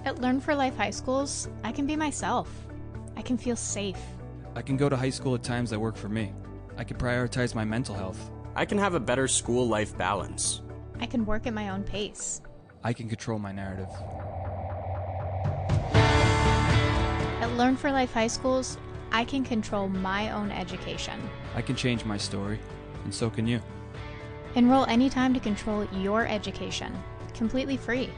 At Learn for Life high schools, I can be myself. I can feel safe. I can go to high school at times that work for me. I can prioritize my mental health. I can have a better school-life balance. I can work at my own pace. I can control my narrative. At Learn for Life high schools, I can control my own education. I can change my story, and so can you. Enroll anytime to control your education, completely free.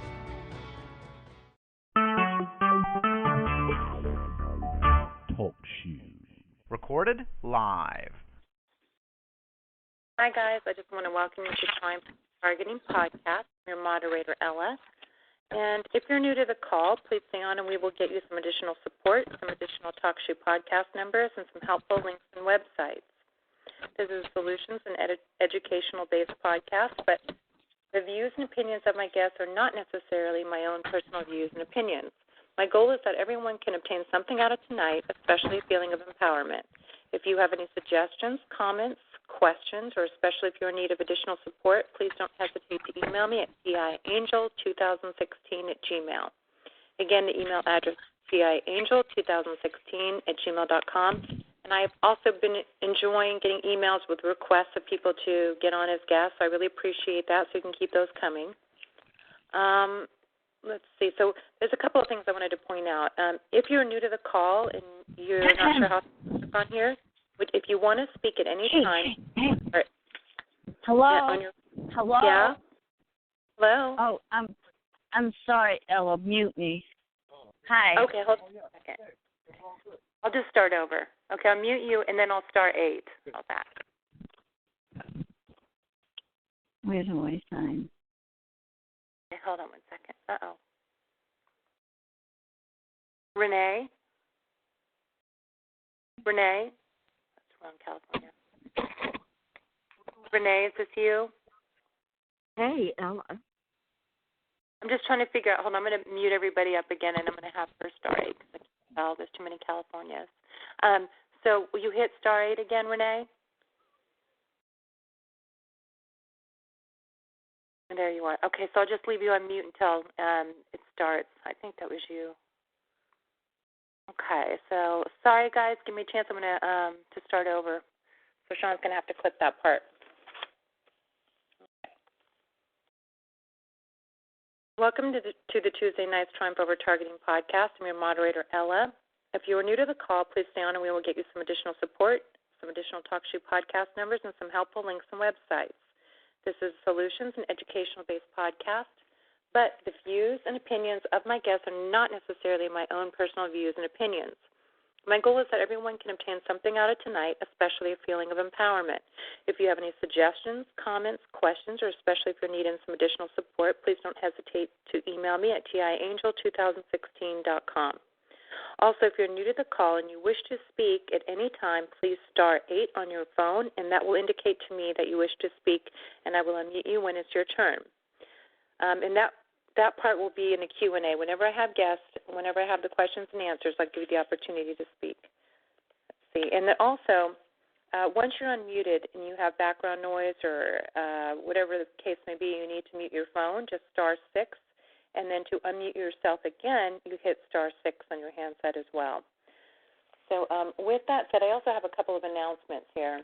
Talk shoes. Recorded live. Hi, guys. I just want to welcome you to Time Targeting Podcast. I'm your moderator, Ella. And if you're new to the call, please stay on and we will get you some additional support, some additional Talk Shoe podcast numbers, and some helpful links and websites. This is a solutions and educational-based podcast, but the views and opinions of my guests are not necessarily my own personal views and opinions. My goal is that everyone can obtain something out of tonight, especially a feeling of empowerment. If you have any suggestions, comments, questions, or especially if you're in need of additional support, please don't hesitate to email me at tiangel2016@gmail. Again, the email address is tiangel2016@gmail.com. And I've also been enjoying getting emails with requests of people to get on as guests. I really appreciate that, so you can keep those coming. Let's see. So there's a couple of things I wanted to point out. If you're new to the call and you're not sure how to click on here, if you want to speak at any time. Or, Hello. Hello. Yeah. Hello. Oh, I'm sorry, Ella. Mute me. Hi. Okay, hold on a second. I'll just start over. Okay, I'll mute you and then I'll start 8. How's that? Where's my sign? Okay, hold on one second. Uh-oh. Renee? Renee? That's wrong, California. Renee, is this you? Hey, Ella. I'm just trying to figure out. Hold on, I'm going to mute everybody up again, and I'm going to have her star 8 because I can't tell. There's too many Californias. So will you hit star 8 again, Renee? And there you are. Okay, so I'll just leave you on mute until it starts. I think that was you. Okay, so sorry, guys. Give me a chance. I'm going to start over. So Sean's going to have to clip that part. Okay. Welcome to the Tuesday Nights Triumph Over Targeting podcast. I'm your moderator, Ella. If you are new to the call, please stay on and we will get you some additional support, some additional Talk Shoe podcast numbers, and some helpful links and websites. This is a solutions and educational-based podcast, but the views and opinions of my guests are not necessarily my own personal views and opinions. My goal is that everyone can obtain something out of tonight, especially a feeling of empowerment. If you have any suggestions, comments, questions, or especially if you're needing some additional support, please don't hesitate to email me at tiangel2016.com. Also, if you're new to the call and you wish to speak at any time, please star 8 on your phone, and that will indicate to me that you wish to speak, and I will unmute you when it's your turn. And that part will be in the Q&A. Whenever I have guests, whenever I have the questions and answers, I'll give you the opportunity to speak. Let's see. And then also, once you're unmuted and you have background noise or whatever the case may be, you need to mute your phone, just star 6. And then to unmute yourself again, you hit star 6 on your handset as well. So with that said, I also have a couple of announcements here.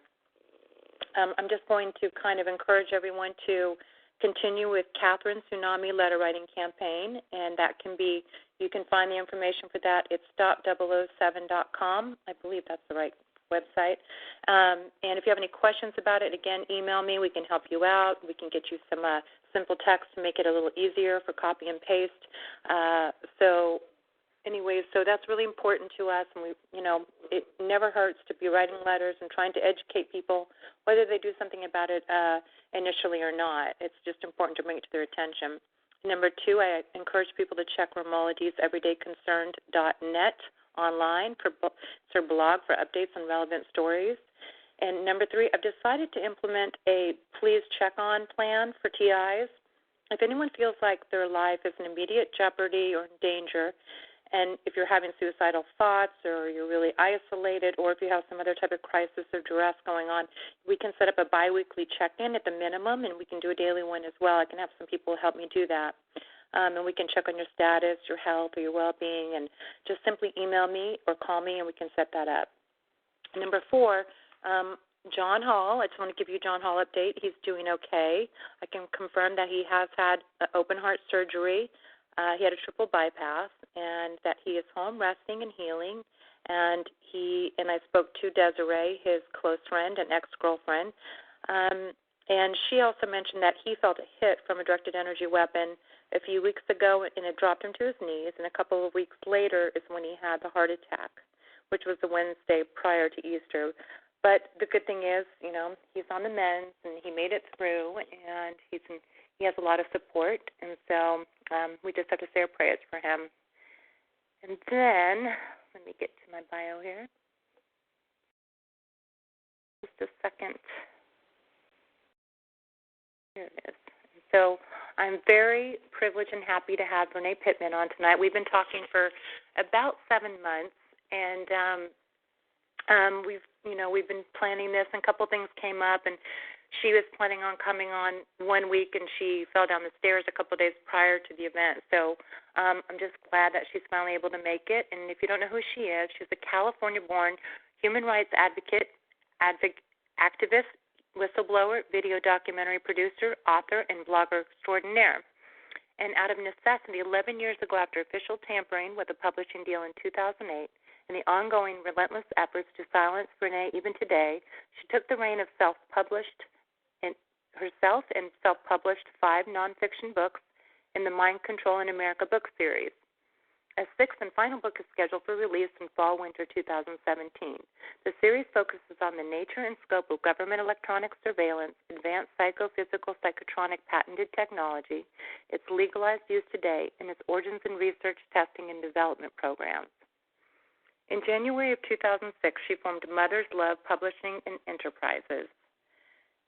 I'm just going to kind of encourage everyone to continue with Catherine's Tsunami Letter Writing Campaign, and that can be, you can find the information for that. It's stop007.com. I believe that's the right website. And if you have any questions about it, again, email me. We can help you out. We can get you some simple text to make it a little easier for copy and paste. So that's really important to us, and it never hurts to be writing letters and trying to educate people, whether they do something about it initially or not. It's just important to bring it to their attention. Number 2, I encourage people to check Romolides everydayconcerned.net online. It's her blog for updates on relevant stories. And number 3, I've decided to implement a please check on plan for TIs. If anyone feels like their life is in immediate jeopardy or in danger, and if you're having suicidal thoughts or you're really isolated, or if you have some other type of crisis or duress going on, we can set up a biweekly check-in at the minimum, and we can do a daily one as well. I can have some people help me do that. and we can check on your status, your health, or your well-being, and just simply email me or call me, and we can set that up. Number 4, John Hall. I just want to give you a John Hall update. He's doing okay. I can confirm that he has had open heart surgery. He had a triple bypass, and that he is home resting and healing. And I spoke to Desiree, his close friend and ex-girlfriend, and she also mentioned that he felt a hit from a directed energy weapon a few weeks ago, and it dropped him to his knees. And a couple of weeks later is when he had the heart attack, which was the Wednesday prior to Easter. But the good thing is, he's on the mend, and he made it through, and he has a lot of support, and so we just have to say our prayers for him. And then, let me get to my bio here. Just a second. Here it is. So I'm very privileged and happy to have Renee Pittman on tonight. We've been talking for about 7 months, and we've been planning this, and a couple things came up, and she was planning on coming on 1 week, and she fell down the stairs a couple of days prior to the event. So I'm just glad that she's finally able to make it. And if you don't know who she is, she's a California-born human rights advocate, activist, whistleblower, video documentary producer, author, and blogger extraordinaire. And out of necessity, 11 years ago, after official tampering with a publishing deal in 2008, and the ongoing relentless efforts to silence Renee even today, she took the reign of herself and self-published 5 nonfiction books in the Mind Control in America book series. A 6th and final book is scheduled for release in fall-winter 2017. The series focuses on the nature and scope of government electronic surveillance, advanced psychophysical psychotronic patented technology, its legalized use today, and its origins in research, testing, and development programs. In January of 2006, she formed Mother's Love Publishing and Enterprises.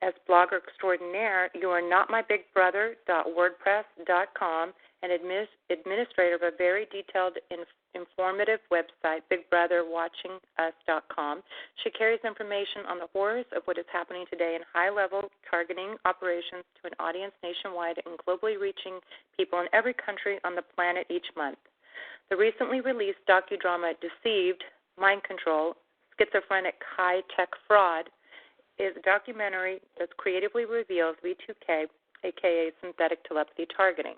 As blogger extraordinaire, you are notmybigbrother.wordpress.com and administrator of a very detailed, informative website, bigbrotherwatchingus.com. She carries information on the horrors of what is happening today in high-level targeting operations to an audience nationwide and globally reaching people in every country on the planet each month. The recently released docudrama Deceived, Mind Control, Schizophrenic High-Tech Fraud is a documentary that creatively reveals V2K, a.k.a. synthetic telepathy targeting.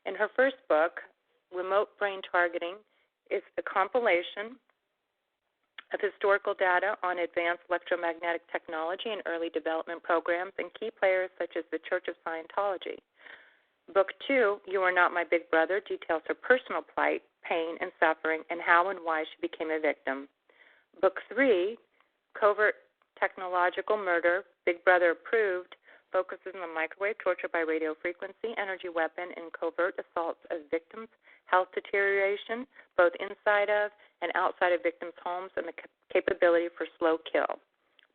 In her first book, Remote Brain Targeting, is a compilation of historical data on advanced electromagnetic technology and early development programs and key players such as the Church of Scientology. Book 2, You Are Not My Big Brother, details her personal plight, pain, and suffering, and how and why she became a victim. Book 3, Covert Technological Murder, Big Brother Approved, focuses on microwave torture by radio frequency, energy weapon, and covert assaults of victims, health deterioration, both inside of and outside of victims' homes, and the capability for slow kill.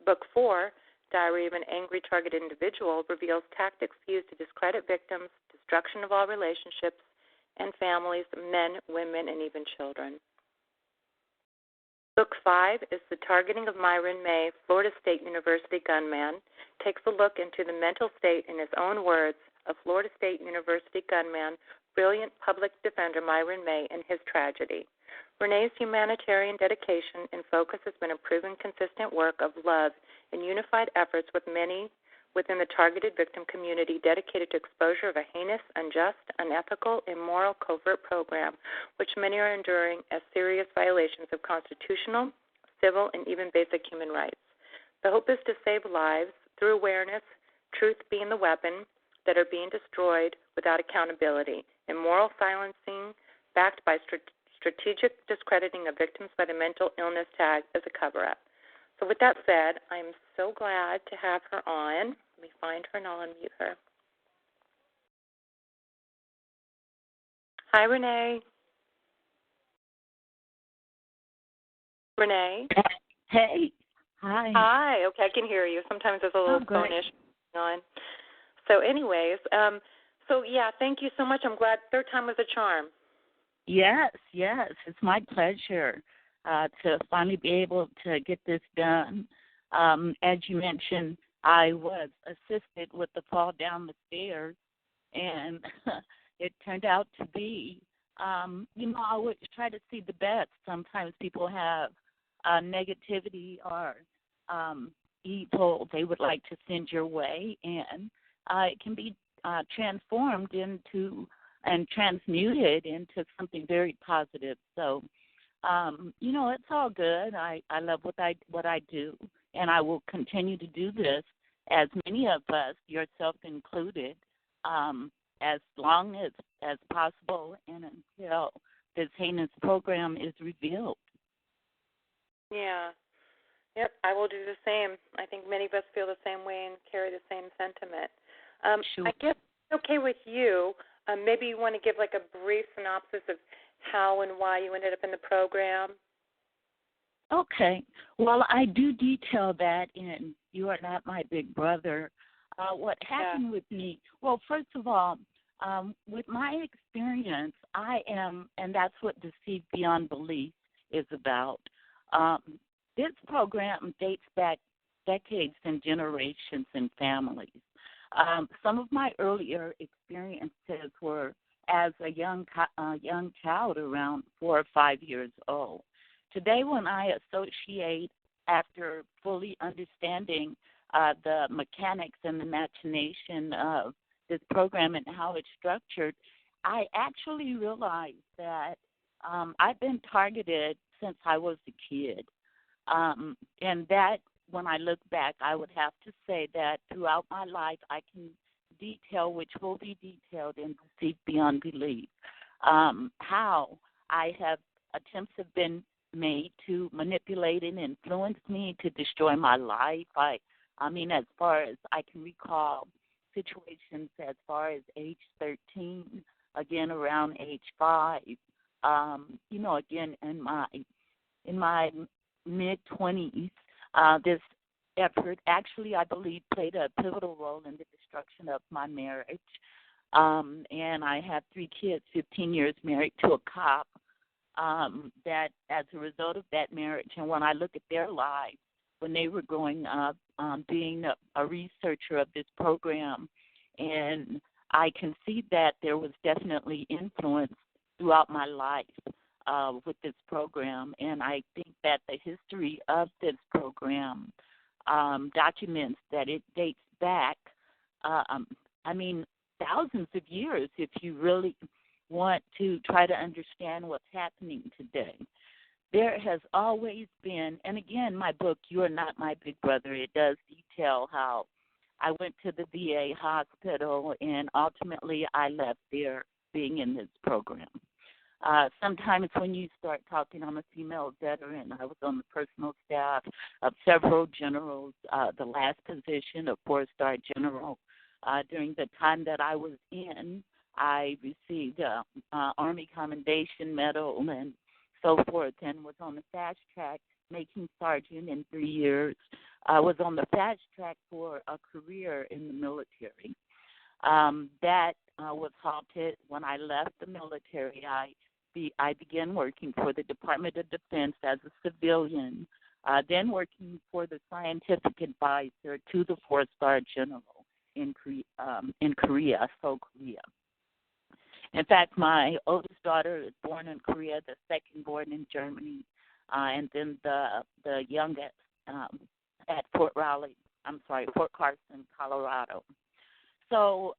Book 4, Diary of an Angry Targeted Individual, reveals tactics used to discredit victims, destruction of all relationships and families, men, women, and even children. Book 5 is The Targeting of Myron May, Florida State University gunman, takes a look into the mental state, in his own words, of Florida State University gunman, brilliant public defender Myron May, and his tragedy. Renee's humanitarian dedication and focus has been a proven consistent work of love and unified efforts with many within the targeted victim community dedicated to exposure of a heinous, unjust, unethical, immoral, covert program, which many are enduring as serious violations of constitutional, civil, and even basic human rights. The hope is to save lives through awareness, truth being the weapon, that are being destroyed without accountability, immoral silencing backed by strategic discrediting of victims by the mental illness tag as a cover-up. So with that said, I'm so glad to have her on. Let me find her and I'll unmute her. Hi, Renee. Renee? Hey. Hi. Hi. Okay, I can hear you. Sometimes there's a little phone-ish going on. So anyways, thank you so much. I'm glad third time was a charm. Yes. It's my pleasure to finally be able to get this done. As you mentioned, I was assisted with the fall down the stairs, and it turned out to be, I always try to see the best. Sometimes people have negativity or evil they would like to send your way, and it can be transformed into and transmuted into something very positive. So, it's all good. I love what I do, and I will continue to do this, as many of us, yourself included, as long as possible and until this heinous program is revealed. Yeah. Yep, I will do the same. I think many of us feel the same way and carry the same sentiment. Sure. I guess it's okay with you. Maybe you want to give like a brief synopsis of how and why you ended up in the program. Okay. Well, I do detail that in You Are Not My Big Brother. What happened with me, well, first of all, with my experience, I am, and that's what Deceived Beyond Belief is about. This program dates back decades and generations in families. Some of my earlier experiences were as a young child, around 4 or 5 years old. Today, when I associate, after fully understanding the mechanics and the machination of this program and how it's structured, I actually realized that I've been targeted since I was a kid. And that, when I look back, I would have to say that throughout my life, I can detail, which will be detailed in Deceived Beyond Belief, how attempts have been made to manipulate and influence me to destroy my life. I mean, as far as I can recall, situations as far as age 13, again around age 5, again in my mid-20s, this effort actually, I believe, played a pivotal role in the destruction of my marriage. And I have 3 kids, 15 years married to a cop, that as a result of that marriage, and when I look at their lives, when they were growing up, being a researcher of this program, and I can see that there was definitely influence throughout my life with this program, and I think that the history of this program documents that it dates back, thousands of years if you really want to try to understand what's happening today. There has always been, and again, my book, You Are Not My Big Brother, it does detail how I went to the VA hospital and ultimately I left there being in this program. Sometimes when you start talking, I'm a female veteran. I was on the personal staff of several generals, the last position of 4-star general. During the time that I was in, I received Army Commendation Medal and so forth, and was on the fast track, making sergeant in 3 years. I was on the fast track for a career in the military. That was halted when I left the military. I began working for the Department of Defense as a civilian, then working for the scientific advisor to the 4-star general in Korea, Seoul, Korea. In fact, my oldest daughter is born in Korea, the second born in Germany, and then the youngest at Fort Carson, Colorado. So,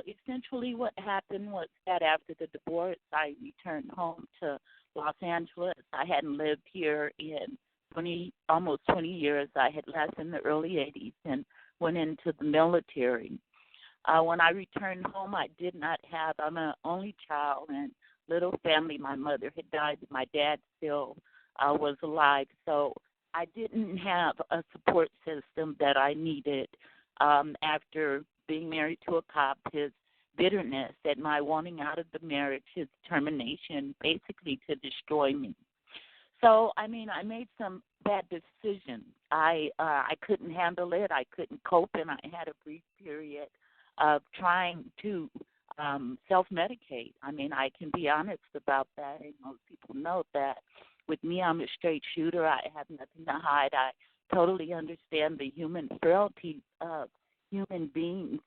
essentially what happened was that after the divorce, I returned home to Los Angeles. I hadn't lived here in almost 20 years. I had left in the early 80s and went into the military. When I returned home, I did not have, I'm an only child and little family. My mother had died. My dad still was alive. So I didn't have a support system that I needed after being married to a cop, his bitterness at my wanting out of the marriage, his termination, basically to destroy me. So, I made some bad decisions. I couldn't handle it. I couldn't cope, and I had a brief period of trying to self-medicate. I can be honest about that, and most people know that. With me, I'm a straight shooter. I have nothing to hide. I totally understand the human frailties of human beings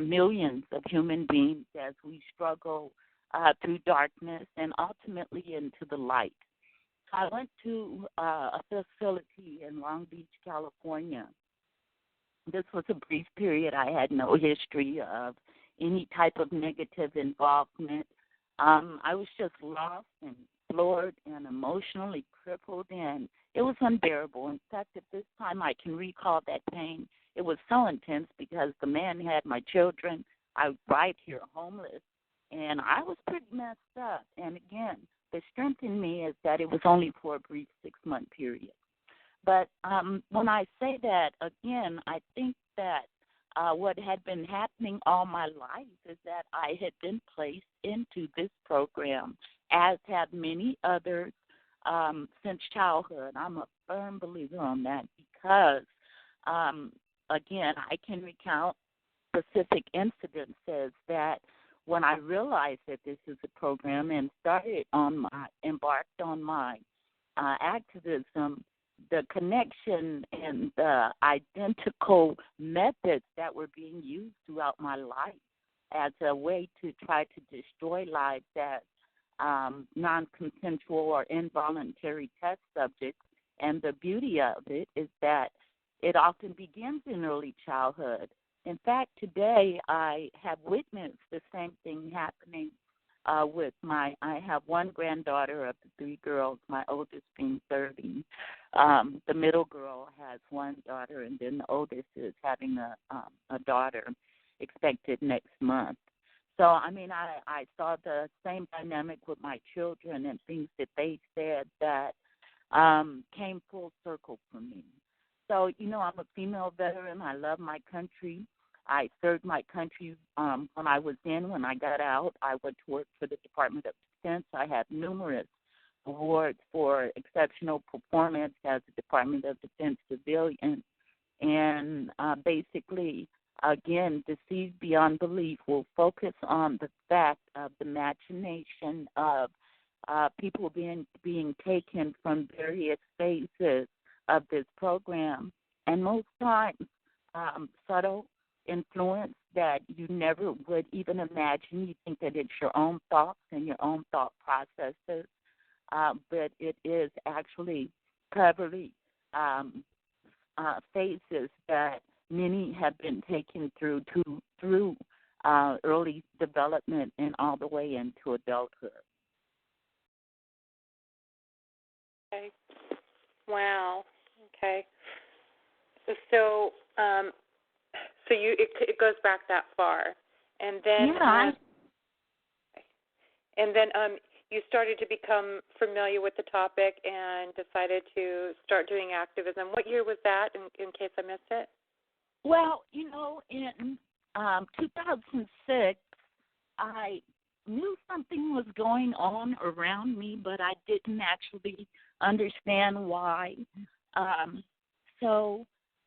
millions of human beings as we struggle through darkness and ultimately into the light. So I went to a facility in Long Beach, California. This was a brief period. I had no history of any type of negative involvement. I was just lost and floored and emotionally crippled, and it was unbearable. In fact, at this time, I can recall that pain. It was so intense because the man had my children. I was right here homeless, and I was pretty messed up. And again, the strength in me is that it was only for a brief 6-month period. But when I say that, again, I think that what had been happening all my life is that I had been placed into this program, as have many others since childhood. I'm a firm believer on that because, again, I can recount specific incidences that when I realized that this is a program and embarked on my activism, the connection and the identical methods that were being used throughout my life as a way to try to destroy lives as non-consensual or involuntary test subjects. And the beauty of it is that it often begins in early childhood. In fact, today I have witnessed the same thing happening I have one granddaughter of the 3 girls, my oldest being 30. The middle girl has one daughter, and then the oldest is having a daughter expected next month. So, I mean, I saw the same dynamic with my children and things that they said that came full circle for me. So, you know, I'm a female veteran. I love my country. I served my country when I got out. I went to work for the Department of Defense. I have numerous awards for exceptional performance as a Department of Defense civilian. And basically, again, Deceived Beyond Belief will focus on the fact of the machination of people being taken from various phases of this program. And most times, subtle influence that you never would even imagine. You think that it's your own thoughts and your own thought processes, but it is actually cleverly phases that many have been taken through early development and all the way into adulthood. Okay. Wow. Okay. So, it goes back that far, and then you started to become familiar with the topic and decided to start doing activism. What year was that? In case I missed it. Well, you know, in 2006, I knew something was going on around me, but I didn't actually understand why. So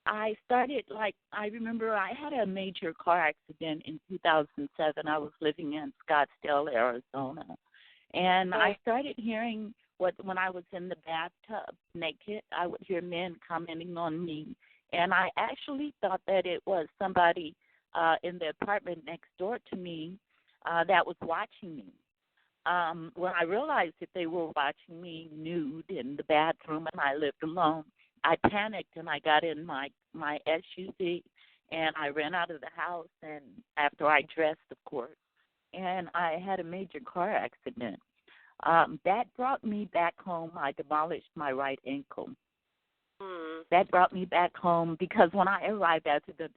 I started, I remember I had a major car accident in 2007. I was living in Scottsdale, Arizona. And I started hearing when I was in the bathtub naked, I would hear men commenting on me. And I actually thought that it was somebody in the apartment next door to me that was watching me. When I realized that they were watching me nude in the bathroom and I lived alone, I panicked and I got in my SUV and I ran out of the house, and after I dressed, of course, and I had a major car accident. That brought me back home. I demolished my right ankle. That brought me back home because when I arrived after the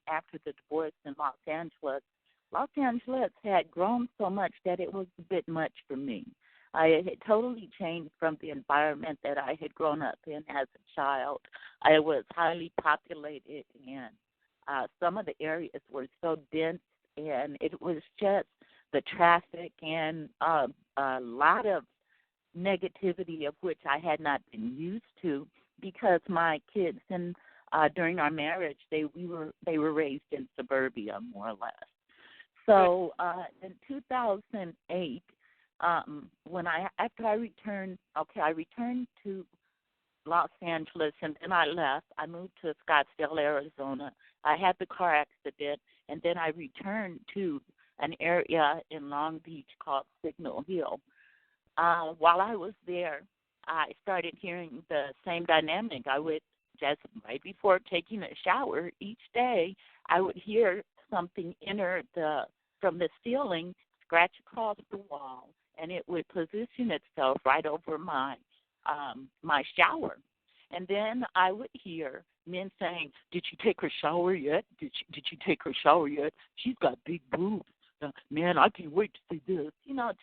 divorce in Los Angeles had grown so much that it was a bit much for me. I had totally changed from the environment that I had grown up in as a child. I was highly populated, and some of the areas were so dense, and it was just the traffic and a lot of negativity of which I had not been used to because my kids and during our marriage they were raised in suburbia more or less. So in 2008. After I returned to Los Angeles and then I left. I moved to Scottsdale, Arizona. I had the car accident, and then I returned to an area in Long Beach called Signal Hill. While I was there, I started hearing the same dynamic. I would just right before taking a shower each day, I would hear something enter from the ceiling, scratch across the wall, and it would position itself right over my shower. And then I would hear men saying, "Did you take her shower yet? Did you take her shower yet? She's got big boobs. Man, I can't wait to see this."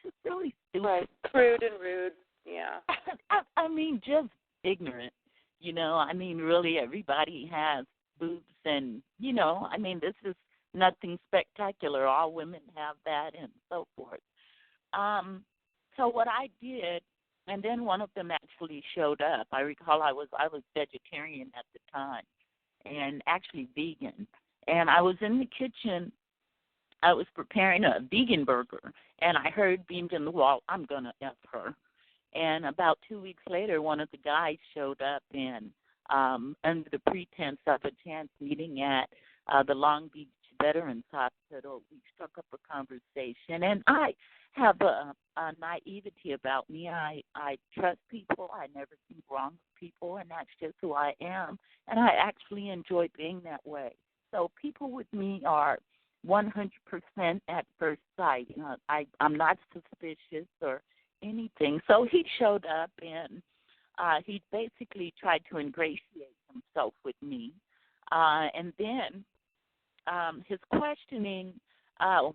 Just really stupid. Right. Crude and rude. Yeah. I mean, just ignorant. Really, everybody has boobs, and this is nothing spectacular. All women have that, and so forth. So what I did, and then one of them actually showed up. I recall I was vegetarian at the time, and actually vegan. And I was in the kitchen. I was preparing a vegan burger, and I heard beamed in the wall, "I'm gonna F her." And about 2 weeks later, one of the guys showed up, and under the pretense of a chance meeting at the Long Beach Veterans Hospital, we struck up a conversation. And I have a naivety about me. I trust people. I never think wrong with people, and that's just who I am. And I actually enjoy being that way. So people with me are 100% at first sight. I'm not suspicious or anything. So he showed up, and he basically tried to ingratiate himself with me. And then his questioning,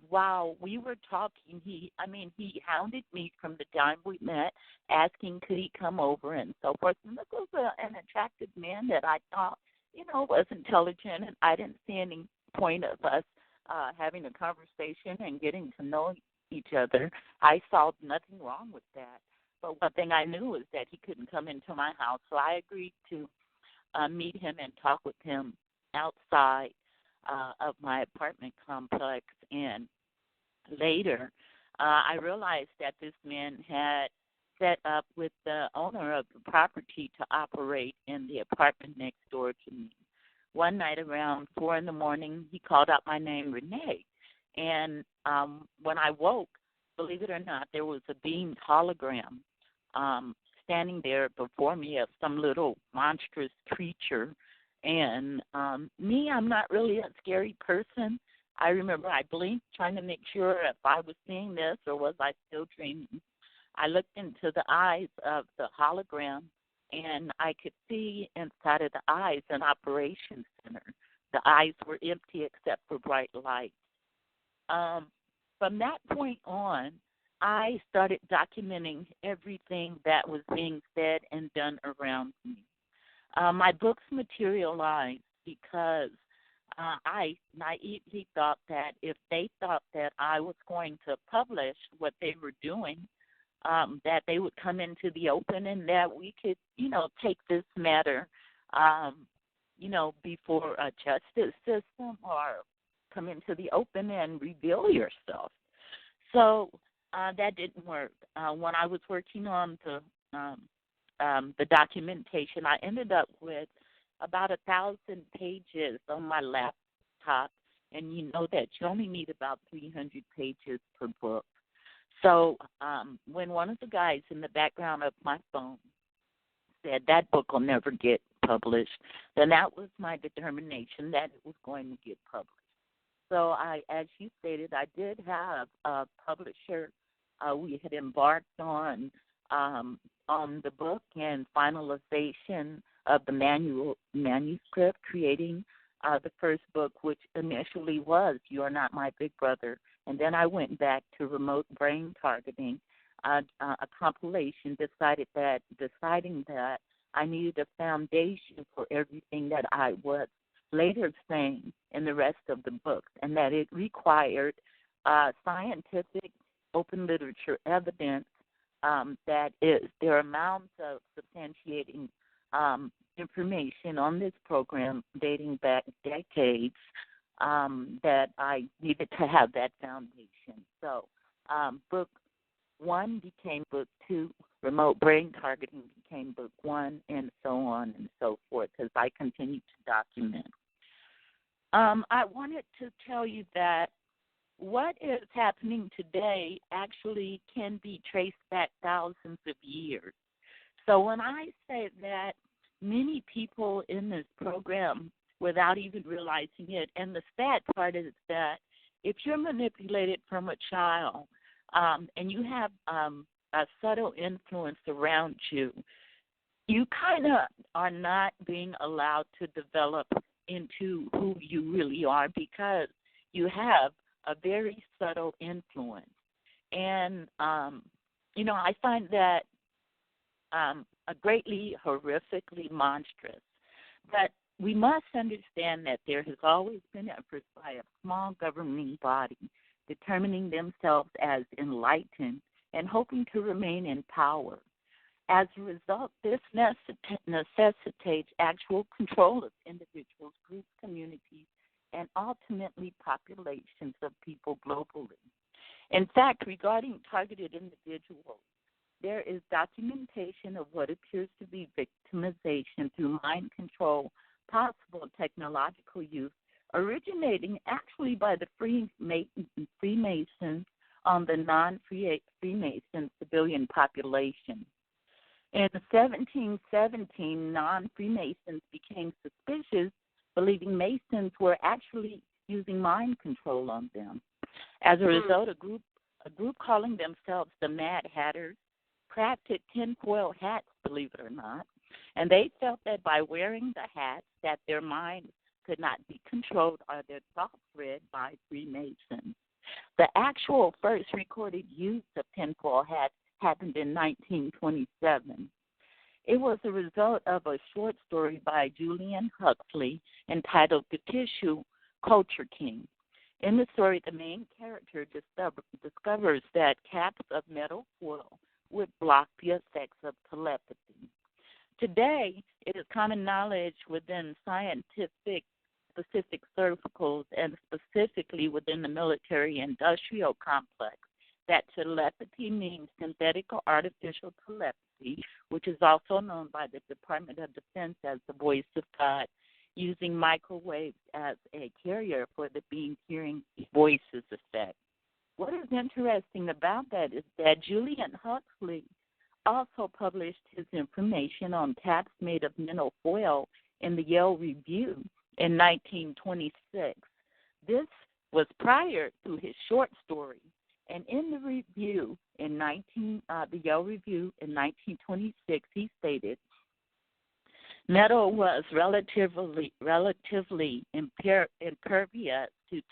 while we were talking, he hounded me from the time we met, asking could he come over and so forth. And this was an attractive man that I thought, was intelligent, and I didn't see any point of us having a conversation and getting to know each other. I saw nothing wrong with that. But one thing I knew was that he couldn't come into my house, so I agreed to meet him and talk with him outside of my apartment complex. And later, I realized that this man had set up with the owner of the property to operate in the apartment next door to me. One night around 4 a.m, he called out my name, Renee. And when I woke, believe it or not, there was a beamed hologram standing there before me of some little monstrous creature. And me, I'm not really a scary person. I remember I blinked trying to make sure if I was seeing this or was I still dreaming. I looked into the eyes of the hologram, and I could see inside of the eyes an operations center. The eyes were empty except for bright light. From that point on, I started documenting everything that was being said and done around me. My books materialized because I naively thought that if they thought that I was going to publish what they were doing, that they would come into the open and that we could, take this matter, before a justice system or come into the open and reveal yourself. So that didn't work. When I was working on the documentation, I ended up with about 1,000 pages on my laptop, and you know that you only need about 300 pages per book. So when one of the guys in the background of my phone said that book will never get published, then that was my determination that it was going to get published. So as you stated, I did have a publisher. We had embarked on the book and finalization of the manuscript, creating the first book, which initially was "You Are Not My Big Brother," and then I went back to remote brain targeting, a compilation, deciding that I needed a foundation for everything that I was later saying in the rest of the book, and that it required scientific open literature evidence that there are amounts of substantiating information on this program dating back decades that I needed to have that foundation. So book 1 became book 2, remote brain targeting became book 1, and so on and so forth as I continued to document. I wanted to tell you that what is happening today actually can be traced back thousands of years. So when I say that many people in this program, without even realizing it, and the sad part is that if you're manipulated from a child and you have a subtle influence around you, you kind of are not being allowed to develop into who you really are because you have a very subtle influence. And, I find that a greatly horrifically monstrous. But we must understand that there has always been efforts by a small governing body determining themselves as enlightened and hoping to remain in power. As a result, this necessitates actual control of individuals, groups, communities, and ultimately populations of people globally. In fact, regarding targeted individuals, there is documentation of what appears to be victimization through mind control, possible technological use, originating actually by the Freemasons on the non-Freemason civilian population. In 1717, non-Freemasons became suspicious, believing Masons were actually using mind control on them. As a result, a group calling themselves the Mad Hatters crafted tinfoil hats, believe it or not, and they felt that by wearing the hats that their minds could not be controlled or their thoughts read by Freemasons. The actual first recorded use of tinfoil hats happened in 1927. It was a result of a short story by Julian Huxley entitled The Tissue Culture King. In the story, the main character discovers that caps of metal foil would block the effects of telepathy. Today, it is common knowledge within scientific specific circles and specifically within the military-industrial complex that telepathy means synthetic or artificial telepathy, which is also known by the Department of Defense as the voice of God, using microwaves as a carrier for the being hearing voices effect. What is interesting about that is that Julian Huxley also published his information on caps made of metal foil in the Yale Review in 1926. This was prior to his short story. And in the review the Yale Review in 1926, he stated, metal was relatively impervious to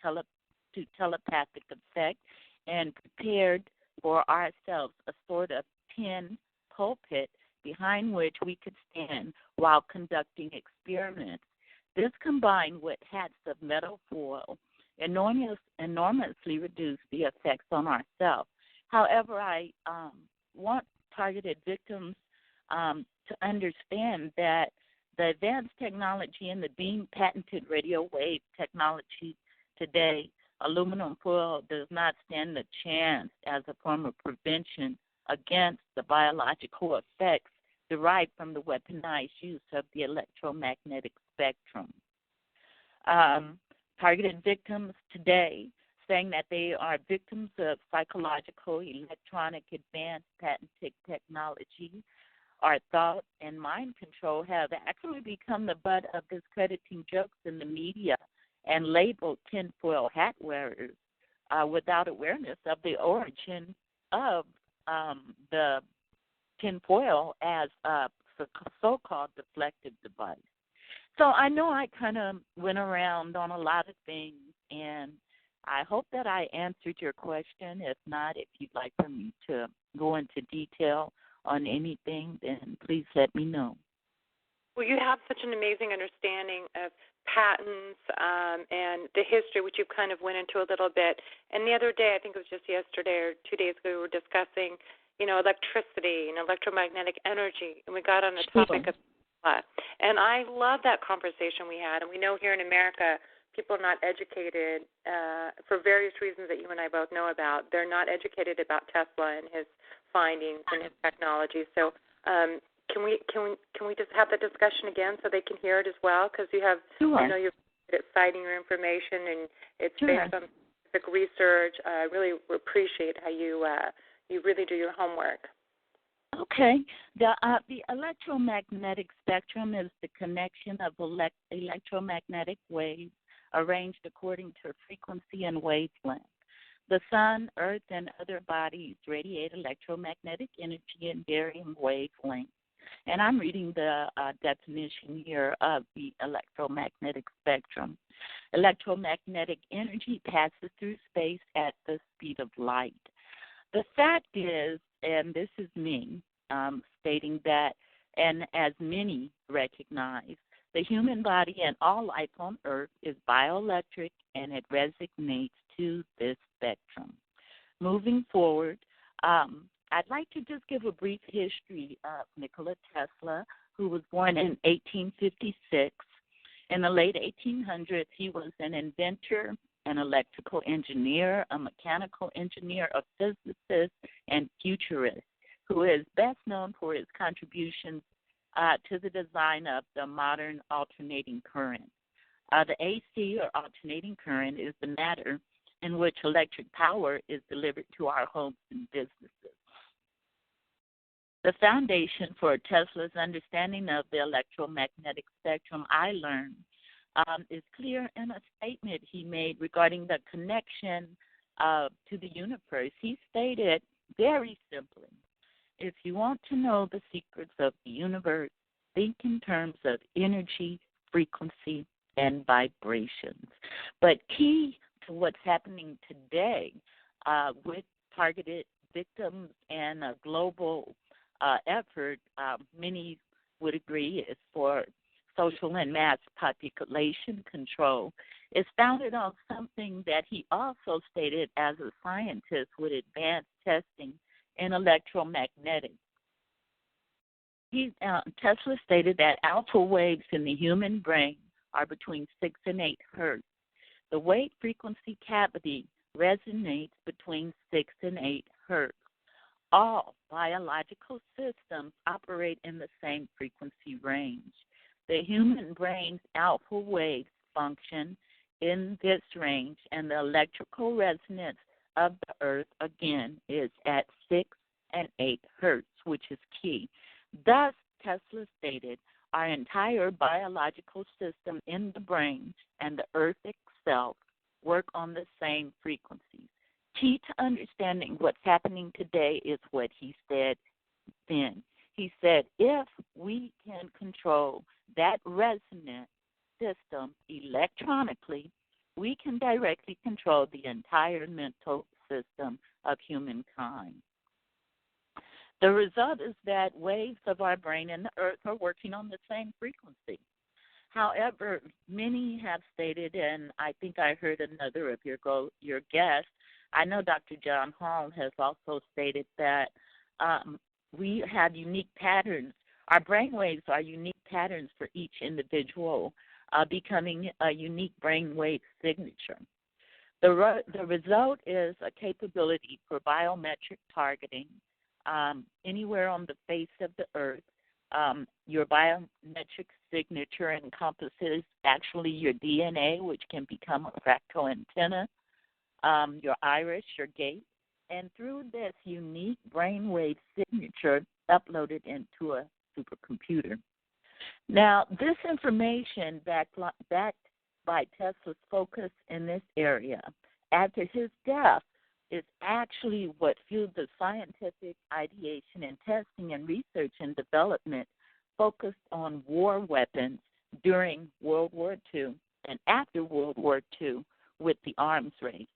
telepathic effect and prepared for ourselves a sort of tin pulpit behind which we could stand while conducting experiments. This combined with hats of metal foil enormously reduced the effects on ourselves. However, I want targeted victims to understand that the advanced technology and the being patented radio wave technology today, aluminum foil does not stand a chance as a form of prevention against the biological effects derived from the weaponized use of the electromagnetic spectrum. Targeted victims today saying that they are victims of psychological, electronic, advanced patented technology, our thought and mind control have actually become the butt of discrediting jokes in the media and labeled tinfoil hat wearers without awareness of the origin of the tinfoil as a so-called deflective device. So I know I kind of went around on a lot of things, and I hope that I answered your question. If not, if you'd like for me to go into detail on anything, then please let me know. Well, you have such an amazing understanding of patents and the history, which you kind of went into a little bit. And the other day, I think it was just yesterday or 2 days ago, we were discussing, electricity and electromagnetic energy, and we got on the topic of and I love that conversation we had. And we know here in America, people are not educated for various reasons that you and I both know about. They're not educated about Tesla and his findings and his technology. So can we just have that discussion again so they can hear it as well? Because you have, sure. You're citing your information, and it's Sure. based on specific research. I really appreciate how you really do your homework. Okay. The electromagnetic spectrum is the connection of electromagnetic waves arranged according to frequency and wavelength. The sun, earth, and other bodies radiate electromagnetic energy in varying wavelengths. And I'm reading the definition here of the electromagnetic spectrum. Electromagnetic energy passes through space at the speed of light. The fact is, and this is me stating that, and as many recognize, the human body and all life on Earth is bioelectric, and it resonates to this spectrum. Moving forward, I'd like to just give a brief history of Nikola Tesla, who was born in 1856. In the late 1800s, he was an inventor, an electrical engineer, a mechanical engineer, a physicist, and futurist, who is best known for his contributions to the design of the modern alternating current. The AC, or alternating current, is the matter in which electric power is delivered to our homes and businesses. The foundation for Tesla's understanding of the electromagnetic spectrum, I learned, is clear in a statement he made regarding the connection to the universe. He stated very simply, if you want to know the secrets of the universe, think in terms of energy, frequency, and vibrations. But key to what's happening today with targeted victims and a global effort, many would agree, is for social and mass population control, is founded on something that he also stated as a scientist with advanced testing in electromagnetics. Tesla stated that alpha waves in the human brain are between 6 and 8 hertz. The wave frequency cavity resonates between 6 and 8 hertz. All biological systems operate in the same frequency range. The human brain's alpha waves function in this range, and the electrical resonance of the earth, again, is at 6 and 8 hertz, which is key. Thus, Tesla stated, our entire biological system in the brain and the earth itself work on the same frequencies. Key to understanding what's happening today is what he said then. He said, if we can control that resonant system electronically, we can directly control the entire mental system of humankind. The result is that waves of our brain and the earth are working on the same frequency. However, many have stated, and I think I heard another of your guests, I know Dr. John Hall has also stated that we have unique patterns. Our brainwaves are unique patterns for each individual, becoming a unique brainwave signature. The result is a capability for biometric targeting anywhere on the face of the earth. Your biometric signature encompasses actually your DNA, which can become a fractal antenna, your iris, your gait, and through this unique brainwave signature uploaded into a supercomputer. Now, this information backed by Tesla's focus in this area after his death is actually what fueled the scientific ideation and testing and research and development focused on war weapons during World War II and after World War II with the arms race.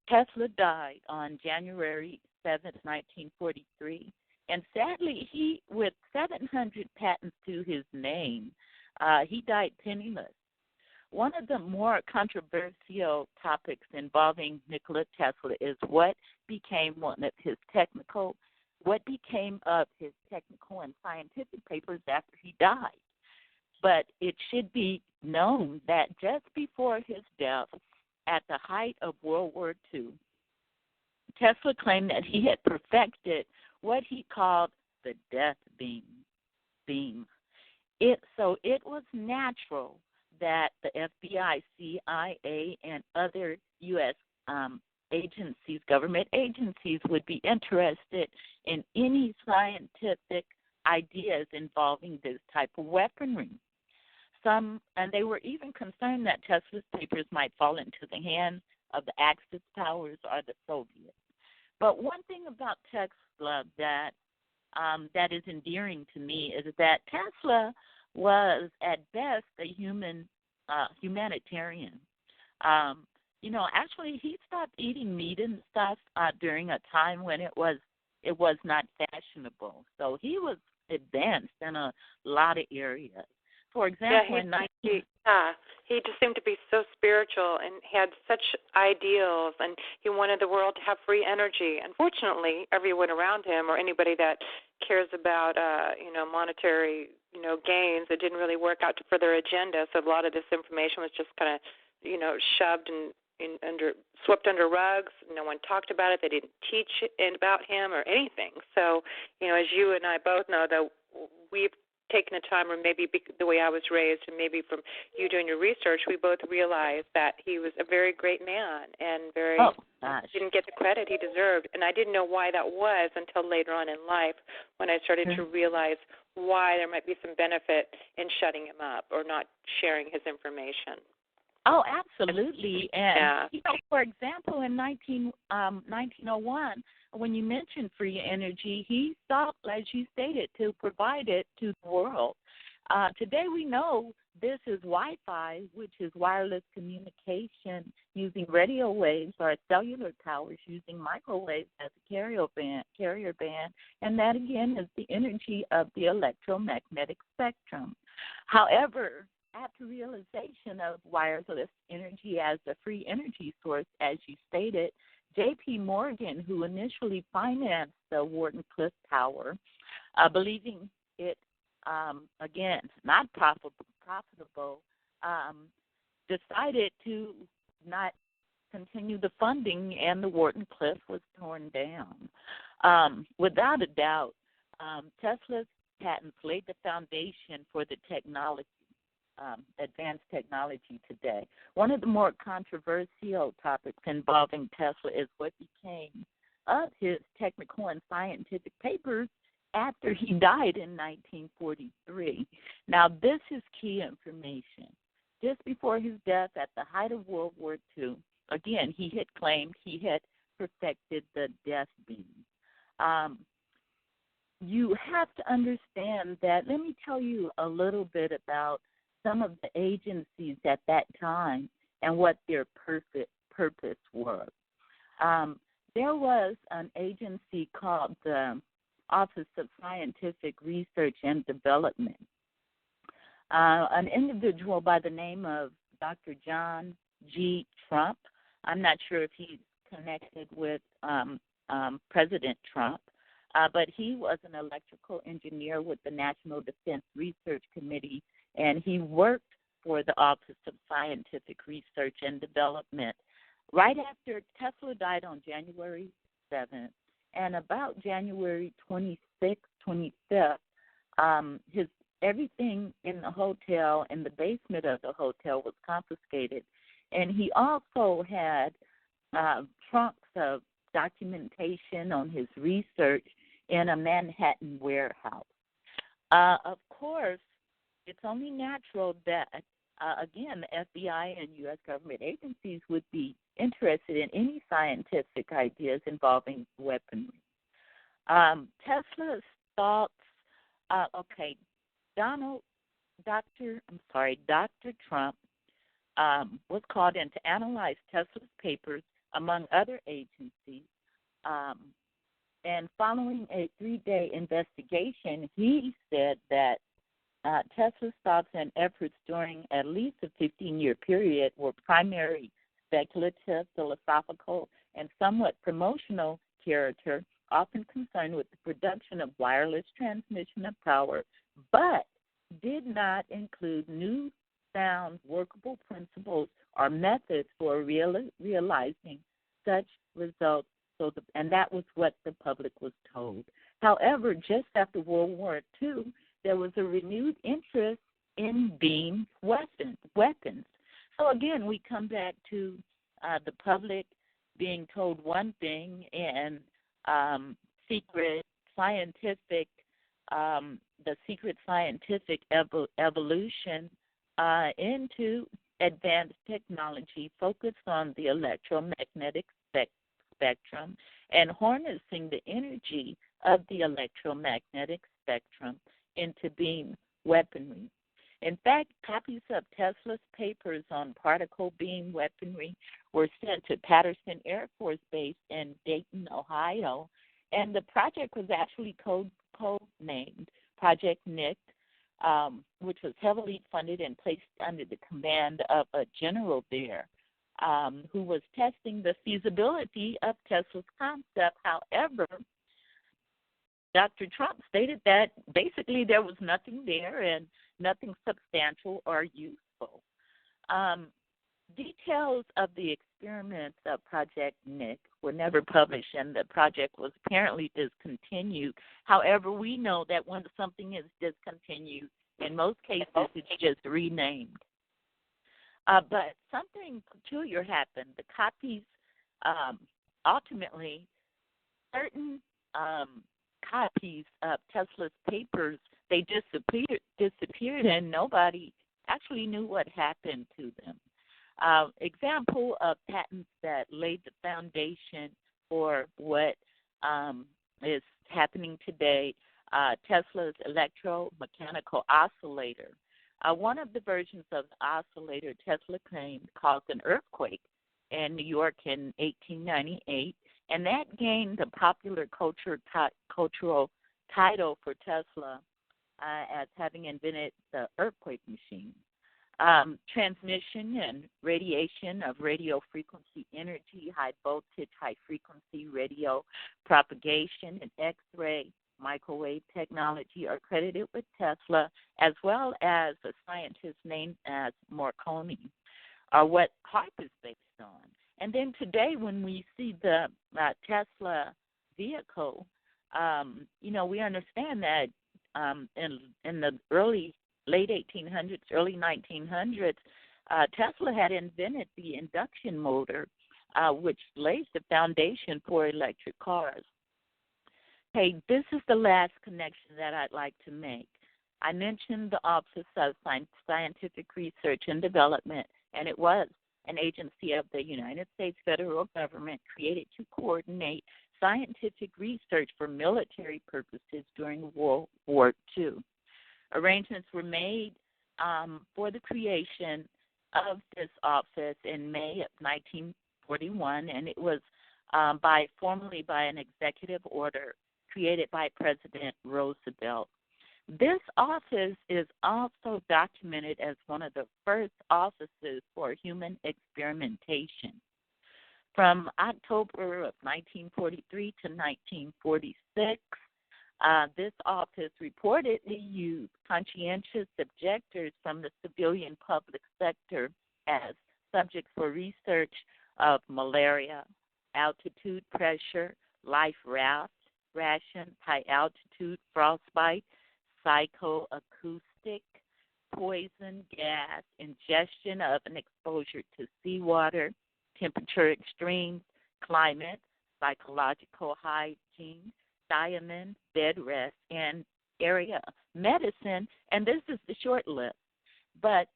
Tesla died on January 7, 1943, and sadly, he, with 700 patents to his name, he died penniless. One of the more controversial topics involving Nikola Tesla is what became of his technical and scientific papers after he died. But it should be known that just before his death, at the height of World War II, Tesla claimed that he had perfected what he called the death beam. So it was natural that the FBI, CIA, and other U.S. Agencies, government agencies, would be interested in any scientific ideas involving this type of weaponry. And they were even concerned that Tesla's papers might fall into the hands of the Axis powers or the Soviets. But one thing about Tesla that is endearing to me is that Tesla was at best a humanitarian. Actually, he stopped eating meat and stuff during a time when it was not fashionable. So he was advanced in a lot of areas. For example, he just seemed to be so spiritual and had such ideals, and he wanted the world to have free energy. Unfortunately, everyone around him, or anybody that cares about monetary gains, it didn't really work out for their agenda. So a lot of this information was just kind of shoved and swept under rugs. No one talked about it. They didn't teach about him or anything. So as you and I both know, that we've taken the time, or maybe the way I was raised, and maybe from you doing your research, we both realized that he was a very great man and didn't get the credit he deserved. And I didn't know why that was until later on in life, when I started to realize why there might be some benefit in shutting him up or not sharing his information. Oh, absolutely. And, for example, in 1901, when you mentioned free energy, he sought, as you stated, to provide it to the world. Today we know this is Wi-Fi, which is wireless communication using radio waves, or cellular towers using microwaves as a carrier band, and that, again, is the energy of the electromagnetic spectrum. However, after realization of wireless energy as a free energy source, as you stated, J.P. Morgan, who initially financed the Wardenclyffe Tower, believing it, again, not profitable, decided to not continue the funding, and the Wardenclyffe was torn down. Without a doubt, Tesla's patents laid the foundation for the technology, advanced technology today. One of the more controversial topics involving Tesla is what became of his technical and scientific papers after he died in 1943. Now, this is key information. Just before his death, at the height of World War II, again, he had claimed he had perfected the death beam. You have to understand that. Let me tell you a little bit about some of the agencies at that time and what their purpose was. There was an agency called the Office of Scientific Research and Development. An individual by the name of Dr. John G. Trump, I'm not sure if he's connected with President Trump, but he was an electrical engineer with the National Defense Research Committee, and he worked for the Office of Scientific Research and Development. Right after Tesla died on January 7th, and about January 26th, 25th, everything in the hotel, in the basement of the hotel, was confiscated. And he also had trunks of documentation on his research in a Manhattan warehouse. Of course, it's only natural that, again, the FBI and U.S. government agencies would be interested in any scientific ideas involving weaponry. Tesla's thoughts, Dr. Trump was called in to analyze Tesla's papers, among other agencies, and following a 3-day investigation, he said that Tesla's thoughts and efforts during at least a 15-year period were primary speculative, philosophical, and somewhat promotional character, often concerned with the production of wireless transmission of power, but did not include new, sound, workable principles or methods for realizing such results. And that was what the public was told. However, just after World War II, there was a renewed interest in-beam weapons. So again, we come back to the public being told one thing and secret scientific, the secret scientific evolution into advanced technology focused on the electromagnetic spectrum and harnessing the energy of the electromagnetic spectrum into beam weaponry. In fact, copies of Tesla's papers on particle beam weaponry were sent to Patterson Air Force Base in Dayton, Ohio, and the project was actually code-named Project Nick, which was heavily funded and placed under the command of a general there who was testing the feasibility of Tesla's concept. However, Dr. Trump stated that basically there was nothing there and nothing substantial or useful. Details of the experiments of Project Nick were never published, and the project was apparently discontinued. However, we know that when something is discontinued, in most cases it's just renamed. But something peculiar happened. The copies, ultimately, certain copies of Tesla's papers, they disappeared, and nobody actually knew what happened to them. Example of patents that laid the foundation for what is happening today, Tesla's electromechanical oscillator. One of the versions of the oscillator Tesla claimed caused an earthquake in New York in 1898, and that gained the popular cultural title for Tesla as having invented the earthquake machine. Transmission and radiation of radio frequency energy, high voltage, high frequency radio propagation, and X-ray microwave technology are credited with Tesla, as well as a scientist named as Marconi, are what HARP is based on. And then today, when we see the Tesla vehicle, we understand that in the late 1800s, early 1900s, Tesla had invented the induction motor, which lays the foundation for electric cars. Okay, this is the last connection that I'd like to make. I mentioned the Office of Scientific Research and Development, and it was an agency of the United States federal government created to coordinate scientific research for military purposes during World War II. Arrangements were made for the creation of this office in May of 1941, and it was formally by an executive order created by President Roosevelt. This office is also documented as one of the first offices for human experimentation. From October of 1943 to 1946, this office reportedly used conscientious objectors from the civilian public sector as subjects for research of malaria, altitude pressure, life ration, high altitude frostbite, psychoacoustic, poison gas, ingestion of an exposure to seawater, temperature extremes, climate, psychological hygiene, thiamine, bed rest, and area medicine, and this is the short list. But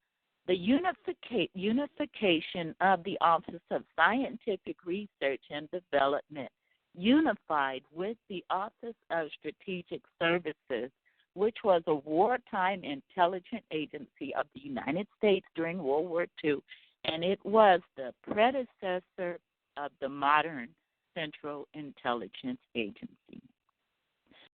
the unification of the Office of Scientific Research and Development unified with the Office of Strategic Services, which was a wartime intelligence agency of the United States during World War II, and it was the predecessor of the modern Central Intelligence Agency.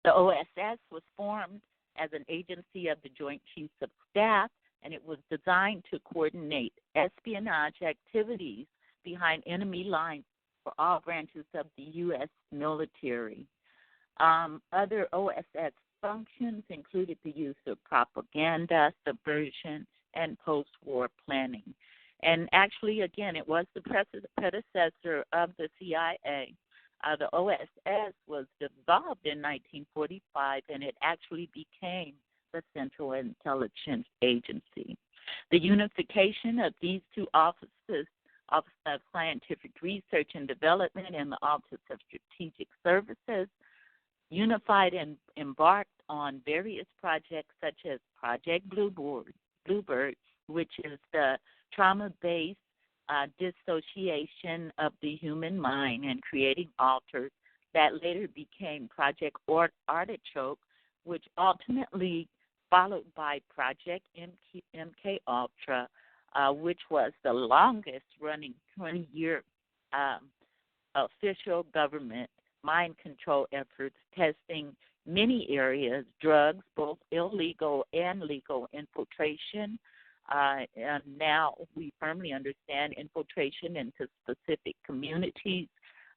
The OSS was formed as an agency of the Joint Chiefs of Staff, and it was designed to coordinate espionage activities behind enemy lines for all branches of the U.S. military. Other OSS functions included the use of propaganda, subversion, and post-war planning. And actually, again, it was the predecessor of the CIA. The OSS was dissolved in 1945, and it actually became the Central Intelligence Agency. The unification of these two offices, Office of Scientific Research and Development and the Office of Strategic Services, unified and embarked on various projects such as Project Bluebird, which is the trauma-based dissociation of the human mind and creating alters, that later became Project Artichoke, which ultimately followed by Project MK Ultra, which was the longest-running 20-year official government mind control efforts, testing many areas, drugs, both illegal and legal infiltration. And now we firmly understand infiltration into specific communities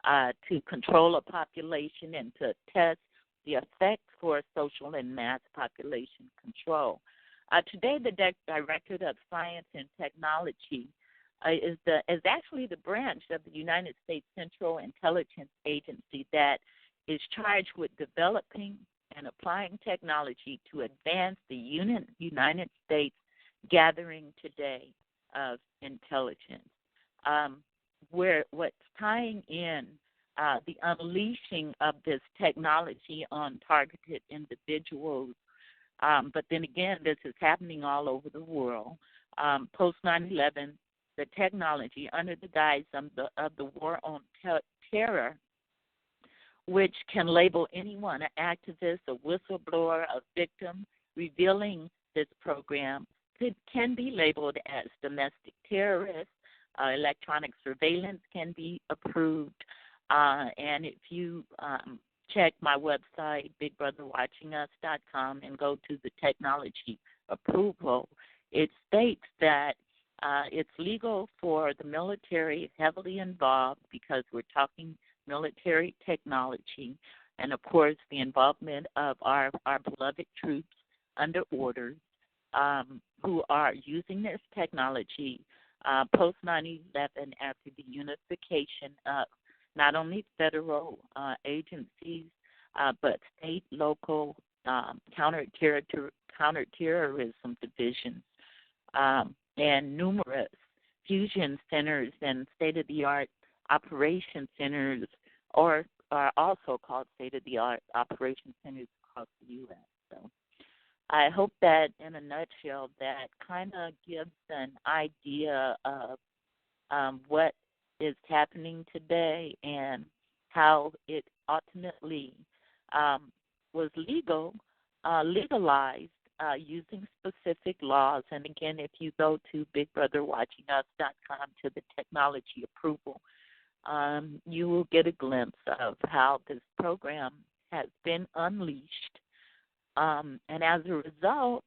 to control a population and to test the effects for social and mass population control. Today, the Director of Science and Technology is actually the branch of the United States Central Intelligence Agency that is charged with developing and applying technology to advance the United States gathering today of intelligence. What's tying in the unleashing of this technology on targeted individuals, but then again, this is happening all over the world. Post 9/11, the technology under the guise of the war on terror, which can label anyone an activist, a whistleblower, a victim, revealing this program can be labeled as domestic terrorist. Electronic surveillance can be approved. And if you check my website, bigbrotherwatchingus.com, and go to the technology approval, it states that it's legal for the military, heavily involved, because we're talking military technology, and of course the involvement of our beloved troops under orders who are using this technology post 9/11 after the unification of not only federal agencies but state, local counterterrorism divisions and numerous fusion centers and state-of-the-art operation centers, or are also called state-of-the-art operation centers across the U.S. So I hope that, in a nutshell, that kind of gives an idea of what is happening today and how it ultimately was legalized using specific laws. And again, if you go to bigbrotherwatchingus.com to the technology approval, you will get a glimpse of how this program has been unleashed. And as a result,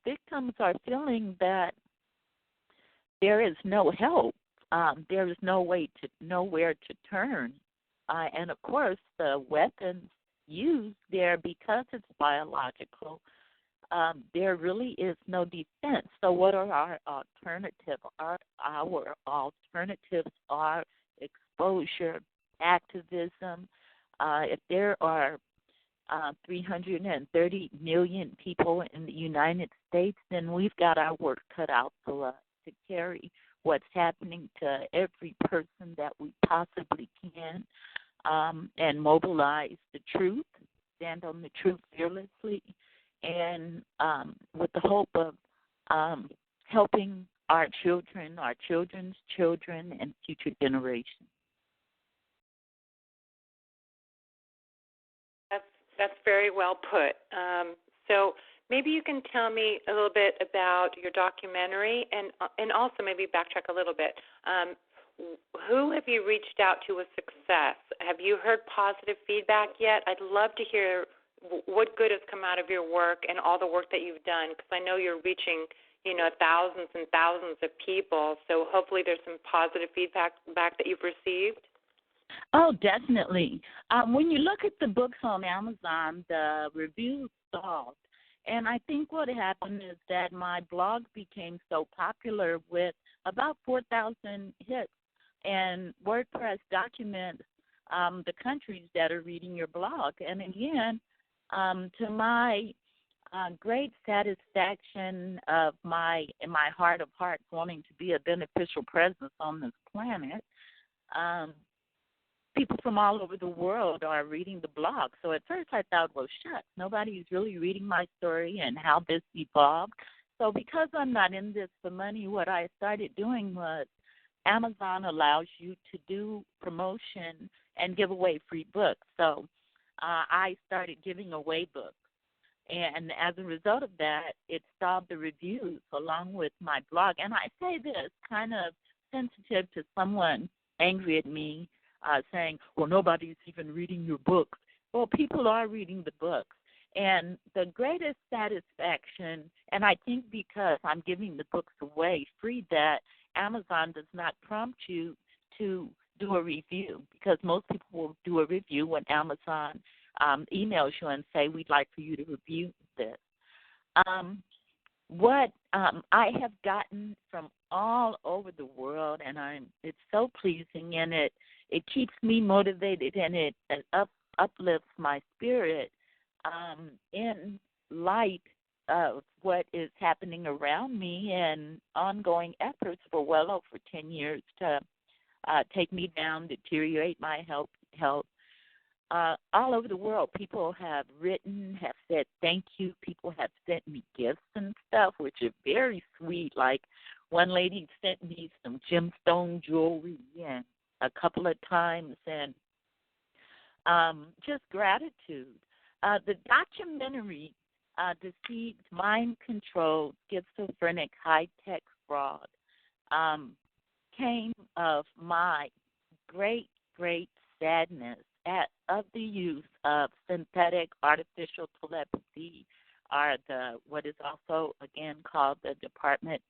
victims are feeling that there is no help. There is nowhere to turn. And, of course, the weapons used there, because it's biological, there really is no defense. So what are our alternatives? Our alternatives are exposure, activism. If there are 330 million people in the United States, then we've got our work cut out for us to carry what's happening to every person that we possibly can, and mobilize the truth, stand on the truth fearlessly, and with the hope of helping our children, our children's children, and future generations. That's very well put. So maybe you can tell me a little bit about your documentary, and also maybe backtrack a little bit. Who have you reached out to with success? Have you heard positive feedback yet? I'd love to hear what good has come out of your work and all the work that you've done, because I know you're reaching, thousands and thousands of people. So hopefully there's some positive feedback back that you've received. Oh, definitely. When you look at the books on Amazon, the reviews stalled. And I think what happened is that my blog became so popular with about 4,000 hits. And WordPress documents the countries that are reading your blog. And again, to my great satisfaction of in my heart of hearts wanting to be a beneficial presence on this planet. People from all over the world are reading the blog. So at first I thought, well, shucks, nobody's really reading my story and how this evolved. So because I'm not in this for money, what I started doing was Amazon allows you to do promotion and give away free books. So I started giving away books. And as a result of that, it stalled the reviews along with my blog. And I say this kind of sensitive to someone angry at me, saying, well, nobody's even reading your books. Well, people are reading the books. And the greatest satisfaction, and I think because I'm giving the books away free, that Amazon does not prompt you to do a review, because most people will do a review when Amazon emails you and say, we'd like for you to review this. What I have gotten from all over the world, and it's so pleasing, and it keeps me motivated, and it uplifts my spirit in light of what is happening around me and ongoing efforts for well over 10 years to take me down, deteriorate my health. All over the world, people have written, have said thank you. People have sent me gifts and stuff, which are very sweet. Like one lady sent me some gemstone jewelry and a couple of times, and just gratitude. The documentary, Deceived, Mind-Controlled, Schizophrenic, High-Tech Fraud, came of my great, great sadness of the use of synthetic artificial telepathy, or what is also, again, called the Department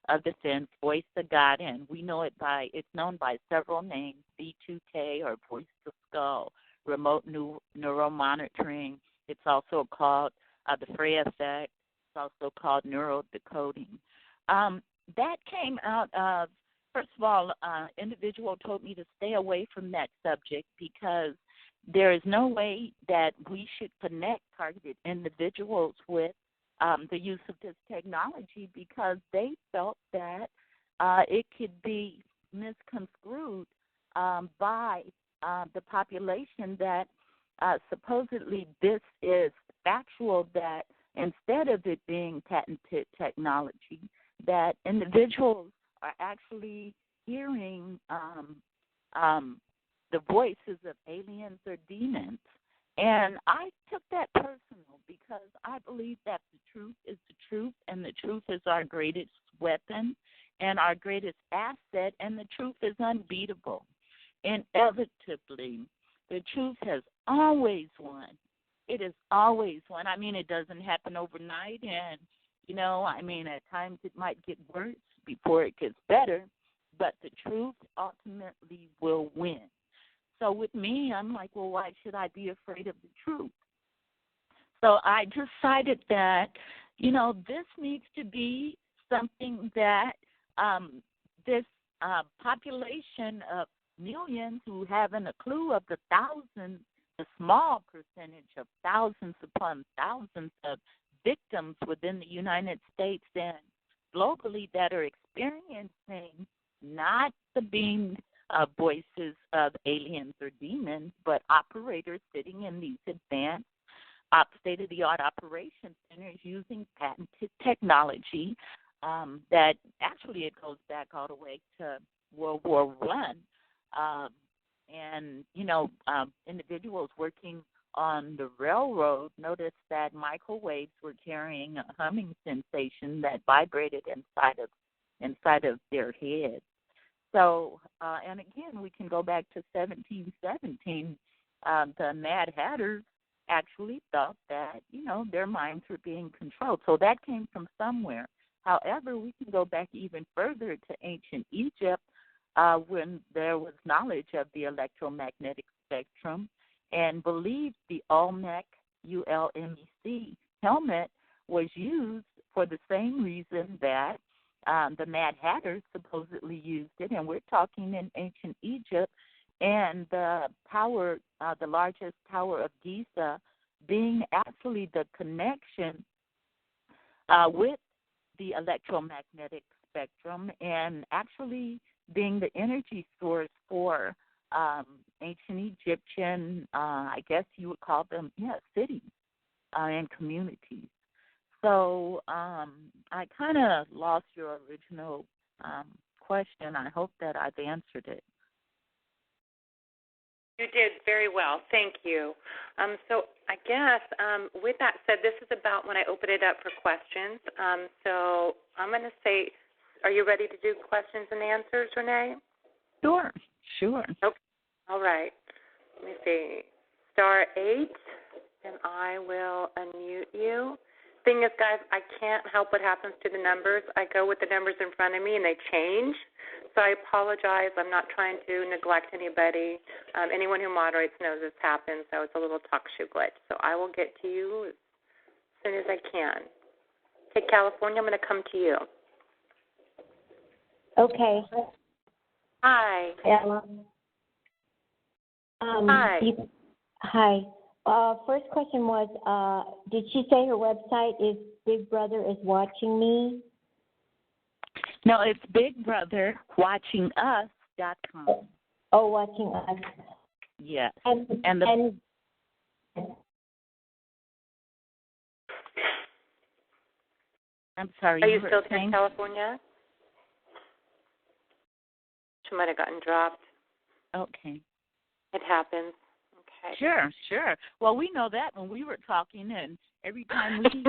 of Defense Voice of God, and we know it's known by several names, V2K or Voice of Skull, remote neuromonitoring. It's also called the Frey effect. It's also called neurodecoding. That came out of, first of all, individual told me to stay away from that subject because there is no way that we should connect targeted individuals with the use of this technology, because they felt that it could be misconstrued by the population, that supposedly this is factual, that instead of it being patented technology, that individuals are actually hearing the voices of aliens or demons. And I took that personal because I believe that the truth is the truth, and the truth is our greatest weapon and our greatest asset, and the truth is unbeatable. Inevitably, the truth has always won. It has always won. I mean, it doesn't happen overnight, and, at times it might get worse before it gets better, but the truth ultimately will win. So with me, I'm like, well, why should I be afraid of the truth? So I decided that, this needs to be something that this population of millions who haven't a clue of the thousands, the small percentage of thousands upon thousands of victims within the United States and globally that are experiencing not the being voices of aliens or demons, but operators sitting in these advanced state-of-the-art operation centers using patented technology that actually it goes back all the way to World War I. Individuals working on the railroad noticed that microwaves were carrying a humming sensation that vibrated inside of their heads. So, and again, we can go back to 1717. The Mad Hatters actually thought that, their minds were being controlled. So that came from somewhere. However, we can go back even further to ancient Egypt when there was knowledge of the electromagnetic spectrum, and believed the Olmec, ULMEC, helmet was used for the same reason that the Mad Hatters supposedly used it, and we're talking in ancient Egypt, and the largest tower of Giza being actually the connection with the electromagnetic spectrum and actually being the energy source for ancient Egyptian, I guess you would call them, cities and communities. So I kind of lost your original question. I hope that I've answered it. You did very well. Thank you. So I guess with that said, this is about when I open it up for questions. So I'm going to say, are you ready to do questions and answers, Renee? Sure. Okay. All right. Let me see. Star 8, and I will unmute you. Thing is, guys, I can't help what happens to the numbers. I go with the numbers in front of me, and they change. So I apologize. I'm not trying to neglect anybody. Anyone who moderates knows this happens, so it's a little talk show glitch. So I will get to you as soon as I can. Okay, California, I'm going to come to you. Okay. Hi. Ella. Hi. Hi. First question was, did she say her website is Big Brother is Watching Me? No, it's BigBrotherWatchingUs.com. Oh, Watching Us. Yes. I'm sorry. Are you still there in California? She might have gotten dropped. Okay. It happens. Okay. Sure. Well, we know that when we were talking, and every time we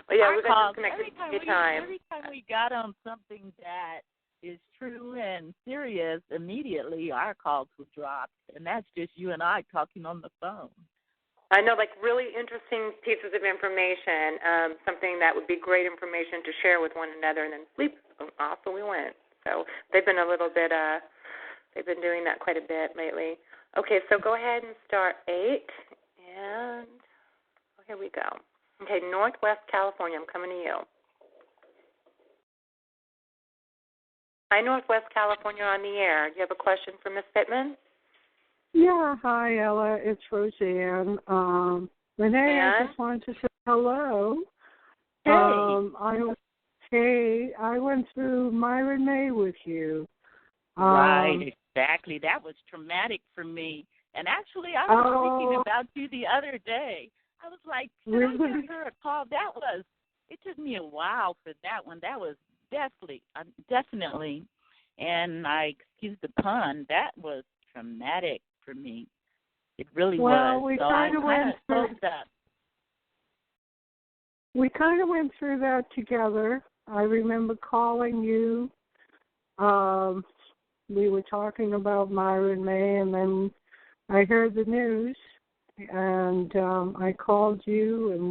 we got disconnected every time we got on something that is true and serious, immediately our calls would drop, and that's just you and I talking on the phone. I know, like really interesting pieces of information, something that would be great information to share with one another, and then sleep off and we went. So they've been a little bit, they've been doing that quite a bit lately. Okay, so go ahead and start 8, and here we go. Okay, Northwest California, I'm coming to you. Hi, Northwest California on the air. Do you have a question for Ms. Pittman? Yeah, hi, Ella. It's Roseanne. Renee, I just wanted to say hello. Hey. I went through Myron May with you. Right, exactly. That was traumatic for me. And actually, I was thinking about you the other day. I was like, should I give her a call? It took me a while for that one. That was definitely, and I excuse the pun, that was traumatic for me. It really was. We so kind of went through that together. I remember calling you. We were talking about Myron May, and then I heard the news, and I called you, and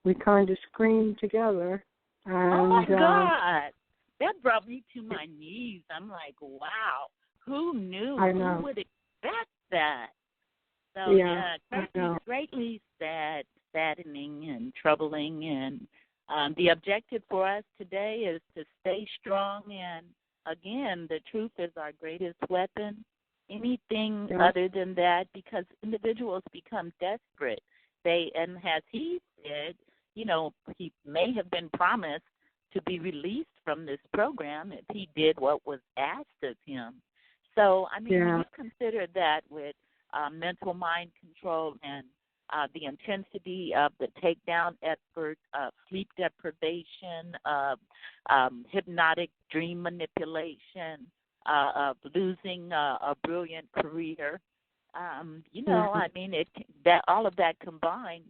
we kind of screamed together. And, oh, my God. That brought me to my knees. I'm like, wow, who knew? I know. Who would expect that? So, greatly saddening and troubling. And the objective for us today is to stay strong. And, again, the truth is our greatest weapon. Anything other than that, because individuals become desperate. And as he said, he may have been promised to be released from this program if he did what was asked of him. So, when you consider that with mental mind control and the intensity of the takedown effort, sleep deprivation, hypnotic dream manipulation, of losing a brilliant career, that all of that combined,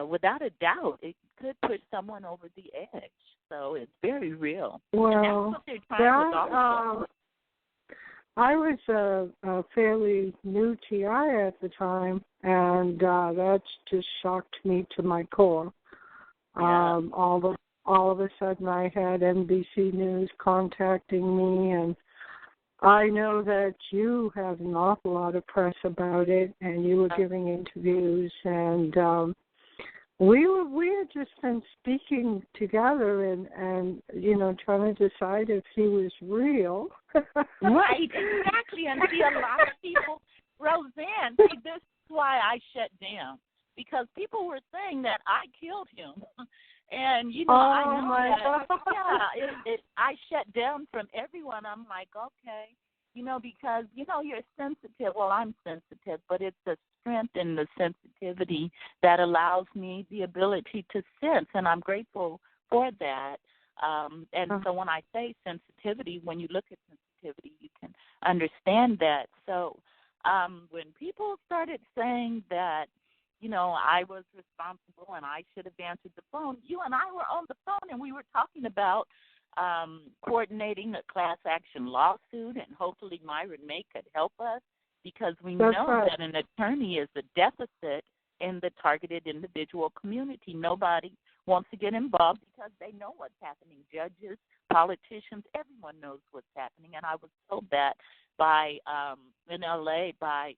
without a doubt, it could push someone over the edge. So it's very real. Well, and that's what they're trying with all I was a fairly new TI at the time, and that just shocked me to my core. Yeah. All of a sudden, I had NBC News contacting me, and I know that you had an awful lot of press about it, and you were giving interviews, and we had just been speaking together and trying to decide if he was real. Right, exactly. And see, a lot of people, Roseanne, see, this is why I shut down. because people were saying that I killed him. And, I know that. Yeah, I shut down from everyone. I'm like, okay, because, you're sensitive. Well, I'm sensitive, but it's the strength and the sensitivity that allows me the ability to sense, and I'm grateful for that. So when I say sensitivity, when you look at sensitivity, you can understand that. So when people started saying that, I was responsible and I should have answered the phone, you and I were on the phone and we were talking about coordinating a class action lawsuit, and hopefully Myron May could help us, because we know that an attorney is a deficit in the targeted individual community. Nobody wants to get involved because they know what's happening. Judges, politicians, everyone knows what's happening. And I was told that by in L.A. by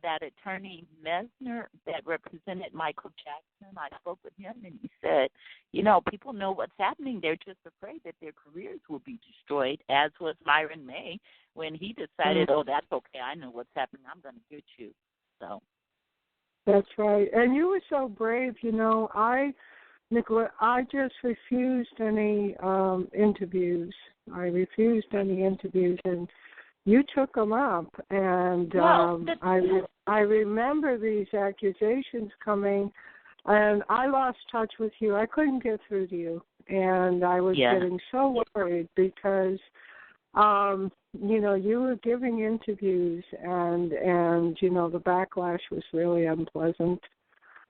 that attorney Mesner that represented Michael Jackson. I spoke with him, and he said, people know what's happening. They're just afraid that their careers will be destroyed, as was Myron May when he decided, that's okay, I know what's happening, I'm going to get you. So that's right. And you were so brave. I just refused any interviews. And you took them up, and I remember these accusations coming, and I lost touch with you. I couldn't get through to you, and I was getting so worried because, you were giving interviews, and the backlash was really unpleasant.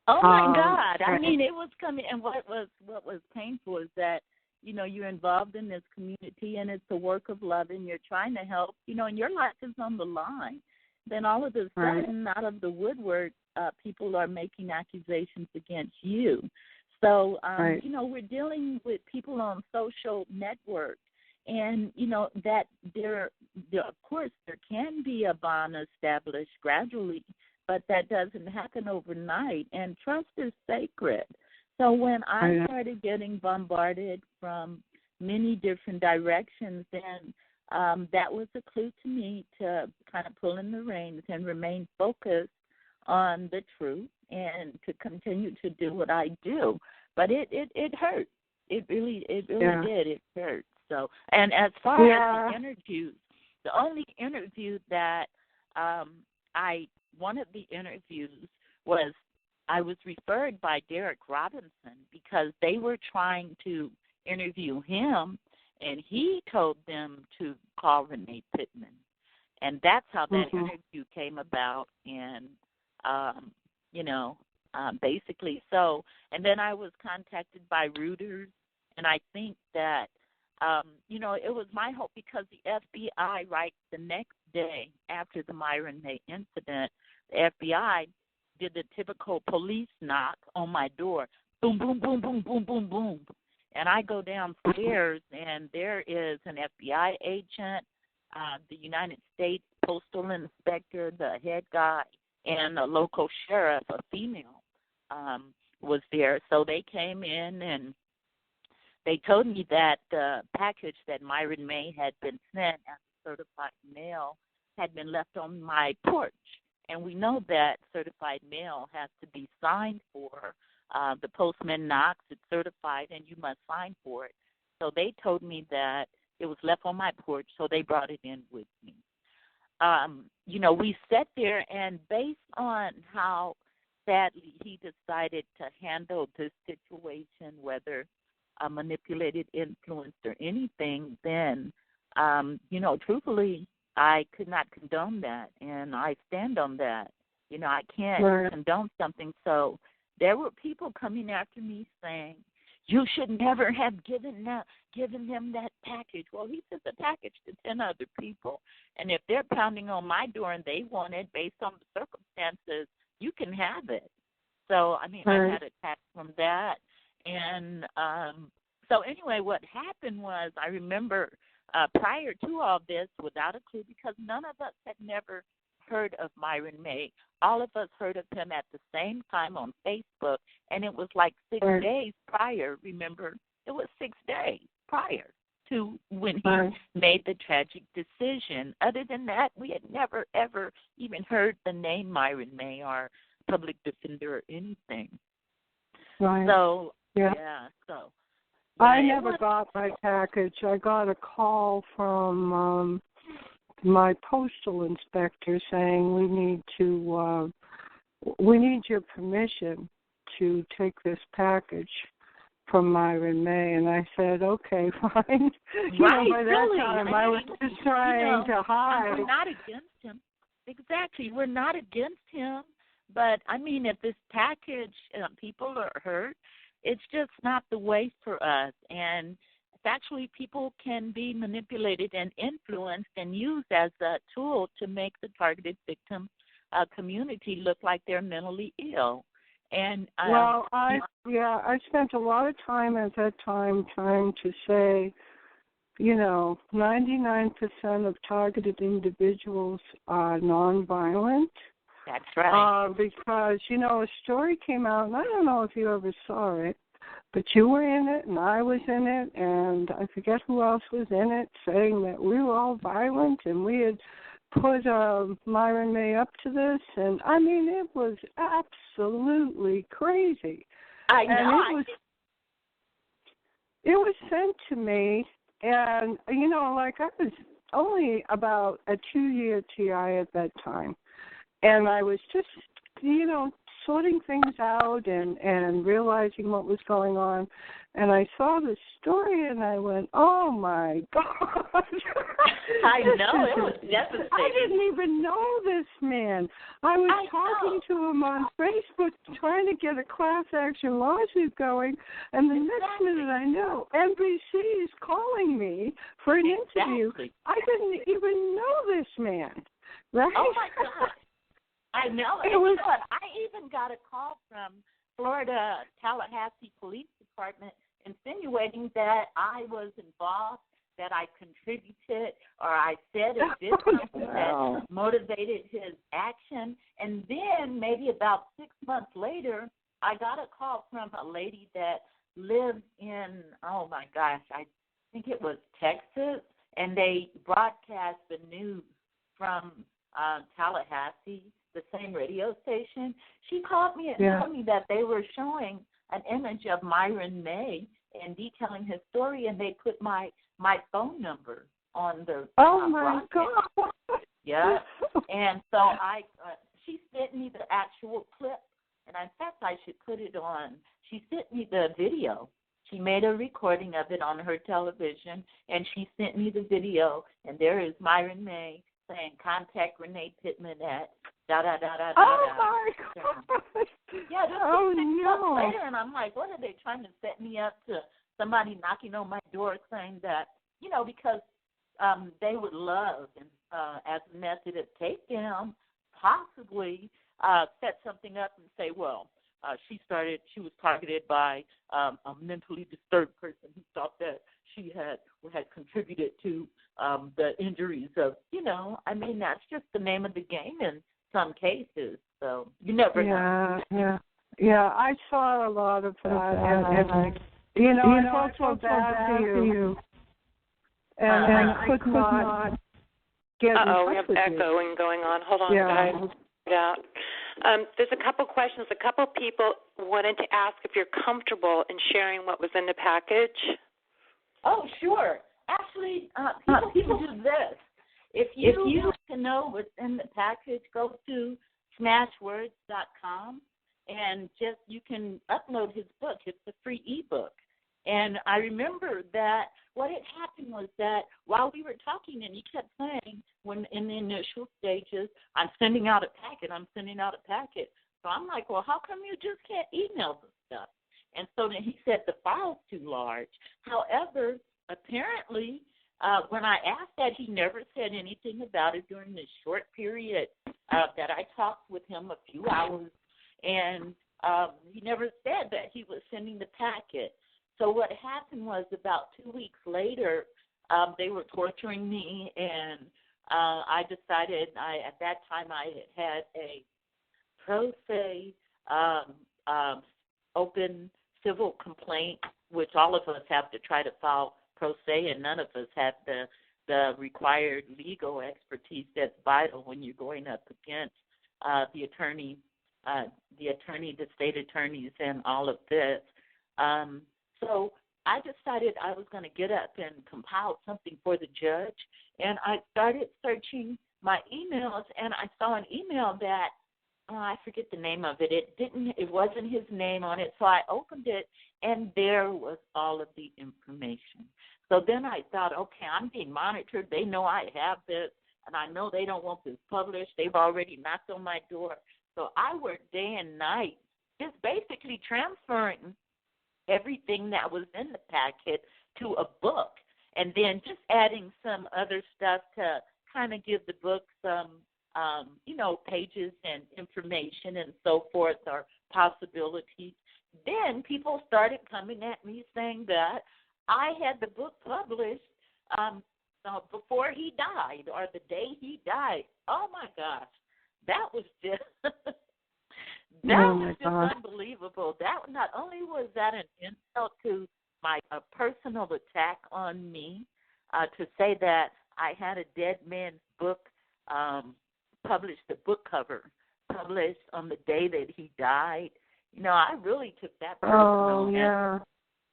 Oh my God! I mean, it was coming, and what was painful is that you're involved in this community, and it's a work of love, and you're trying to help, and your life is on the line. Then all of a sudden, out of the woodwork, people are making accusations against you. So, we're dealing with people on social networks, and, that of course, there can be a bond established gradually, but that doesn't happen overnight, and trust is sacred. So when I started getting bombarded from many different directions, then that was a clue to me to kind of pull in the reins and remain focused on the truth and to continue to do what I do. But it hurt. It really did. It hurt. So, and as far as the interviews, the only interview that one of the interviews was, I was referred by Derek Robinson because they were trying to interview him, and he told them to call Renee Pittman. And that's how that interview came about, and, basically so. And then I was contacted by Reuters, and I think that, it was my hope because the FBI, right the next day after the Myron May incident, the FBI did the typical police knock on my door. Boom, boom, boom, boom, boom, boom, boom. And I go downstairs, and there is an FBI agent, the United States Postal Inspector, the head guy, and a local sheriff, a female, was there. So they came in, and they told me that the package that Myron May had been sent as a certified mail had been left on my porch. And we know that certified mail has to be signed for. The postman knocks, it's certified, and you must sign for it. So they told me that it was left on my porch, so they brought it in with me. We sat there, and based on how sadly he decided to handle this situation, whether manipulated, influenced, or anything, then, truthfully, I could not condone that, and I stand on that. I can't condone something. So there were people coming after me saying, you should never have given him that package. Well, he sent the package to 10 other people, and if they're pounding on my door and they want it based on the circumstances, you can have it. So, I had attacks from that. And so anyway, what happened was, I remember prior to all this, without a clue, because none of us had never heard of Myron May. All of us heard of him at the same time on Facebook, and it was like 6 days prior. Remember, it was 6 days prior to when he made the tragic decision. Other than that, we had never, ever even heard the name Myron May or public defender or anything. Right. So, yeah. So. I never got my package. I got a call from my postal inspector saying we need your permission to take this package from Myron May, and I said, okay, fine. Right, by that really. time I was just trying to hide. We're not against him. Exactly, we're not against him. But, I mean, if this package, people are hurt, it's just not the way for us. And actually people can be manipulated and influenced and used as a tool to make the targeted victim community look like they're mentally ill. And I spent a lot of time at that time trying to say, 99% of targeted individuals are nonviolent. That's right. Because, a story came out, and I don't know if you ever saw it, but you were in it, and I was in it, and I forget who else was in it, saying that we were all violent, and we had put Myron May up to this, and, I mean, it was absolutely crazy. I know. And it was sent to me, and, I was only about a 2-year TI at that time. And I was just, sorting things out and realizing what was going on. And I saw this story, and I went, oh, my God. I know. It was devastating. I didn't even know this man. I was talking to him on Facebook trying to get a class action lawsuit going, and the next minute I know, NBC is calling me for an interview. I didn't even know this man. Right? Oh, my God. I know. I even got a call from Florida Tallahassee Police Department insinuating that I was involved, that I contributed, or I said or did something that motivated his action. And then maybe about 6 months later, I got a call from a lady that lived in, oh, my gosh, I think it was Texas, and they broadcast the news from Tallahassee, the same radio station. She called me and told me that they were showing an image of Myron May and detailing his story, and they put my phone number on the my God. Yeah. And so she sent me the actual clip, and in fact I should put it on. She sent me the video. She made a recording of it on her television, and she sent me the video, and there is Myron May saying, contact Renee Pittman at da-da-da-da-da-da. Oh, my God. Yeah, just 6 months later, and I'm like, what are they trying to set me up to somebody knocking on my door saying that, because they would love, as a method of takedown, possibly set something up and say, well, she was targeted by a mentally disturbed person who thought that she had contributed to the injuries of, that's just the name of the game in some cases. So you never know. Yeah, I saw a lot of that. And I felt so bad for you. And I could not get in touch we have with echoing you. going on. Hold on, guys. Yeah. There's a couple questions. A couple people wanted to ask if you're comfortable in sharing what was in the package. Oh, sure. Actually, people do this. If you want to know what's in the package, go to smashwords.com and you can upload his book. It's a free ebook. And I remember that what had happened was that while we were talking, and he kept saying, when in the initial stages, I'm sending out a packet. So I'm like, well, how come you just can't email the stuff? And so then he said the file's too large. However, apparently, when I asked that, he never said anything about it during this short period that I talked with him, a few hours. And he never said that he was sending the packet. So what happened was about 2 weeks later, they were torturing me, and I decided at that time I had a pro se open civil complaint, which all of us have to try to file pro se, and none of us have the required legal expertise that's vital when you're going up against the attorney the state attorneys, and all of this. So I decided I was going to get up and compile something for the judge, and I started searching my emails, and I saw an email that I forget the name of it. It wasn't his name on it, so I opened it, and there was all of the information. So then I thought, okay, I'm being monitored. They know I have this, and I know they don't want this published. They've already knocked on my door. So I worked day and night just basically transferring everything that was in the packet to a book, and then just adding some other stuff to kind of give the book some, pages and information and so forth, or possibilities. Then people started coming at me saying that I had the book published before he died or the day he died. Oh, my gosh. That was just unbelievable. That not only was that an insult to my personal attack on me, to say that I had a dead man's book published, the book cover published on the day that he died. I really took that personal. Oh, yeah.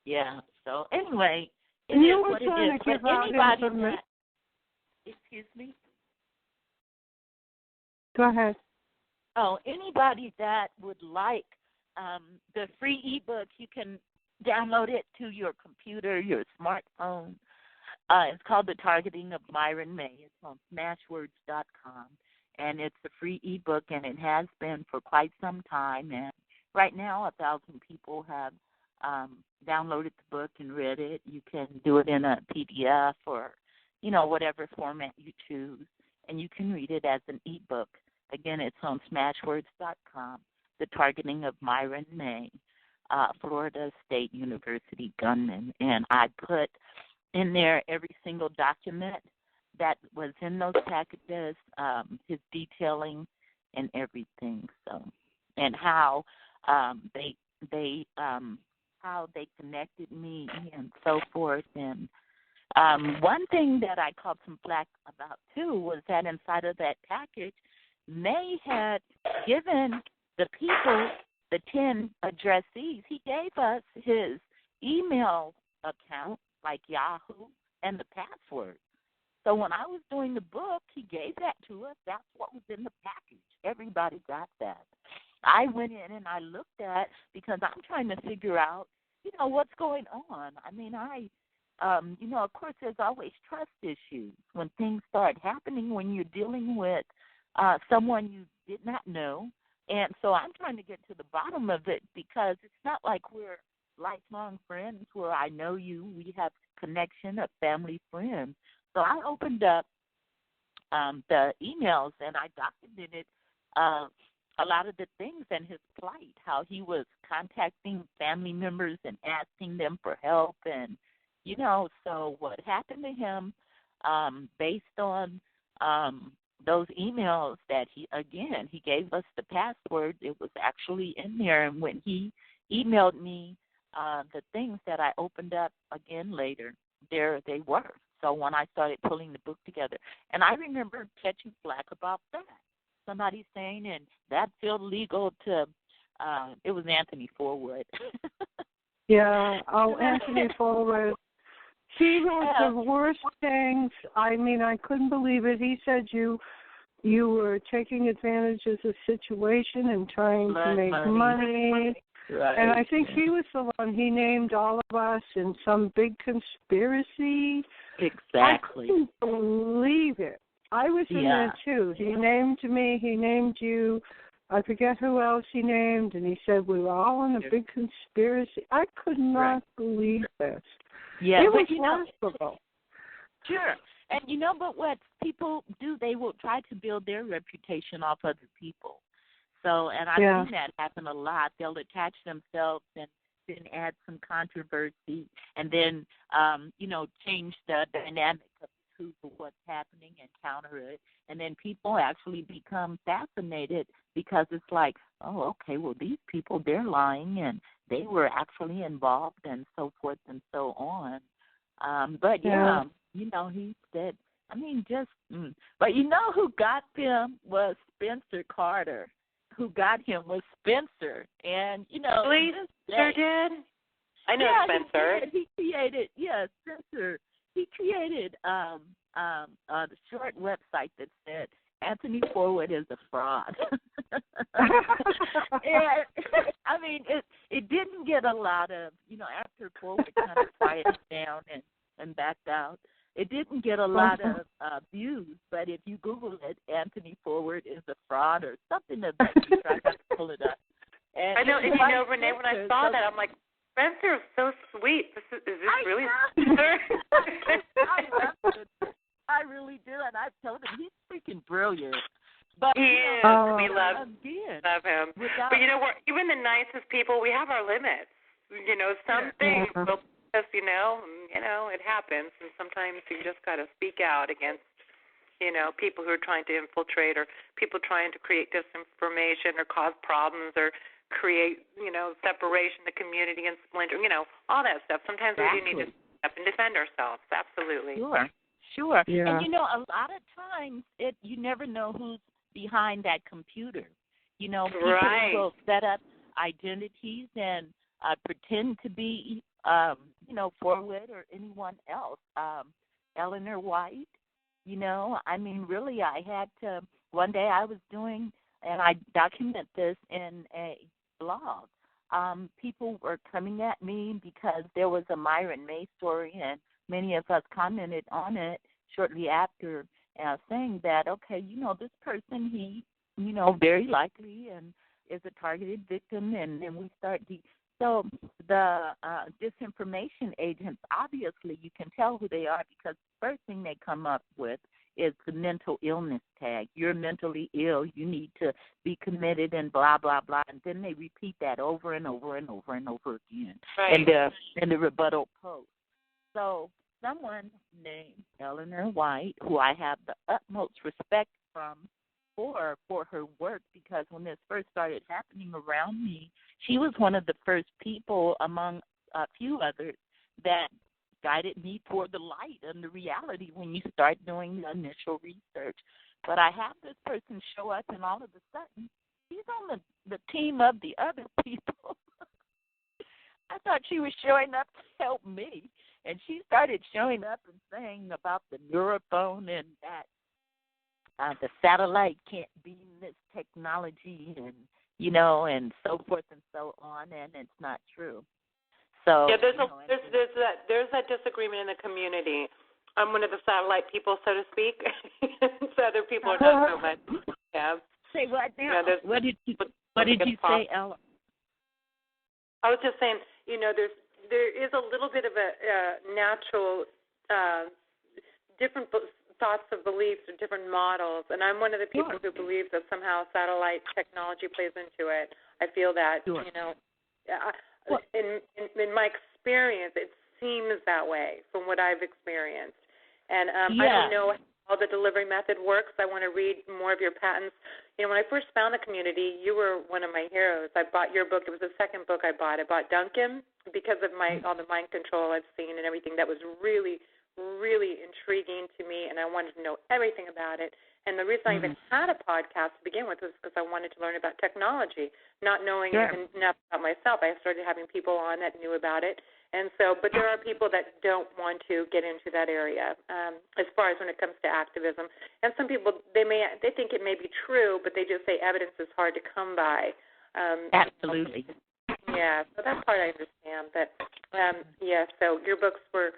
Yeah. So anyway, it you is were what trying it is. to give But out anybody information. excuse me. Go ahead. Oh, anybody that would like the free ebook, you can download it to your computer, your smartphone. It's called The Targeting of Myron May. It's on smashwords.com, and it's a free ebook, and it has been for quite some time. And right now, 1,000 people have downloaded the book and read it. You can do it in a PDF or, whatever format you choose, and you can read it as an ebook. Again, it's on smashwords.com, The Targeting of Myron May, Florida State University gunman. And I put in there every single document that was in those packages, his detailing and everything. So, and how they connected me and so forth. And one thing that I caught some flack about too was that inside of that package, May had given the people, the 10 addressees, he gave us his email account, like Yahoo, and the password. So when I was doing the book, he gave that to us. That's what was in the package. Everybody got that. I went in and I looked at, because I'm trying to figure out, what's going on. I mean, of course, there's always trust issues when things start happening, when you're dealing with someone you did not know. And so I'm trying to get to the bottom of it, because it's not like we're lifelong friends where I know you. We have connection, a family friend. So I opened up the emails, and I documented a lot of the things and his plight, how he was contacting family members and asking them for help. And, so what happened to him based on those emails that he gave us the password. It was actually in there. And when he emailed me the things that I opened up again later, there they were. So when I started pulling the book together, and I remember catching flack about that. Somebody saying, and that felt legal to, it was Anthony Forwood. Yeah, Anthony Forwood. He wrote the worst things. I mean, I couldn't believe it. He said you were taking advantage of the situation and trying to make money. Right. And I think he was the one, he named all of us in some big conspiracy. Exactly. I couldn't believe it. I was in there too. He named me, he named you. I forget who else he named, and he said we were all in a big conspiracy. I could not believe this. Yeah, it was laughable. Sure. And but what people do, they will try to build their reputation off other people. So, and I've seen that happen a lot. They'll attach themselves and then add some controversy, and then, change the dynamic of what's happening and counter it. And then people actually become fascinated, because it's like, oh, okay, well, these people, they're lying, and they were actually involved, and so forth and so on. But, he said, but who got them was Spencer Carter, who got him was Spencer. And, Really? Sure did? I know Spencer. He created, Spencer. He created a short website that said, Anthony Forward is a fraud. And, I mean, it didn't get a lot of, after Forward kind of quieted down and backed out, it didn't get a lot of views. But if you Google it, Anthony Forward is a fraud or something of that nature, I got to pull it up. And I know, and Renee, when I saw that, I'm like, Spencer is so sweet. Is this really Spencer? I really do, and I've told him he's freaking brilliant. But he is. We love him. But we're even the nicest people. We have our limits. Some things will just, it happens, and sometimes you just got to speak out against, people who are trying to infiltrate or people trying to create disinformation or cause problems or create, separation, the community and splinter, all that stuff. Sometimes we do need to step up and defend ourselves. Absolutely. Sure. Yeah. And, a lot of times you never know who's behind that computer. People will set up identities and pretend to be, Forward or anyone else. Eleanor White, really I had to, one day I was doing, and I document this in a blog, people were coming at me because there was a Myron May story, and many of us commented on it shortly after, saying that, okay, this person, he, very likely and is a targeted victim, and then we start so the disinformation agents, obviously you can tell who they are because the first thing they come up with is the mental illness tag. You're mentally ill. You need to be committed and blah, blah, blah. And then they repeat that over and over and over and over again in the rebuttal post. So someone named Eleanor White, who I have the utmost respect for her work, because when this first started happening around me, she was one of the first people among a few others that guided me toward the light and the reality when you start doing the initial research. But I have this person show up, and all of a sudden, she's on the team of the other people. I thought she was showing up to help me, and she started showing up and saying about the neurophone and that the satellite can't beam this technology and, and so forth and so on, and it's not true. So there's that disagreement in the community. I'm one of the satellite people, so to speak. So other people are not so much. Yeah. Say what now? What did you say, Ella? I was just saying, there is a little bit of a natural different thoughts of beliefs or different models, and I'm one of the people who believes that somehow satellite technology plays into it. I feel that, in my experience, it seems that way from what I've experienced. And I don't know how the delivery method works. I want to read more of your patents. When I first found the community, you were one of my heroes. I bought your book. It was the second book I bought. I bought Duncan because of all the mind control I've seen and everything. That was really, really intriguing to me, and I wanted to know everything about it. And the reason I even had a podcast to begin with was because I wanted to learn about technology, not knowing enough about myself. I started having people on that knew about it. And so, but there are people that don't want to get into that area as far as when it comes to activism. And some people, they think it may be true, but they just say evidence is hard to come by. Absolutely. Yeah, so that part I understand. But, so your books were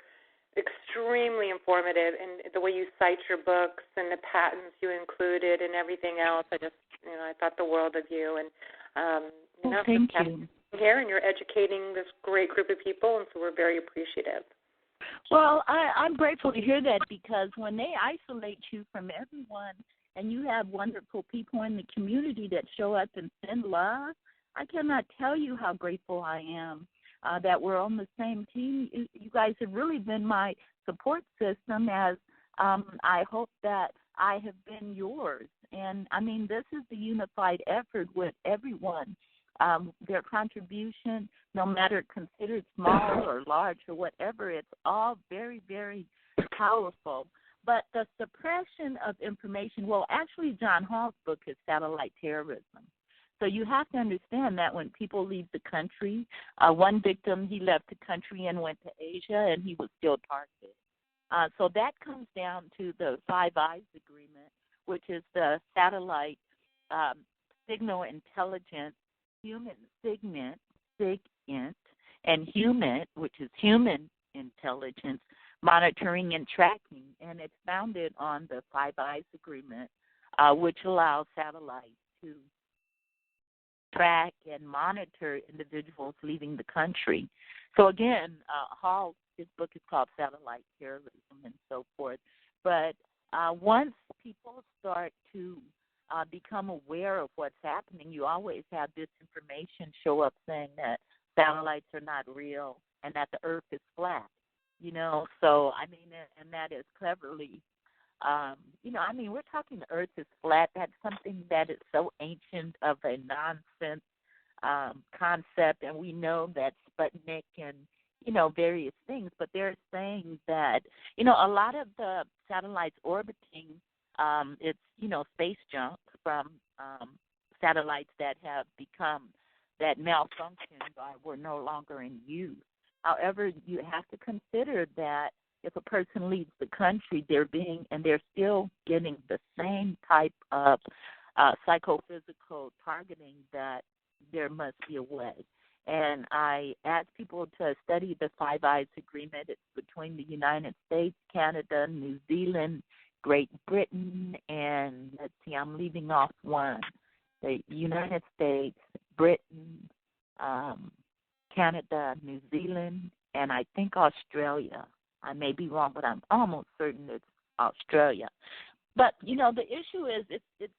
extremely informative, and the way you cite your books and the patents you included and everything else, I just, I thought the world of you. And thank you. Here, and you're educating this great group of people, and so we're very appreciative. Well, I'm grateful to hear that, because when they isolate you from everyone and you have wonderful people in the community that show up and send love, I cannot tell you how grateful I am that we're on the same team. You guys have really been my support system, as I hope that I have been yours. And, this is the unified effort with everyone. Their contribution, no matter considered small or large or whatever, it's all very, very powerful. But the suppression of information, actually John Hall's book is Satellite Terrorism. So you have to understand that when people leave the country, one victim, he left the country and went to Asia, and he was still targeted. So that comes down to the Five Eyes Agreement, which is the satellite signal intelligence, human SIGINT, and human, which is human intelligence, monitoring and tracking. And it's founded on the Five Eyes Agreement, which allows satellites to track and monitor individuals leaving the country. So again, Hall, his book is called Satellite Terrorism and so forth. But once people start to become aware of what's happening, you always have this information show up saying that satellites are not real and that the Earth is flat. So, I mean, and that is cleverly, we're talking the Earth is flat. That's something that is so ancient of a nonsense concept, and we know that Sputnik and, various things, but they're saying that, a lot of the satellites orbiting, it's, space junk from satellites that have become, that malfunctioned or were no longer in use. However, you have to consider that if a person leaves the country, they're still getting the same type of psychophysical targeting, that there must be a way. And I ask people to study the Five Eyes Agreement. It's between the United States, Canada, New Zealand, Great Britain, and let's see, I'm leaving off one. The United States, Britain, Canada, New Zealand, and I think Australia. I may be wrong, but I'm almost certain it's Australia. But, the issue is it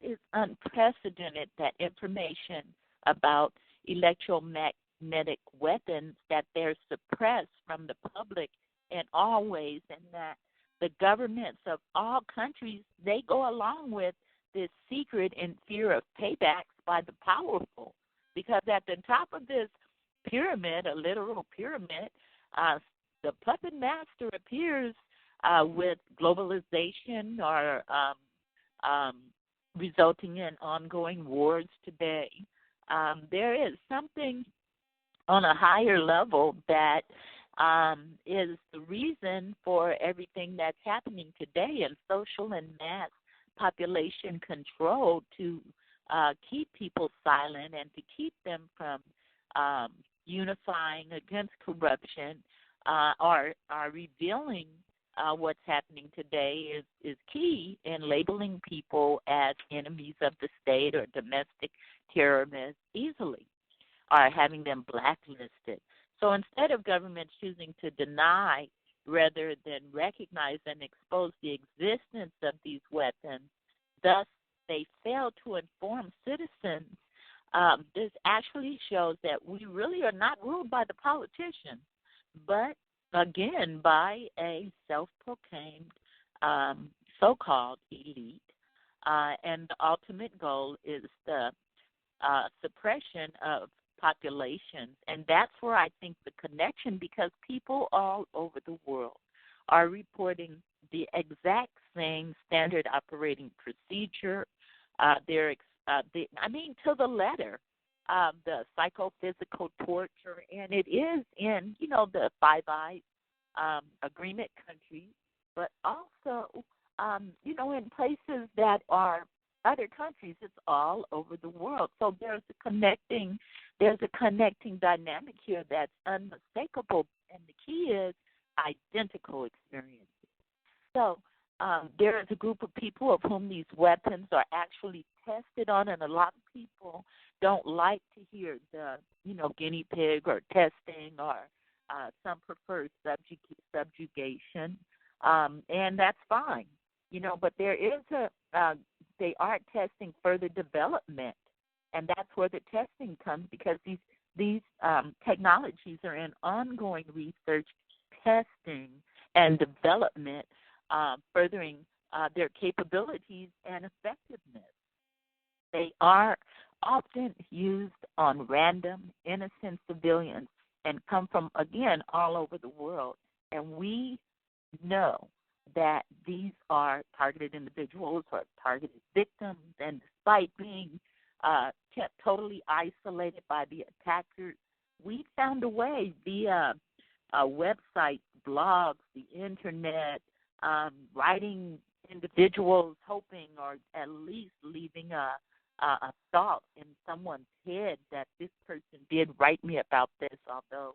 is unprecedented that information about electromagnetic weapons, that they're suppressed from the public in all ways, and that the governments of all countries, they go along with this secret in fear of paybacks by the powerful. Because at the top of this pyramid, a literal pyramid, the puppet master appears with globalization or resulting in ongoing wars today. There is something on a higher level that is the reason for everything that's happening today in social and mass population control to keep people silent and to keep them from unifying against corruption are revealing what's happening today is key in labeling people as enemies of the state or domestic terrorists easily, or having them blacklisted. So instead of governments choosing to deny rather than recognize and expose the existence of these weapons, thus they fail to inform citizens. This actually shows that we really are not ruled by the politicians, but, again, by a self-proclaimed so-called elite. And the ultimate goal is the suppression of populations. And that's where I think the connection, because people all over the world are reporting the exact same standard operating procedure. To the letter, the psychophysical torture, and it is in, the Five Eyes Agreement countries, but also, in places that are other countries. It's all over the world. So there's a connecting dynamic here that's unmistakable, and the key is identical experiences. So there is a group of people of whom these weapons are actually tested on, and a lot of people don't like to hear the, guinea pig or testing, or some prefer subjugation, and that's fine, but there is they are testing further development, and that's where the testing comes, because these technologies are in ongoing research, testing, and development, furthering their capabilities and effectiveness. They are often used on random, innocent civilians and come from, again, all over the world. And we know that these are targeted individuals or targeted victims, and despite being kept totally isolated by the attackers, we found a way via websites, blogs, the internet, writing individuals hoping or at least leaving a thought in someone's head that this person did write me about this, although,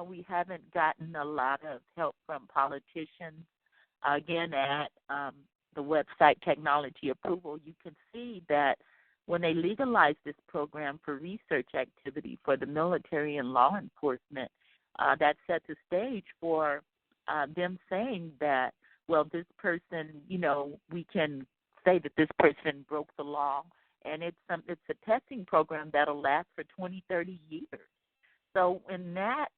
we haven't gotten a lot of help from politicians. Again, at the website Technology Approval, you can see that when they legalized this program for research activity for the military and law enforcement, that set the stage for them saying that, well, this person, we can say that this person broke the law, and it's a testing program that'll last for 20, 30 years. So in that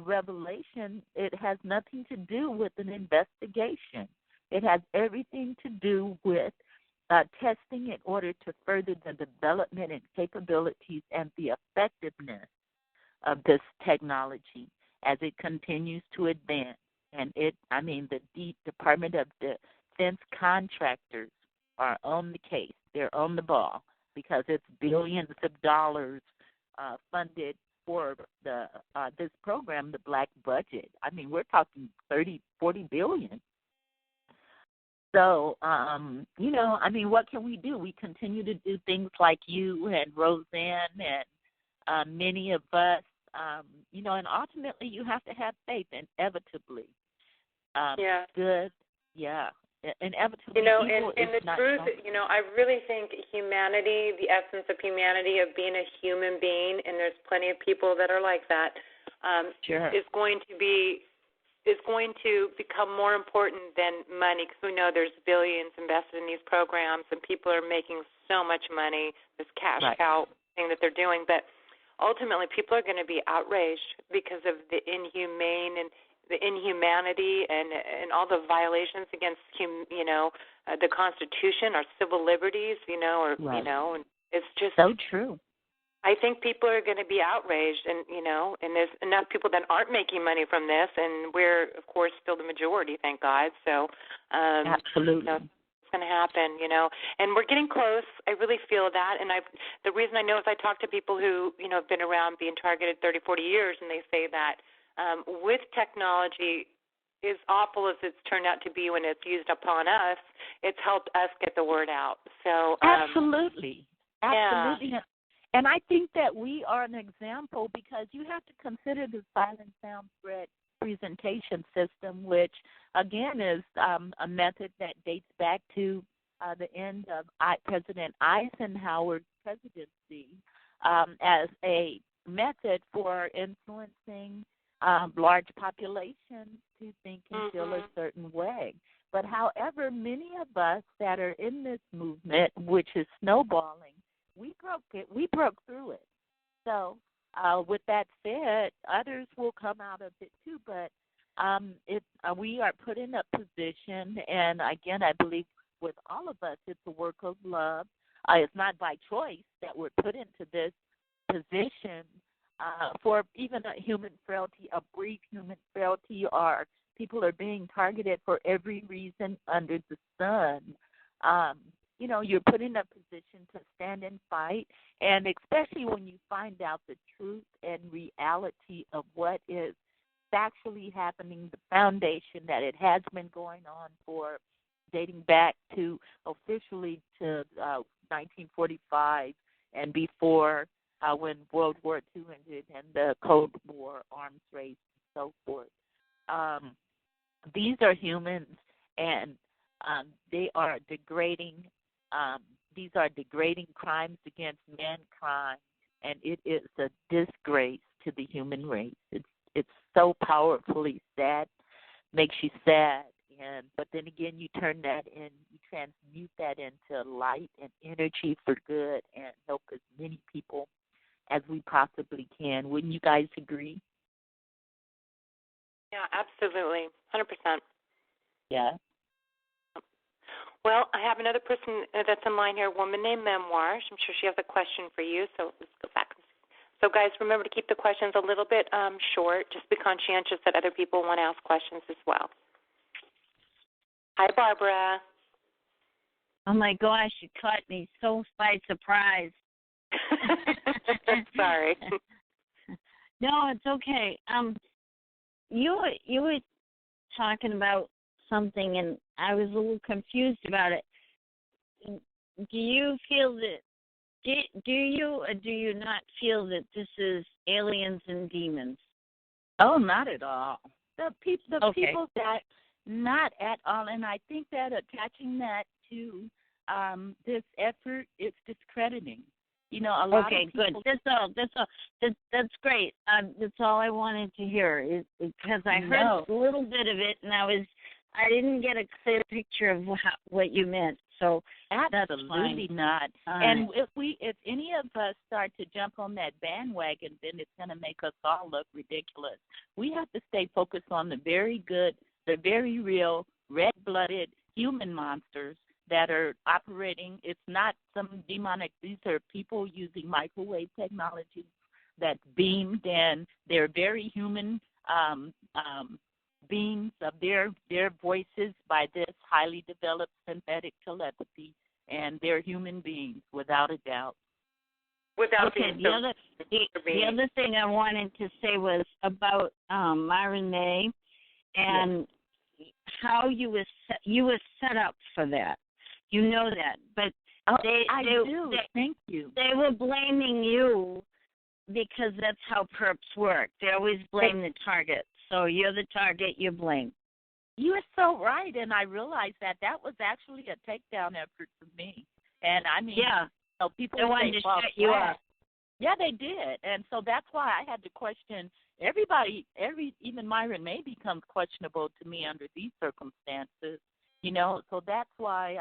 revelation, it has nothing to do with an investigation. It has everything to do with testing in order to further the development and capabilities and the effectiveness of this technology as it continues to advance. And the Department of Defense contractors are on the case. They're on the ball because it's billions of dollars funded for this program, the Black budget. We're talking 30, 40 billion. So, what can we do? We continue to do things like you and Roseanne and many of us, and ultimately you have to have faith, inevitably. Good, yeah. Inevitably. And the truth, I really think humanity, the essence of humanity, of being a human being, and there's plenty of people that are like that, is going to become more important than money, because we know there's billions invested in these programs, and people are making so much money, this cash cow thing that they're doing. But ultimately, people are going to be outraged because of the inhumanity and all the violations against the Constitution, our civil liberties, and it's just so true. I think people are going to be outraged, and and there's enough people that aren't making money from this, and we're of course still the majority, thank God. So absolutely. It's going to happen, and we're getting close. I really feel that, and the reason I know is I talk to people who have been around being targeted 30, 40 years, and they say that with technology, as awful as it's turned out to be when it's used upon us, it's helped us get the word out. So absolutely. Yeah. And I think that we are an example, because you have to consider the silent sound threat presentation system, which again is a method that dates back to the end of President Eisenhower's presidency as a method for influencing large populations to think and feel a certain way. But however, many of us that are in this movement, which is snowballing, we broke through it. So with that said, others will come out of it too. But we are put in a position, and again, I believe with all of us, it's a work of love. It's not by choice that we're put into this position for even a human frailty, a brief human frailty, or people are being targeted for every reason under the sun. You're put in a position to stand and fight, and especially when you find out the truth and reality of what is factually happening, the foundation that it has been going on for dating back to officially to 1945 and before when World War II ended and the Cold War arms race and so forth. These are humans, and they are degrading. These are degrading crimes against mankind, and it is a disgrace to the human race. It's so powerfully sad, makes you sad, but then again, you turn that in, you transmute that into light and energy for good, and help as many people as we possibly can. Wouldn't you guys agree? Yeah, absolutely, 100%. Yeah. Well, I have another person that's in line here, a woman named Memoir. I'm sure she has a question for you, so let's go back. So, guys, remember to keep the questions a little bit short. Just be conscientious that other people want to ask questions as well. Hi, Barbara. Oh, my gosh, you caught me so by surprise. Sorry. No, it's okay. You were talking about something, and I was a little confused about it. Do you feel that? Do you or do you not feel that this is aliens and demons? Oh, not at all. The people that not at all, and I think that attaching that to this effort is discrediting. You know, a lot of people. Okay, good. That's great. That's all I wanted to hear, because I heard a little bit of it, and I didn't get a clear picture of what you meant. So absolutely not. And if any of us start to jump on that bandwagon, then it's going to make us all look ridiculous. We have to stay focused on the very good, the very real, red-blooded human monsters that are operating. It's not some demonic. These are people using microwave technology that beamed in. They're very human beings of their voices by this highly developed synthetic telepathy, and they're human beings without a doubt. The other thing I wanted to say was about my Renee and how you were set up for that. You know that, but I do. Thank you. They were blaming you because that's how perps work. They always blame the target. So you're the target, you blame. You are so right, and I realized that was actually a takedown effort for me. And I mean, so people they wanted to shut you up. Yeah, they did, and so that's why I had to question everybody. Even my Renee becomes questionable to me under these circumstances. You know, so that's why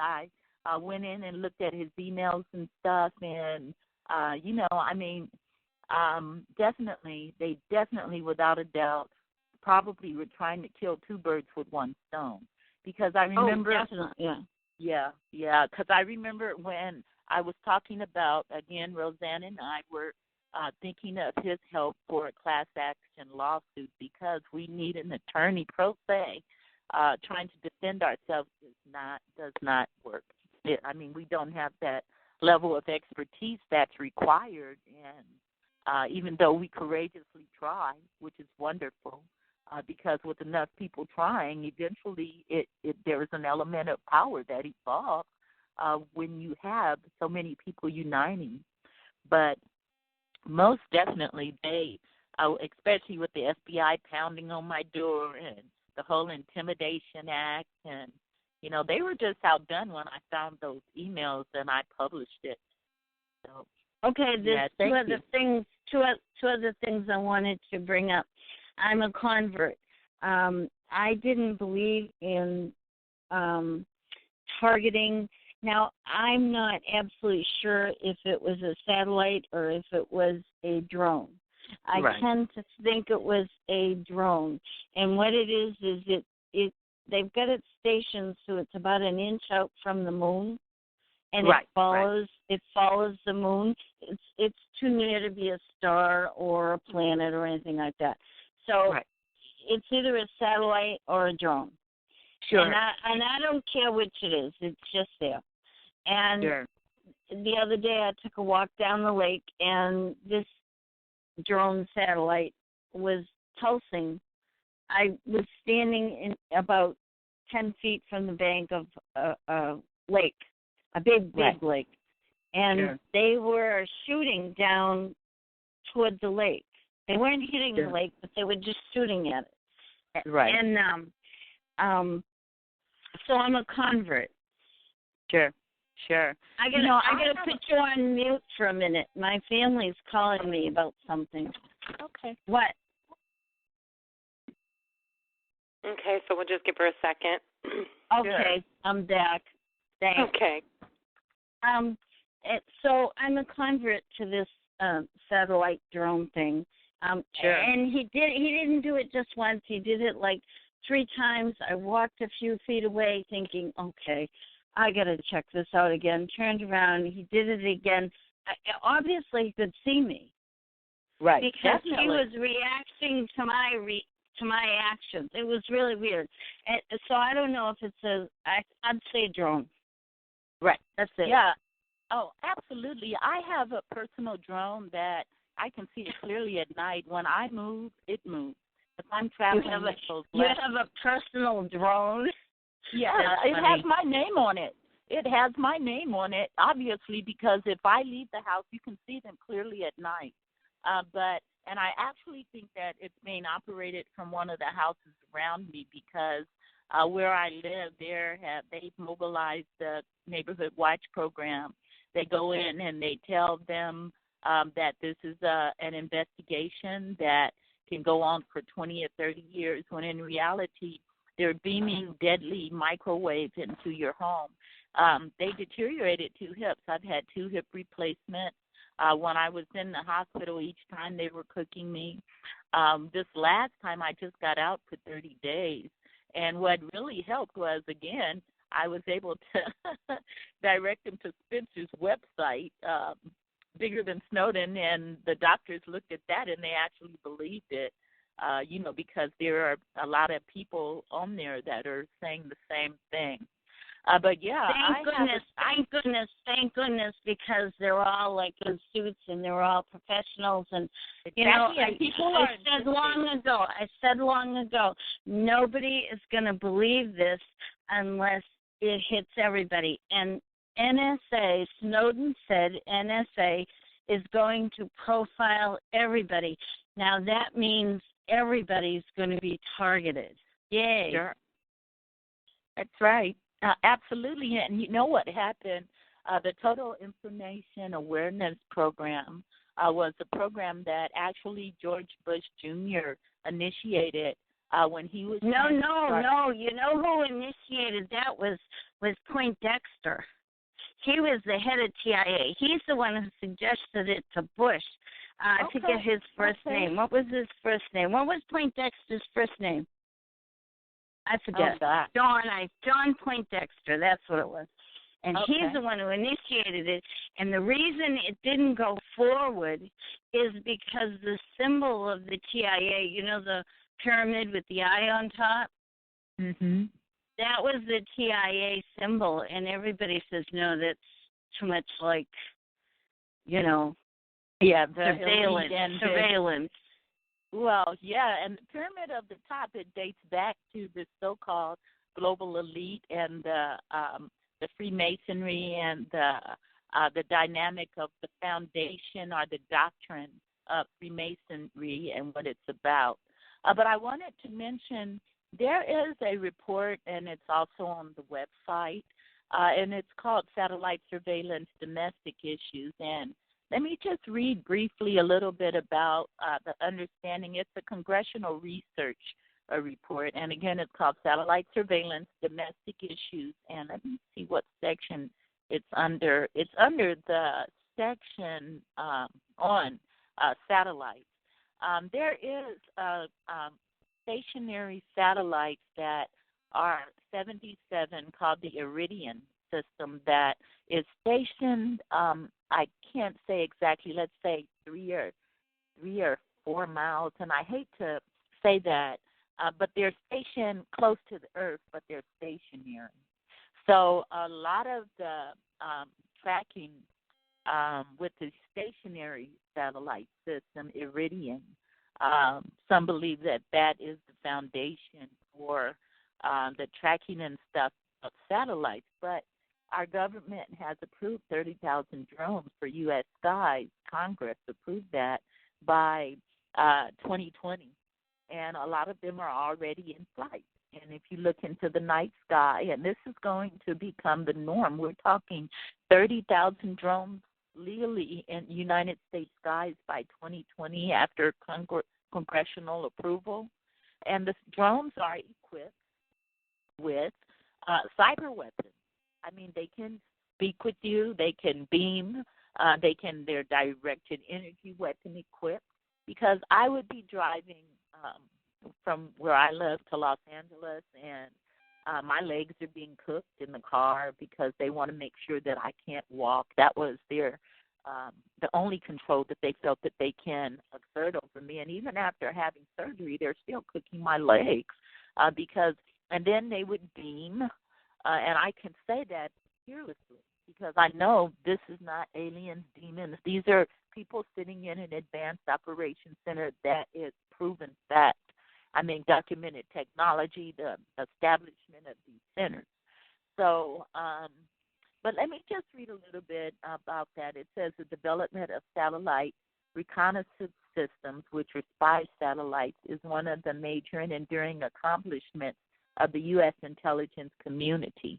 I went in and looked at his emails and stuff, and you know, I mean, they definitely, without a doubt, probably were trying to kill two birds with one stone. Because I remember, because I remember when I was talking about, again, Roseanne and I were thinking of his help for a class action lawsuit because we need an attorney pro se. Trying to defend ourselves does not work. I mean, we don't have that level of expertise that's required, and even though we courageously try, which is wonderful, because with enough people trying, eventually there is an element of power that evolves when you have so many people uniting. But most definitely they, especially with the FBI pounding on my door and the whole Intimidation Act, and, you know, they were just outdone when I found those emails and I published it. So, okay, there's two other things I wanted to bring up. I'm a convert. I didn't believe in targeting. Now, I'm not absolutely sure if it was a satellite or if it was a drone. I tend to think it was a drone. And what it is they've got it stationed so it's about an inch out from the moon, and it follows the moon. It's too near to be a star or a planet or anything like that. So it's either a satellite or a drone. Sure. And I don't care which it is. It's just there. And the other day I took a walk down the lake, and this drone satellite was pulsing. I was standing in about 10 feet from the bank of a lake, a big lake, and they were shooting down toward the lake. They weren't hitting the lake, but they were just shooting at it. Right. And so I'm a convert. Sure. I gotta put you on mute for a minute. My family's calling me about something. Okay. What? Okay, so we'll just give her a second. Okay, I'm back. Thanks. Okay. So I'm a convert to this satellite drone thing. And he didn't do it just once. He did it like 3 times. I walked a few feet away thinking, okay, I got to check this out again. Turned around. He did it again. Obviously, he could see me. Right. Because he was reacting to my actions. It was really weird. And so I don't know if it's I'd say drone. Right. That's it. Yeah. Oh, absolutely. I have a personal drone that I can see it clearly at night. When I move, it moves. If I'm traveling, You have it goes you left. have a personal drone? Yeah, That's it funny. has my name on it. It has my name on it, obviously, because if I leave the house, you can see them clearly at night. And I actually think that it's being operated from one of the houses around me because where I live, they've mobilized the neighborhood watch program. They go in and they tell them that this is an investigation that can go on for 20 or 30 years, when in reality they're beaming deadly microwaves into your home. They deteriorated 2 hips. I've had 2 hip replacements. When I was in the hospital, each time they were cooking me. This last time I just got out for 30 days. And what really helped was, again, I was able to direct them to Spencer's website, Bigger Than Snowden, and the doctors looked at that and they actually believed it, because there are a lot of people on there that are saying the same thing. But yeah, thank goodness, because they're all like in suits and they're all professionals, and I said long ago, nobody is going to believe this unless it hits everybody. And NSA, Snowden said NSA is going to profile everybody. Now that means everybody's going to be targeted. Yay. Sure. That's right. Absolutely. And you know what happened? The Total Information Awareness Program was a program that actually George Bush Jr. initiated when he was... No. You know who initiated that was Poindexter. He was the head of TIA. He's the one who suggested it to Bush to get his first name. What was his first name? What was Poindexter's first name? I forget. John Poindexter, that's what it was. And he's the one who initiated it. And the reason it didn't go forward is because the symbol of the TIA, the pyramid with the eye on top, that was the TIA symbol. And everybody says, no, that's too much like, surveillance. Well, yeah, and the pyramid of the top, it dates back to the so-called global elite and the Freemasonry and the dynamic of the foundation or the doctrine of Freemasonry and what it's about. But I wanted to mention there is a report, and it's also on the website, and it's called Satellite Surveillance Domestic Issues. And let me just read briefly a little bit about the understanding. It's a congressional research report, and again, it's called Satellite Surveillance Domestic Issues. And let me see what section it's under. It's under the section on satellites. There is stationary satellites that are 77 called the Iridian system that is stationed, I can't say exactly, let's say 3 or 4 miles, and I hate to say that, but they're stationed close to the Earth, but they're stationary. So a lot of the tracking with the stationary satellite system, Iridian, some believe that is the foundation for the tracking and stuff of satellites, but our government has approved 30,000 drones for U.S. skies. Congress approved that by 2020, and a lot of them are already in flight. And if you look into the night sky, and this is going to become the norm, we're talking 30,000 drones legally in United States skies by 2020 after congressional approval. And the drones are equipped with cyber weapons. I mean, they can speak with you, they can beam, they're directed energy weapon equipped, because I would be driving from where I live to Los Angeles, and my legs are being cooked in the car because they want to make sure that I can't walk. That was their the only control that they felt that they can exert over me. And even after having surgery, they're still cooking my legs and then they would beam. And I can say that fearlessly. because I know this is not aliens, demons. These are people sitting in an advanced operations center that is proven fact. I mean, documented technology, the establishment of these centers. So, but let me just read a little bit about that. It says the development of satellite reconnaissance systems, which are spy satellites, is one of the major and enduring accomplishments of the U.S. intelligence community.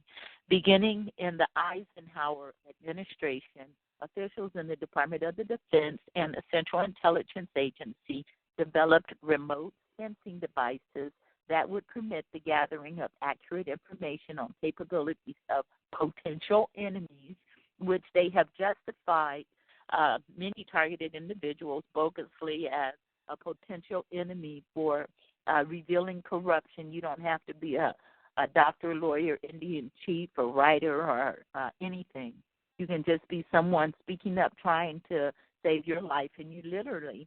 Beginning in the Eisenhower administration, officials in the Department of the Defense and the Central Intelligence Agency developed remote sensing devices that would permit the gathering of accurate information on capabilities of potential enemies, which they have justified many targeted individuals bogusly as a potential enemy for revealing corruption. You don't have to be a doctor, lawyer, Indian chief, or writer, or anything. You can just be someone speaking up trying to save your life, and you literally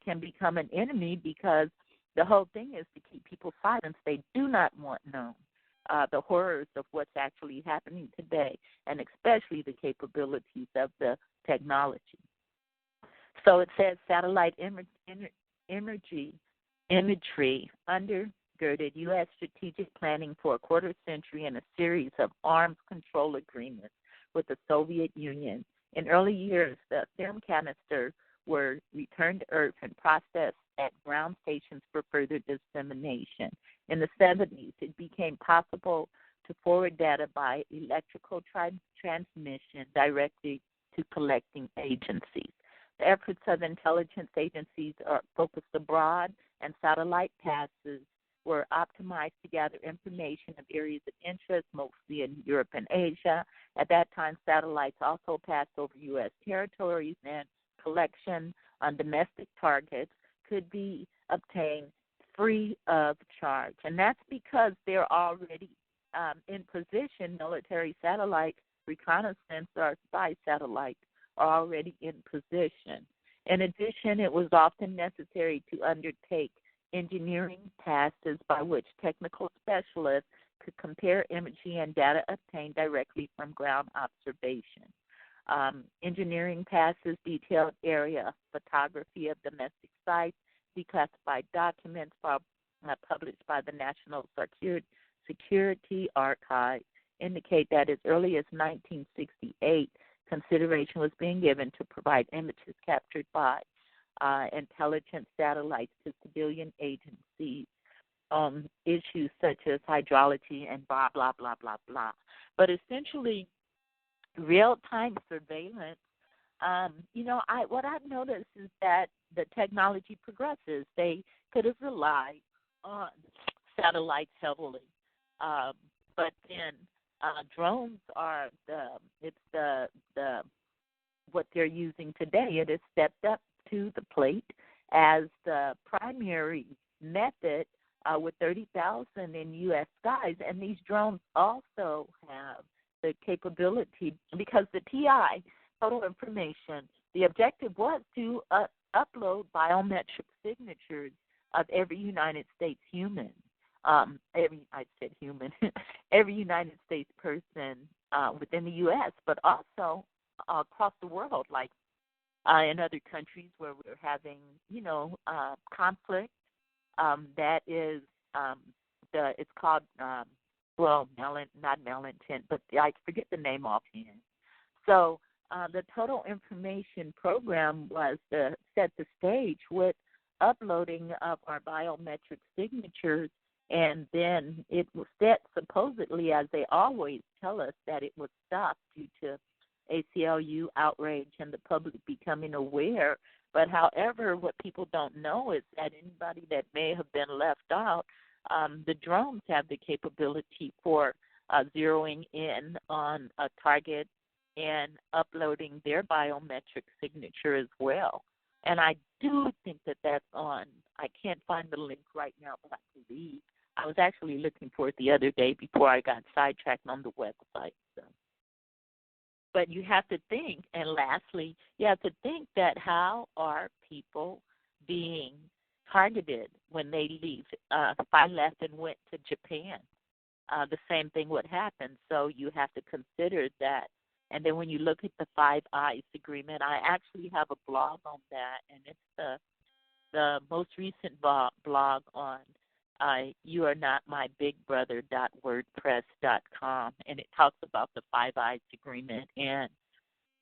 can become an enemy because the whole thing is to keep people silent. They do not want known the horrors of what's actually happening today, and especially the capabilities of the technology. So it says satellite imagery undergirded U.S. strategic planning for a quarter century and a series of arms control agreements with the Soviet Union. In early years, the film canisters were returned to Earth and processed at ground stations for further dissemination. In the 70s, it became possible to forward data by electrical transmission directly to collecting agencies. The efforts of intelligence agencies are focused abroad, and satellite passes were optimized to gather information of areas of interest, mostly in Europe and Asia. At that time, satellites also passed over U.S. territories, and collection on domestic targets could be obtained free of charge. And that's because they're already in position. Military satellite reconnaissance or spy satellites are already in position. In addition, it was often necessary to undertake engineering passes by which technical specialists could compare imaging and data obtained directly from ground observation. Engineering passes detailed area photography of domestic sites, declassified documents published by the National Security Archive indicate that as early as 1968, consideration was being given to provide images captured by intelligence satellites to civilian agencies on issues such as hydrology and blah, blah, blah, blah, blah. But essentially, real-time surveillance, what I've noticed is that the technology progresses. They could have relied on satellites heavily, but then drones are what they're using today. It has stepped up to the plate as the primary method with 30,000 in U.S. skies, and these drones also have the capability, because the TI, total information, the objective was to upload biometric signatures of every United States human, every United States person within the U.S., but also across the world, like in other countries where we're having, conflict. That is, it's called, not malintent, but I forget the name offhand. So the Total Information Program was to set the stage with uploading of our biometric signatures, and then it was set supposedly, as they always tell us, that it was stopped due to ACLU outrage and the public becoming aware. But however, what people don't know is that anybody that may have been left out, the drones have the capability for zeroing in on a target and uploading their biometric signature as well. And I do think that that's on, I can't find the link right now, but I believe, I was actually looking for it the other day before I got sidetracked on the website. So. But you have to think, and lastly, you have to think that how are people being targeted when they leave? If I left and went to Japan, the same thing would happen. So you have to consider that And then when you look at the Five Eyes Agreement, I actually have a blog on that, and it's the most recent blog on youarenotmybigbrother.wordpress.com, and it talks about the Five Eyes Agreement and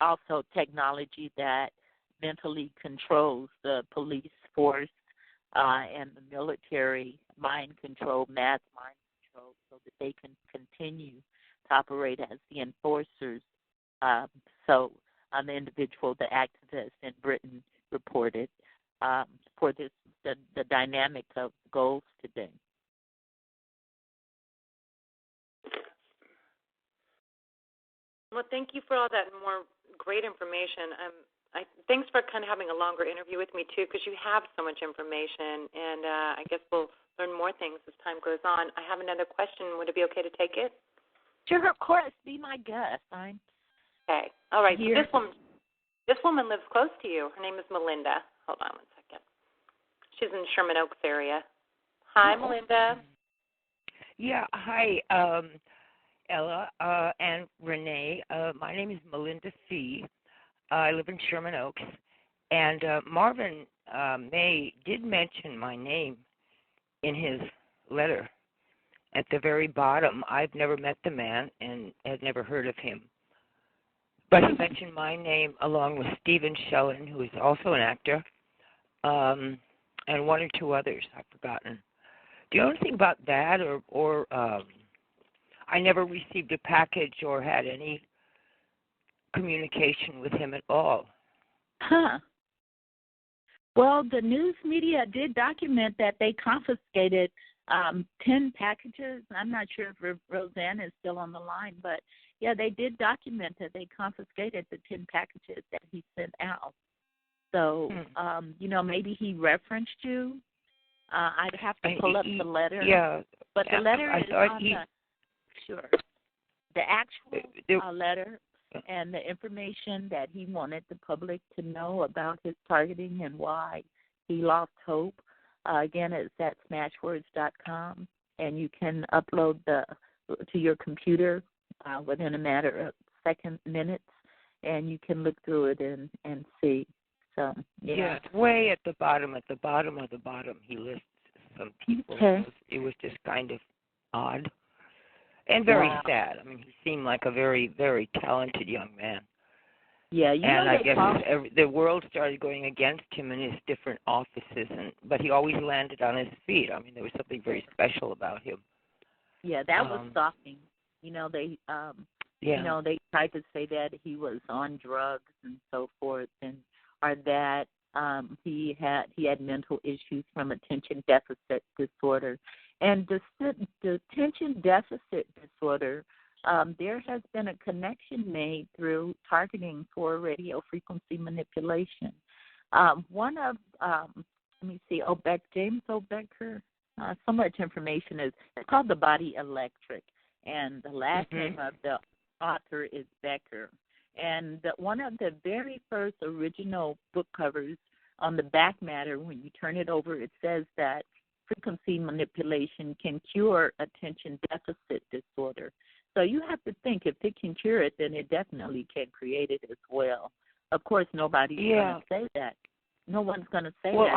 also technology that mentally controls the police force and the military mind control, mass mind control, so that they can continue to operate as the enforcers. So an individual, the activist in Britain, reported for this the dynamic of goals today. Well, thank you for all that more great information. Thanks for kind of having a longer interview with me, too, because you have so much information, and I guess we'll learn more things as time goes on. I have another question. Would it be okay to take it? Sure, of course. Be my guest. I'm okay. All right. Here. So this woman lives close to you. Her name is Melinda. Hold on one second. She's in Sherman Oaks area. Hi, Melinda. Yeah, hi, Ella and Renee. My name is Melinda Fee. I live in Sherman Oaks. And Marvin May did mention my name in his letter at the very bottom. I've never met the man and had never heard of him. But he mentioned my name along with Stephen Shellen, who is also an actor, and one or two others I've forgotten. Do you know anything about that, or I never received a package or had any communication with him at all? Huh. Well, the news media did document that they confiscated 10 packages. I'm not sure if Roseanne is still on the line, but, yeah, they did document that they confiscated the 10 packages that he sent out. So, maybe he referenced you. I'd have to pull up the letter. Yeah. But the letter is on the actual letter and the information that he wanted the public to know about his targeting and why he lost hope. Again, it's at smashwords.com, and you can upload to your computer within a matter of minutes, and you can look through it and see. So, yeah, it's way at the bottom of the bottom. He lists some people. Okay. It was just kind of odd and very sad. I mean, he seemed like a very, very talented young man. Yeah, I guess the world started going against him in his different offices, but he always landed on his feet. I mean, there was something very special about him. Yeah, that was shocking. They they tried to say that he was on drugs and so forth, or that he had mental issues from attention deficit disorder. And the attention deficit disorder, there has been a connection made through targeting for radio frequency manipulation. One of, James O'Becker, so much information it's called The Body Electric, and the last name of the author is Becker. And one of the very first original book covers on the back matter, when you turn it over, it says that frequency manipulation can cure attention deficit disorder. So you have to think, if it can cure it, then it definitely can create it as well. Of course, nobody's going to say that. No one's going to say that. Well,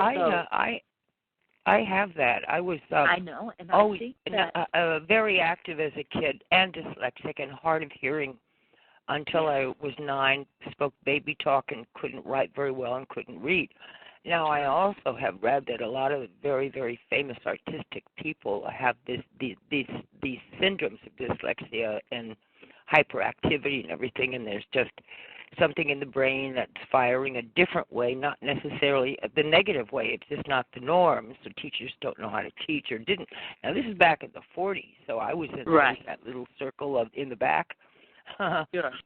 I have that. I was I know, and always I think that, very active as a kid and dyslexic and hard of hearing until I was 9, spoke baby talk and couldn't write very well and couldn't read. Now, I also have read that a lot of very, very famous artistic people have these syndromes of dyslexia and hyperactivity and everything, and there's just something in the brain that's firing a different way, not necessarily the negative way. It's just not the norm, so teachers don't know how to teach or didn't. Now, this is back in the 40s, so I was in that little circle in the back.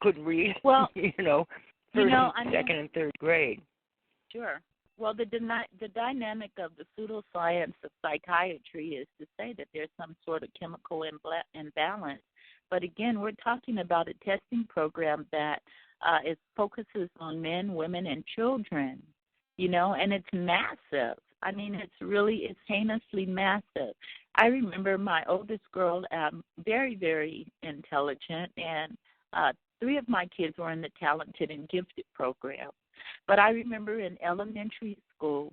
Couldn't read, well, first, second, and third grade. Sure. Well, the dynamic of the pseudoscience of psychiatry is to say that there's some sort of chemical imbalance. But again, we're talking about a testing program that it focuses on men, women, and children, and it's massive. I mean, it's heinously massive. I remember my oldest girl, very, very intelligent and 3 of my kids were in the talented and gifted program. But I remember in elementary school,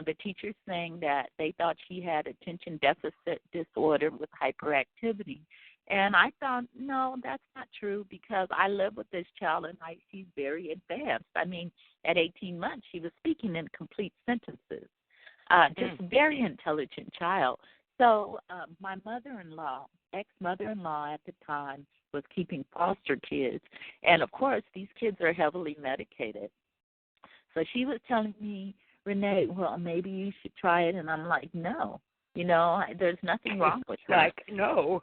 the teacher saying that they thought she had attention deficit disorder with hyperactivity. And I thought, no, that's not true, because I live with this child and she's very advanced. I mean, at 18 months, she was speaking in complete sentences. Just a very intelligent child. So my mother-in-law, ex-mother-in-law at the time, was keeping foster kids. And, of course, these kids are heavily medicated. So she was telling me, Renee, well, maybe you should try it. And I'm like, no, there's nothing wrong with her. Like, no.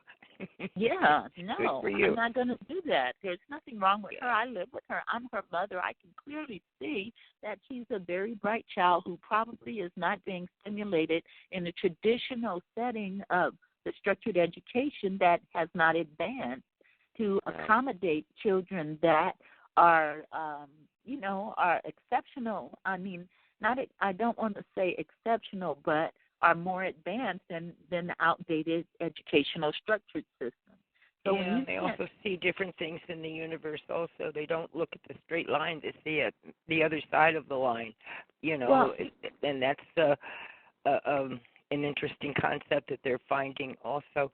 Yeah, no, Good for you. I'm not going to do that. There's nothing wrong with her. I live with her. I'm her mother. I can clearly see that she's a very bright child who probably is not being stimulated in the traditional setting of the structured education that has not advanced to accommodate children that are, are exceptional. I mean, I don't want to say exceptional, but are more advanced than the outdated educational structured system. So they also see different things in the universe also. They don't look at the straight line, they see it, the other side of the line, and that's an interesting concept that they're finding also.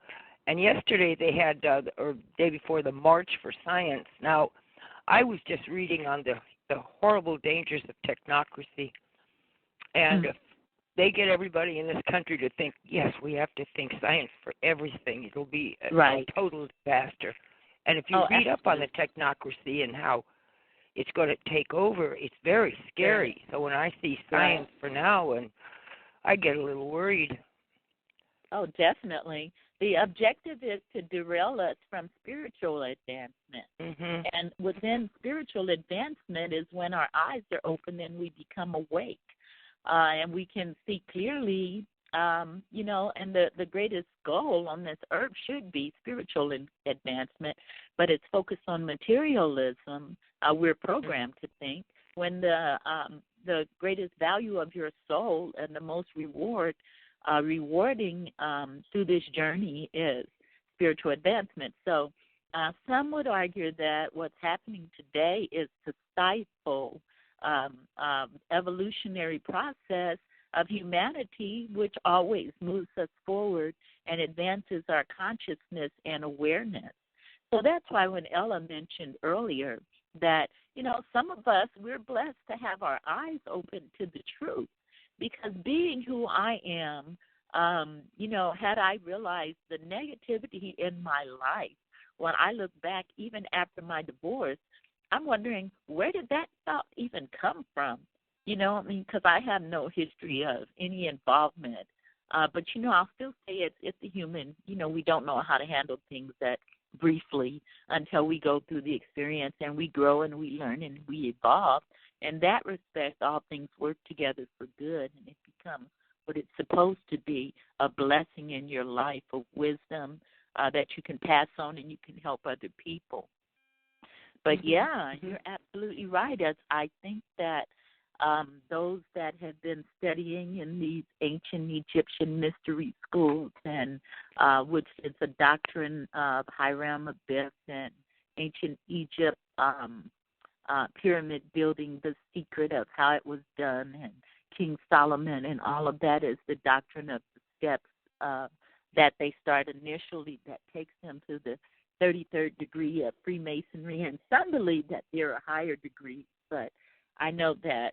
And yesterday they had, or day before, the March for Science. Now, I was just reading on the horrible dangers of technocracy, and they get everybody in this country to think, yes, we have to think science for everything. It'll be a total disaster. And if you read up on the technocracy and how it's going to take over, it's very scary. So when I see science for now, and I get a little worried. Oh, definitely. The objective is to derail us from spiritual advancement. Mm-hmm. And within spiritual advancement is when our eyes are open and we become awake. And we can see clearly, and the greatest goal on this earth should be spiritual advancement, but it's focused on materialism. We're programmed to think when the greatest value of your soul and the most rewarding through this journey is spiritual advancement. So some would argue that what's happening today is to stifle evolutionary process of humanity, which always moves us forward and advances our consciousness and awareness. So that's why when Ella mentioned earlier that, some of us, we're blessed to have our eyes open to the truth, because being who I am, had I realized the negativity in my life, when I look back even after my divorce, I'm wondering, where did that thought even come from? Because I have no history of any involvement. But, I'll still say it's a human. We don't know how to handle things that briefly until we go through the experience and we grow and we learn and we evolve. In that respect, all things work together for good, and it becomes what it's supposed to be, a blessing in your life of wisdom that you can pass on and you can help other people. But, yeah, you're absolutely right. As I think that those that have been studying in these ancient Egyptian mystery schools, and which is a doctrine of Hiram Abiff and ancient Egypt pyramid building, the secret of how it was done, and King Solomon, and all of that is the doctrine of the steps that they start initially that takes them to the 33rd degree of Freemasonry, and some believe that there are higher degrees, but I know that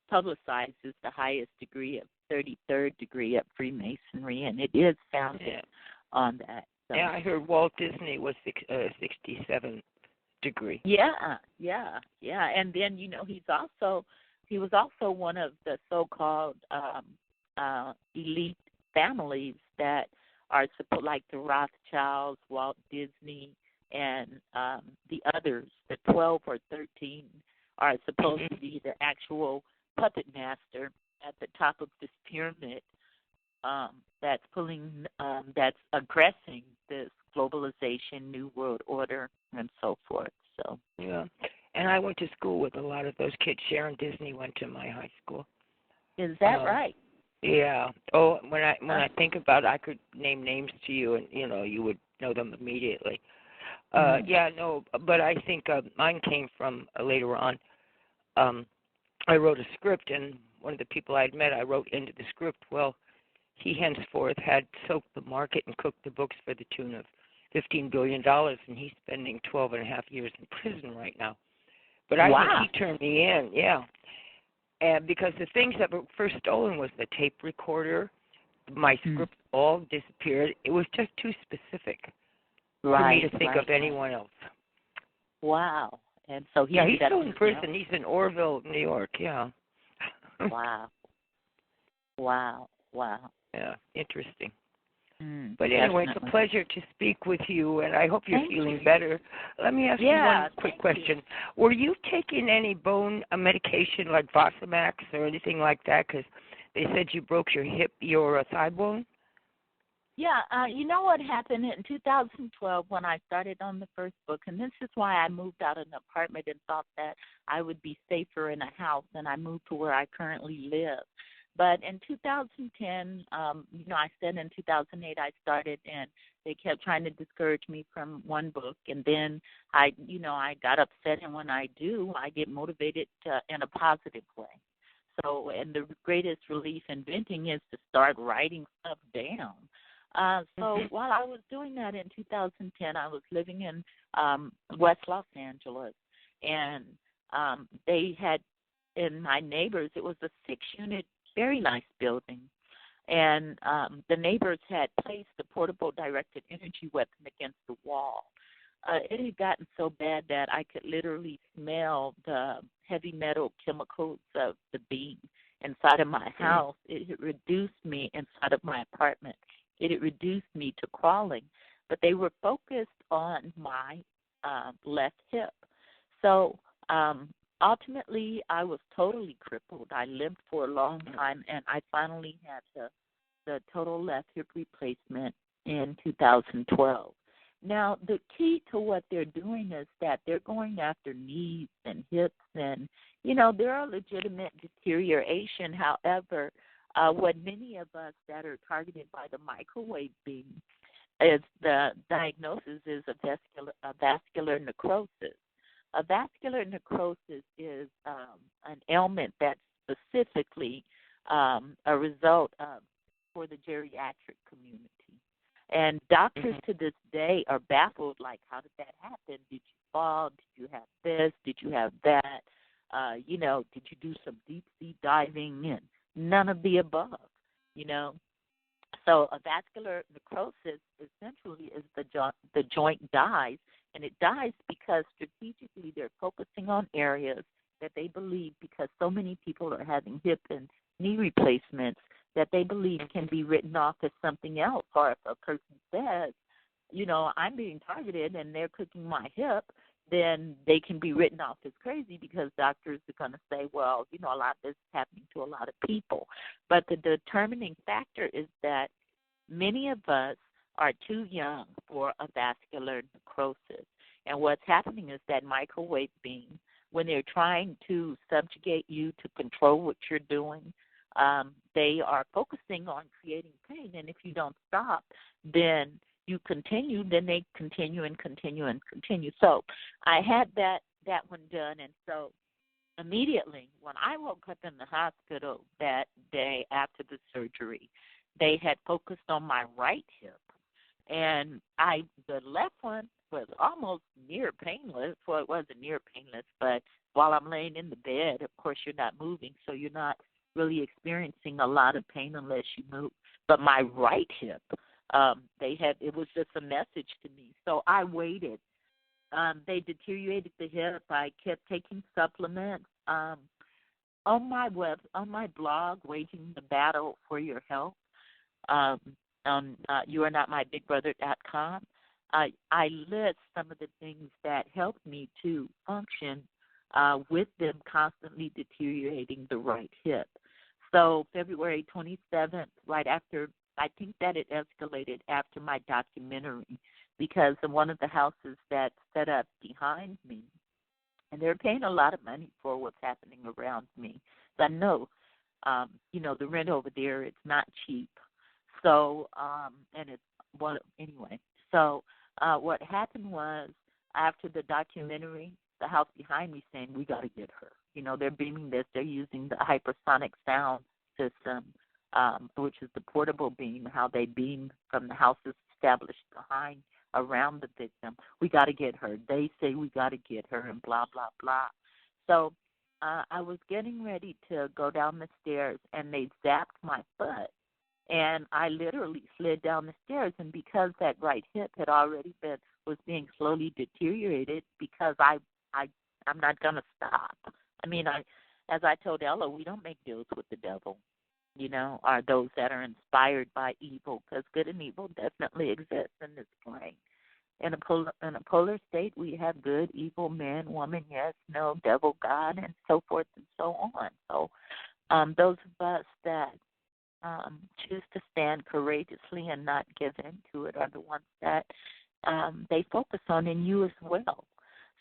publicized is the highest degree of 33rd degree of Freemasonry, and it is founded on that. So. Yeah, I heard Walt Disney was 67th degree. Yeah, and then he was also one of the so-called elite families that are like the Rothschilds, Walt Disney, and the others, the 12 or 13, are supposed to be the actual puppet master at the top of this pyramid that's aggressing this globalization, New World Order, and so forth. So yeah, and I went to school with a lot of those kids. Sharon Disney went to my high school. Is that right? Yeah. Oh, when I think about it, I could name names to you, and you would know them immediately. Yeah, no, but I think mine came from later on. I wrote a script, and one of the people I'd met, I wrote into the script, well, he henceforth had soaked the market and cooked the books for the tune of $15 billion, and he's spending 12 and a half years in prison right now. But I think he turned me in, yeah. And because the things that were first stolen was the tape recorder, my script all disappeared. It was just too specific for me to think of anyone else. Wow. And so he's still in prison. He's in Orville, New York, yeah. Wow. Yeah, interesting. But anyway, it's a pleasure to speak with you, and I hope you're feeling better. Let me ask you one quick question. Were you taking any bone medication like Fosamax or anything like that? Because they said you broke your thigh bone? Yeah, you know what happened in 2012 when I started on the first book, and this is why I moved out of an apartment and thought that I would be safer in a house, and I moved to where I currently live. But in 2010, I said in 2008 I started, and they kept trying to discourage me from one book, and then I got upset, and when I do, I get motivated in a positive way. So, and the greatest relief in venting is to start writing stuff down. So while I was doing that in 2010, I was living in West Los Angeles, and they had, in my neighbors, it was a 6-unit, very nice building, and the neighbors had placed a portable directed energy weapon against the wall. It had gotten so bad that I could literally smell the heavy metal chemicals of the beam inside of my house. It had reduced me inside of my apartment. It had reduced me to crawling, but they were focused on my left hip. So ultimately, I was totally crippled. I limped for a long time, and I finally had the total left hip replacement in 2012. Now, the key to what they're doing is that they're going after knees and hips, and, there are legitimate deterioration. However, what many of us that are targeted by the microwave beam is the diagnosis is a vascular necrosis. A vascular necrosis is an ailment that's specifically a result for the geriatric community. And doctors to this day are baffled, like, how did that happen? Did you fall? Did you have this? Did you have that? Did you do some deep-sea diving? And none of the above, So a vascular necrosis essentially is the joint dies, and it dies because strategically they're focusing on areas that they believe, because so many people are having hip and knee replacements, that they believe can be written off as something else. Or if a person says, I'm being targeted and they're cooking my hip, then they can be written off as crazy, because doctors are going to say, well, a lot of this is happening to a lot of people. But the determining factor is that many of us are too young for a vascular necrosis. And what's happening is that microwave beam, when they're trying to subjugate you to control what you're doing, they are focusing on creating pain. And if you don't stop, then you continue, then they continue and continue and continue. So I had that one done, and so immediately when I woke up in the hospital that day after the surgery, they had focused on my right hip, and the left one was almost near painless. Well, it wasn't near painless, but while I'm laying in the bed, of course you're not moving, so you're not really experiencing a lot of pain unless you move. But my right hip, it was just a message to me. So I waited. They deteriorated the hip. I kept taking supplements. On my blog, Waging the Battle for Your Health, on youarenotmybigbrother.com, I list some of the things that helped me to function with them constantly deteriorating the right hip. So February 27th, right after, I think that it escalated after my documentary, because of one of the houses that's set up behind me, and they're paying a lot of money for what's happening around me. I know, the rent over there, it's not cheap. So, and it's, well, anyway. So what happened was after the documentary, the house behind me saying, we got to get her. You know, they're beaming this. They're using the hypersonic sound system, which is the portable beam, how they beam from the houses established behind, around the victim. We got to get her. They say we got to get her, and blah, blah, blah. So I was getting ready to go down the stairs, and they zapped my foot. And I literally slid down the stairs, and because that right hip had already was being slowly deteriorated, because I'm not going to stop. I mean, as I told Ella, we don't make deals with the devil, you know, or those that are inspired by evil, because good and evil definitely exists in this plane. In a polar state, we have good, evil, man, woman, yes, no, devil, God, and so forth and so on. So those of us that choose to stand courageously and not give in to it are the ones that they focus on, and you as well.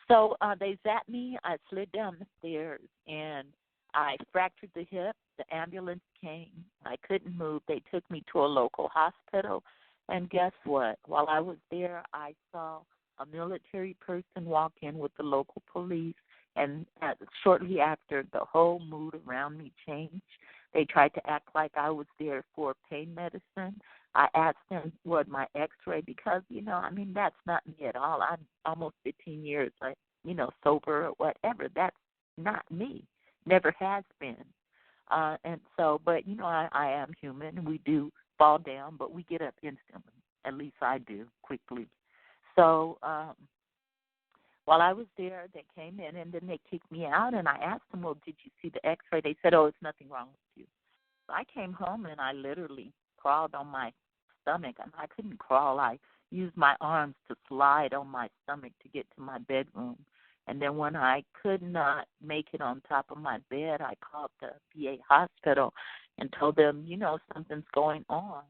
So they zapped me. I slid down the stairs, and I fractured the hip. The ambulance came. I couldn't move. They took me to a local hospital. And guess what? While I was there, I saw a military person walk in with the local police, and shortly after, the whole mood around me changed. They tried to act like I was there for pain medicine. I asked them what my x-ray, because, you know, I mean, that's not me at all. I'm almost 15 years, sober or whatever. That's not me. Never has been. And so, but, you know, I am human. We do fall down, but we get up instantly. At least I do, quickly. So while I was there, they came in, and then they kicked me out, and I asked them, well, did you see the x-ray? They said, oh, it's nothing wrong with you. So I came home, and I literally crawled on my stomach. I couldn't crawl. I used my arms to slide on my stomach to get to my bedroom. And then when I could not make it on top of my bed, I called the VA hospital and told them, you know, something's going on.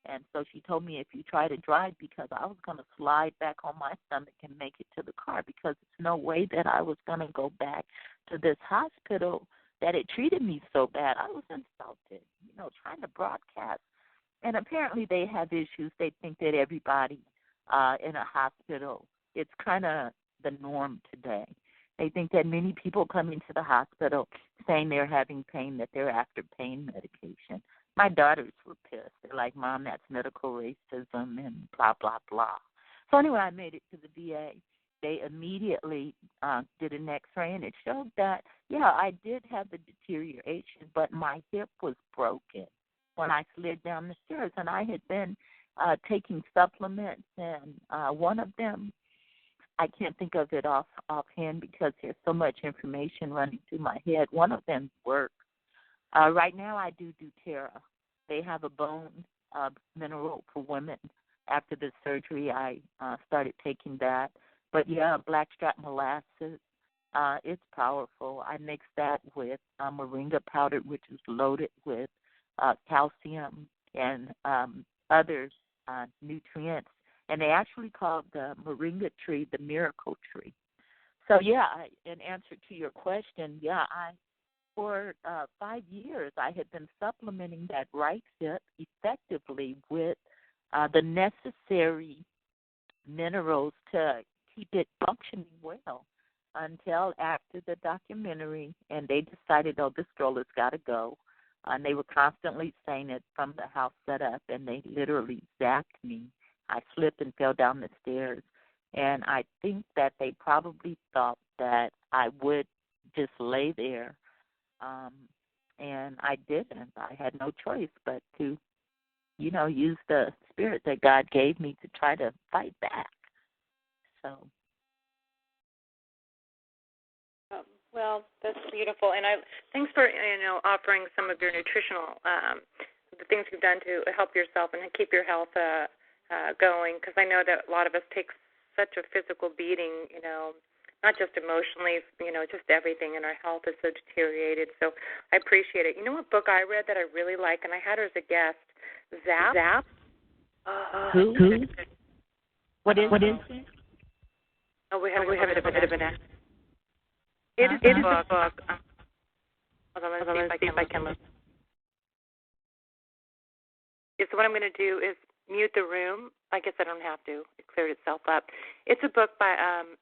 And so she told me, if you try to drive, because I was going to slide back on my stomach and make it to the car, because it's no way that I was going to go back to this hospital that it treated me so bad. I was insulted, you know, trying to broadcast. And apparently they have issues. They think that everybody in a hospital, it's kind of the norm today. They think that many people come into the hospital saying they're having pain, that they're after pain medication. My daughters were pissed. They're like, Mom, that's medical racism and blah, blah, blah. So anyway, I made it to the VA. They immediately did an x-ray, and it showed that, yeah, I did have the deterioration, but my hip was broken when I slid down the stairs. And I had been taking supplements, and one of them, I can't think of it offhand because there's so much information running through my head. One of them works. Right now I do doTERRA. They have a bone mineral for women. After the surgery, I started taking that. But, yeah, blackstrap molasses, it's powerful. I mix that with moringa powder, which is loaded with calcium and other nutrients. And they actually call the moringa tree the miracle tree. So, yeah, in answer to your question, yeah, for 5 years, I had been supplementing that right hip effectively with the necessary minerals to keep it functioning well until after the documentary, and they decided, oh, this girl has got to go. And they were constantly saying it from the house set up, and they literally zapped me. I slipped and fell down the stairs, and I think that they probably thought that I would just lay there. And I didn't. I had no choice but to, you know, use the spirit that God gave me to try to fight back. So. Well, that's beautiful. And thanks for, offering some of your nutritional, the things you've done to help yourself and keep your health going, because I know that a lot of us take such a physical beating, not just emotionally, just everything, and our health is so deteriorated. So I appreciate it. You know what book I read that I really like, and I had her as a guest? Zap. Who? What is it? Oh, we have a bit of an accent. It is a book. Hold on, let's see if I can look. So what I'm going to do is mute the room. I guess I don't have to. It cleared itself up. It's a book by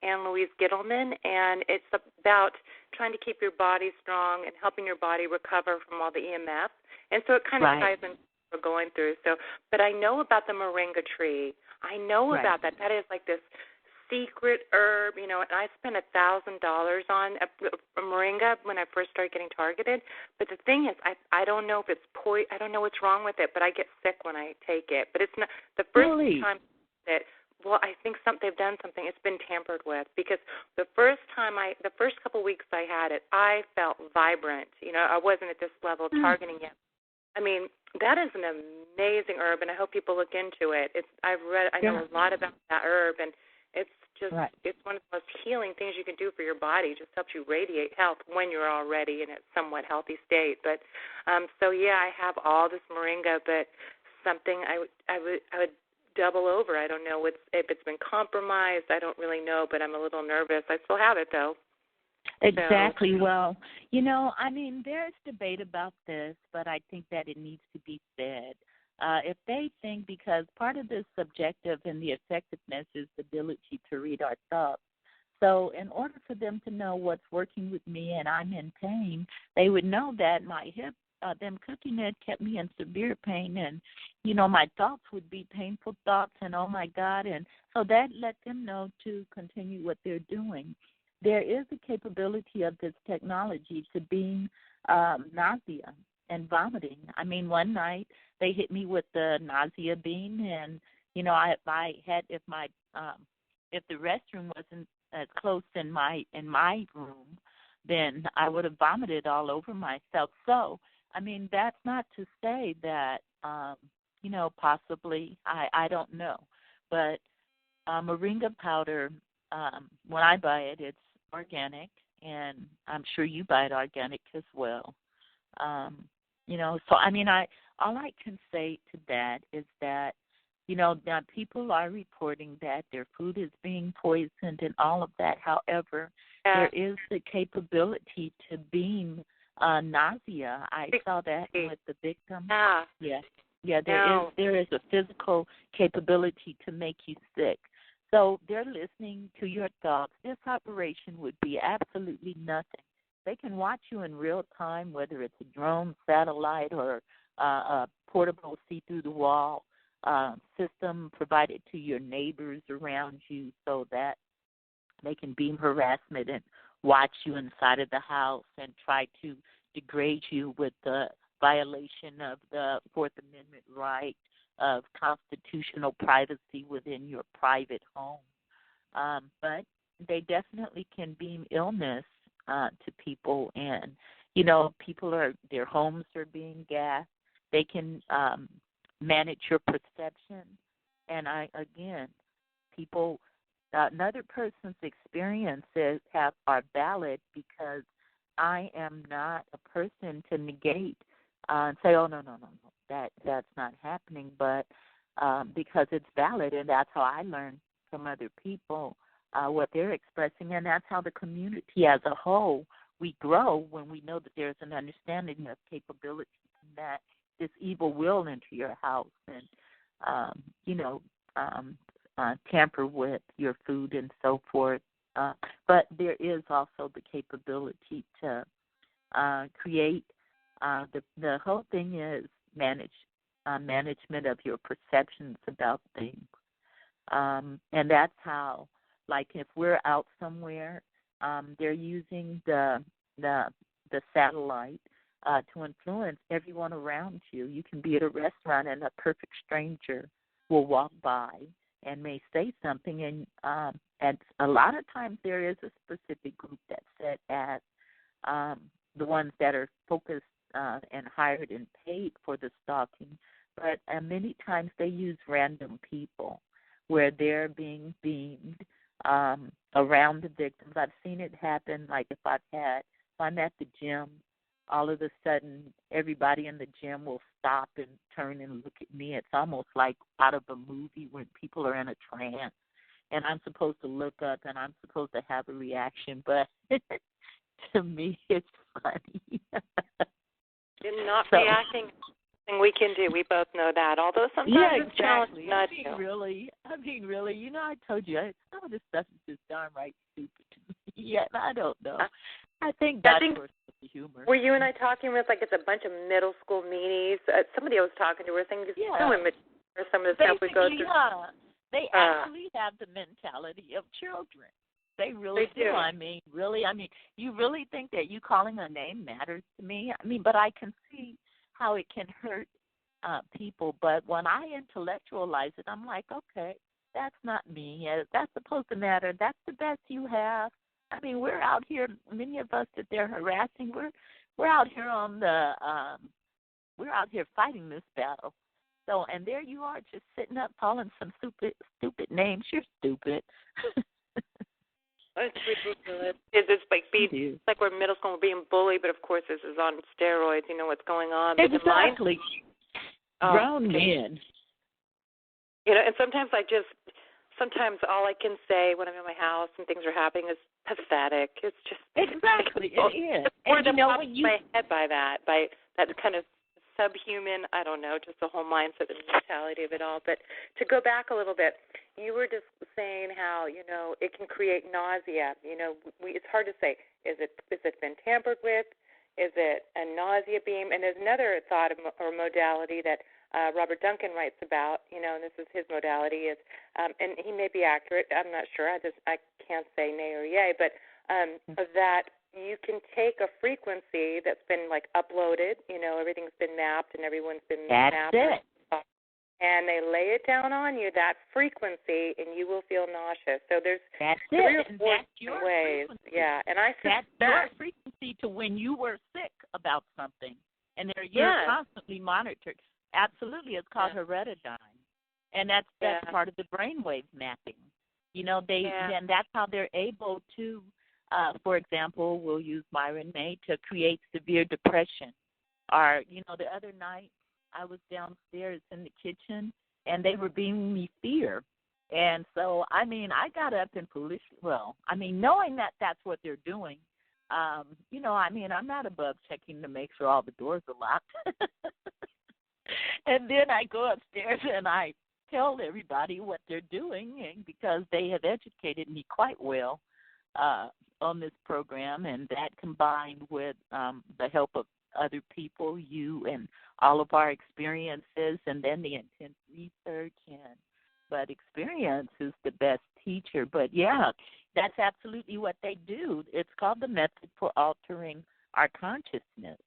Anne Louise Gittleman, and it's about trying to keep your body strong and helping your body recover from all the EMF. And so it kind of ties into what we're going through. So, but I know about the moringa tree. I know about that. That is like this secret herb, and I spent $1,000 on a moringa when I first started getting targeted. But the thing is, I don't know if it's I don't know what's wrong with it, but I get sick when I take it. But it's not the first time that. Well, I think they've done something. It's been tampered with, because the first couple of weeks I had it, I felt vibrant. I wasn't at this level of targeting yet. I mean, that is an amazing herb, and I hope people look into it. I know a lot about that herb, and it's just it's one of the most healing things you can do for your body. It just helps you radiate health when you're already in a somewhat healthy state. But so yeah, I have all this moringa, but something I would double over. I don't know if it's been compromised. I don't really know, but I'm a little nervous. I still have it, though. Exactly. So. Well, I mean, there's debate about this, but I think that it needs to be said. If they think, because part of this subjective and the effectiveness is the ability to read our thoughts. So in order for them to know what's working with me and I'm in pain, they would know that my hip, them cooking it kept me in severe pain, and, my thoughts would be painful thoughts, and oh, my God, and so that let them know to continue what they're doing. There is a capability of this technology to beam nausea and vomiting. I mean, one night they hit me with the nausea beam, and, if the restroom wasn't as close in my room, then I would have vomited all over myself. So, I mean, that's not to say that, possibly, I don't know. But moringa powder, when I buy it, it's organic, and I'm sure you buy it organic as well. So, I mean, all I can say to that is that, now people are reporting that their food is being poisoned and all of that. However, there is the capability to beam nausea. I saw that with the victim. Yeah, there is a physical capability to make you sick. So they're listening to your thoughts. This operation would be absolutely nothing. They can watch you in real time, whether it's a drone, satellite, or a portable see-through-the-wall system provided to your neighbors around you, so that they can beam harassment and watch you inside of the house and try to degrade you with the violation of the Fourth Amendment right of constitutional privacy within your private home. But they definitely can beam illness to people, and, their homes are being gassed. They can manage your perception. And people, another person's experiences are valid, because I am not a person to negate and say, oh, no, that's not happening, but because it's valid, and that's how I learn from other people what they're expressing, and that's how the community as a whole, we grow when we know that there's an understanding of capability, and that this evil will enter your house and, tamper with your food and so forth. But there is also the capability to create. The whole thing is management of your perceptions about things, and that's how. Like if we're out somewhere, they're using the satellite to influence everyone around you. You can be at a restaurant and a perfect stranger will walk by and may say something, and a lot of times there is a specific group that's set as the ones that are focused and hired and paid for the stalking, but many times they use random people where they're being beamed around the victims. I've seen it happen, like if I'm at the gym, all of a sudden everybody in the gym will stop and turn and look at me. It's almost like out of a movie when people are in a trance, and I'm supposed to look up and I'm supposed to have a reaction, but to me it's funny. You're not reacting. thing we can do. We both know that. Although sometimes it's challenging not to. I mean, really, I told you, some of this stuff is just darn stupid to me. Yeah, I don't know. I think that's for the humor. Were you and I talking with, like, it's a bunch of middle school meanies? Somebody I was talking to was saying it's so immature, some of the stuff we go through. Yeah. They actually have the mentality of children. They really do. I mean, you really think that you calling a name matters to me? I mean, but I can see how it can hurt people. But when I intellectualize it, I'm like, okay, that's not me. That's supposed to matter. That's the best you have. I mean, we're out here, many of us that they're harassing, we're out here on the, we're out here fighting this battle. So, and there you are just sitting up calling some stupid names. You're stupid. It's ridiculous. It's like we're in middle school and we're being bullied, but of course this is on steroids. You know what's going on. Exactly. Grown men. You know, and sometimes all I can say when I'm in my house and things are happening is pathetic. It's just exactly it is. Or the my head by that kind of subhuman. I don't know, just the whole mindset and mentality of it all. But to go back a little bit, you were just saying how it can create nausea. It's hard to say. Is it been tampered with? Is it a nausea beam? And there's another thought or modality that Robert Duncan writes about, and this is his modality, and he may be accurate, I'm not sure, I can't say nay or yay, but that you can take a frequency that's been, like, uploaded, everything's been mapped and everyone's been mapped. That's it. And they lay it down on you, that frequency, and you will feel nauseous. So there's that's 3 or it. 4 that's your ways. Frequency. Yeah, and I that's your frequency to when you were sick about something, and you're constantly monitored. Absolutely, it's called hereditine, and that's part of the brainwave mapping. And that's how they're able to, for example, we'll use Myron May to create severe depression. Or the other night I was downstairs in the kitchen, and they were bringing me fear, and so I got up and knowing that that's what they're doing. I'm not above checking to make sure all the doors are locked. And then I go upstairs and I tell everybody what they're doing, and because they have educated me quite well on this program, and that combined with the help of other people, you and all of our experiences, and then the intense research. But experience is the best teacher. But, yeah, that's absolutely what they do. It's called the method for altering our consciousness.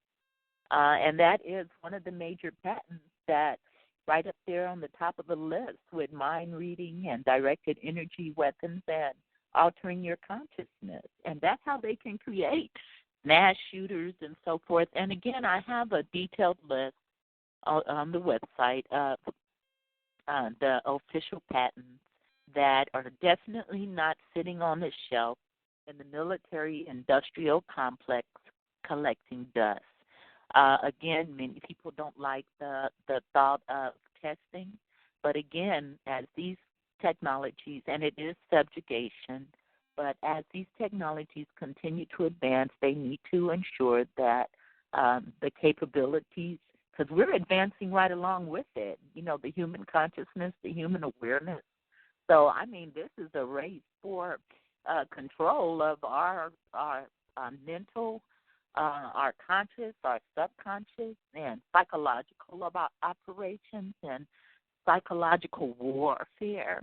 And that is one of the major patents that right up there on the top of the list with mind reading and directed energy weapons and altering your consciousness. And that's how they can create mass shooters and so forth. And, again, I have a detailed list on the website of the official patents that are definitely not sitting on the shelf in the military-industrial complex collecting dust. Again, many people don't like the thought of testing, but again, as these technologies, and it is subjugation, but as these technologies continue to advance, they need to ensure that the capabilities, because we're advancing right along with it, the human consciousness, the human awareness. So, this is a race for control of our mental, our conscious, our subconscious, and psychological operations and psychological warfare.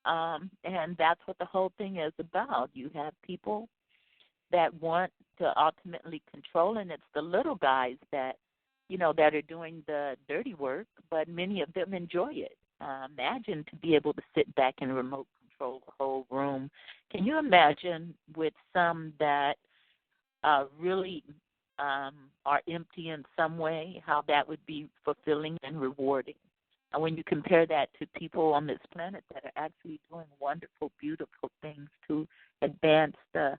And that's what the whole thing is about. You have people that want to ultimately control, and it's the little guys that, that are doing the dirty work, but many of them enjoy it. Imagine to be able to sit back and remote control the whole room. Can you imagine with some that really are empty in some way, how that would be fulfilling and rewarding? And when you compare that to people on this planet that are actually doing wonderful, beautiful things to advance the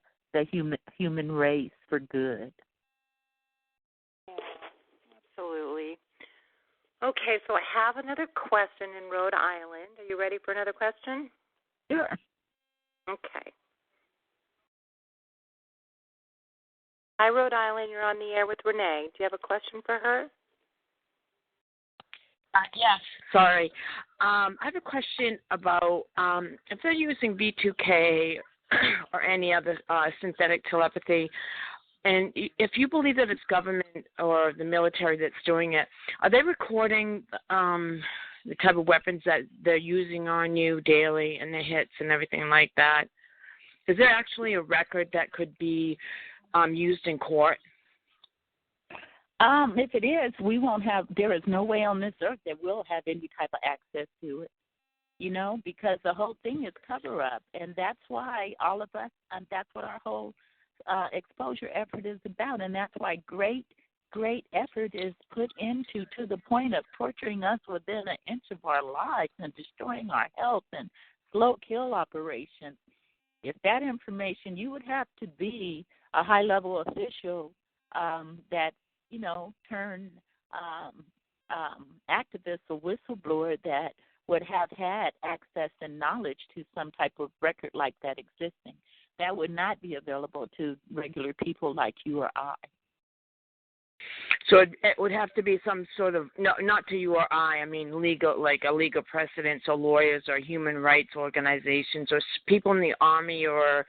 human race for good. Absolutely. Okay, so I have another question in Rhode Island. Are you ready for another question? Sure. Okay. Hi, Rhode Island. You're on the air with Renee. Do you have a question for her? Yes, sorry. I have a question about if they're using V2K or any other synthetic telepathy, and if you believe that it's government or the military that's doing it, are they recording the type of weapons that they're using on you daily and the hits and everything like that? Is there actually a record that could be used in court? If it is, we won't have, there is no way on this earth that we'll have any type of access to it, because the whole thing is cover up. And that's why all of us, that's what our whole exposure effort is about. And that's why great effort is put into to the point of torturing us within an inch of our lives and destroying our health and slow kill operations. If that information, you would have to be a high-level official that, turn activist or whistleblower that would have had access and knowledge to some type of record like that existing. That would not be available to regular people like you or I. So it would have to be some sort of, no, not to you or I mean legal, like a legal precedent, so lawyers or human rights organizations or people in the Army or,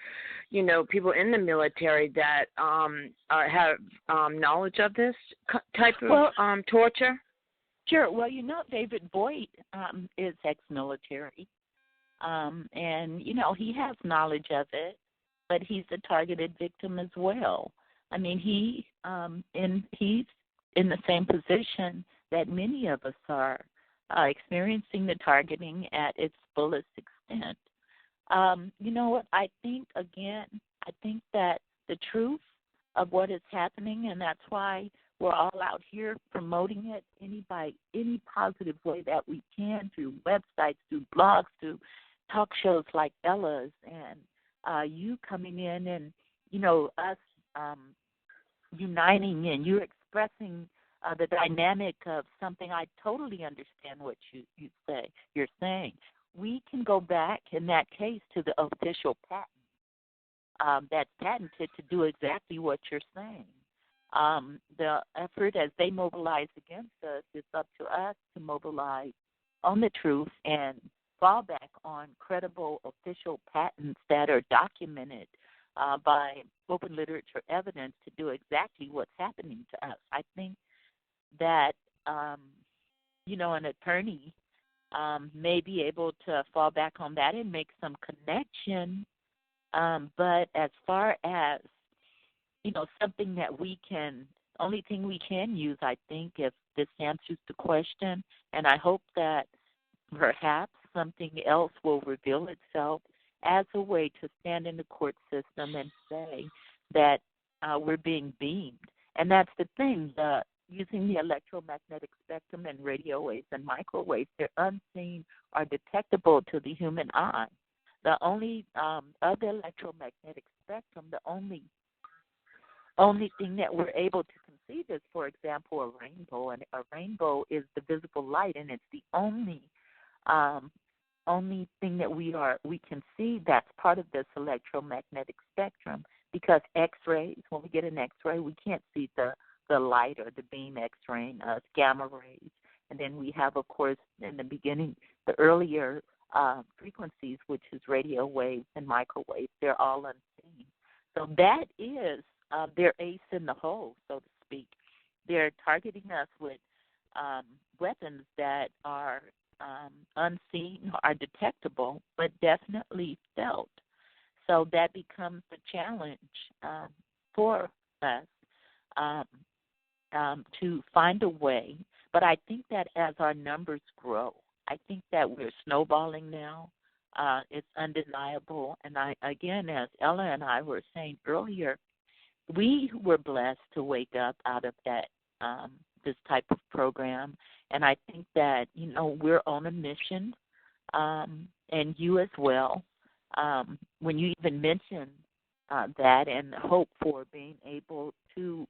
people in the military that have knowledge of this type of torture? Sure. Well, David Boyd is ex-military, and, he has knowledge of it, but he's a targeted victim as well. I mean, he's in the same position that many of us are, experiencing the targeting at its fullest extent. You know what? I think that the truth of what is happening, and that's why we're all out here promoting it by any positive way that we can, through websites, through blogs, through talk shows like Ella's, and you coming in and, us uniting, and you're expressing the dynamic of something. I totally understand what you're saying. We can go back in that case to the official patent that's patented to do exactly what you're saying. The effort as they mobilize against us, it's up to us to mobilize on the truth and fall back on credible official patents that are documented by open literature evidence to do exactly what's happening to us. I think that, an attorney may be able to fall back on that and make some connection. But as far as, something that only thing we can use, I think, if this answers the question, and I hope that perhaps something else will reveal itself as a way to stand in the court system and say that we're being beamed. And that's the thing, using the electromagnetic spectrum and radio waves and microwaves, they're unseen or detectable to the human eye. The only of the electromagnetic spectrum, the only thing that we're able to conceive is, for example, a rainbow. And a rainbow is the visible light, and it's the only thing that we can see that's part of this electromagnetic spectrum, because X-rays, when we get an X-ray, we can't see the light or the beam X-raying us, gamma rays. And then we have, of course, in the beginning, the earlier frequencies, which is radio waves and microwaves. They're all unseen. So that is their ace in the hole, so to speak. They're targeting us with weapons that are unseen, are detectable, but definitely felt. So that becomes a challenge for us to find a way. But I think that as our numbers grow, I think that we're snowballing now. It's undeniable. And again, as Ella and I were saying earlier, we were blessed to wake up out of that this type of program. And I think that, we're on a mission, and you as well. When you even mentioned that and hope for being able to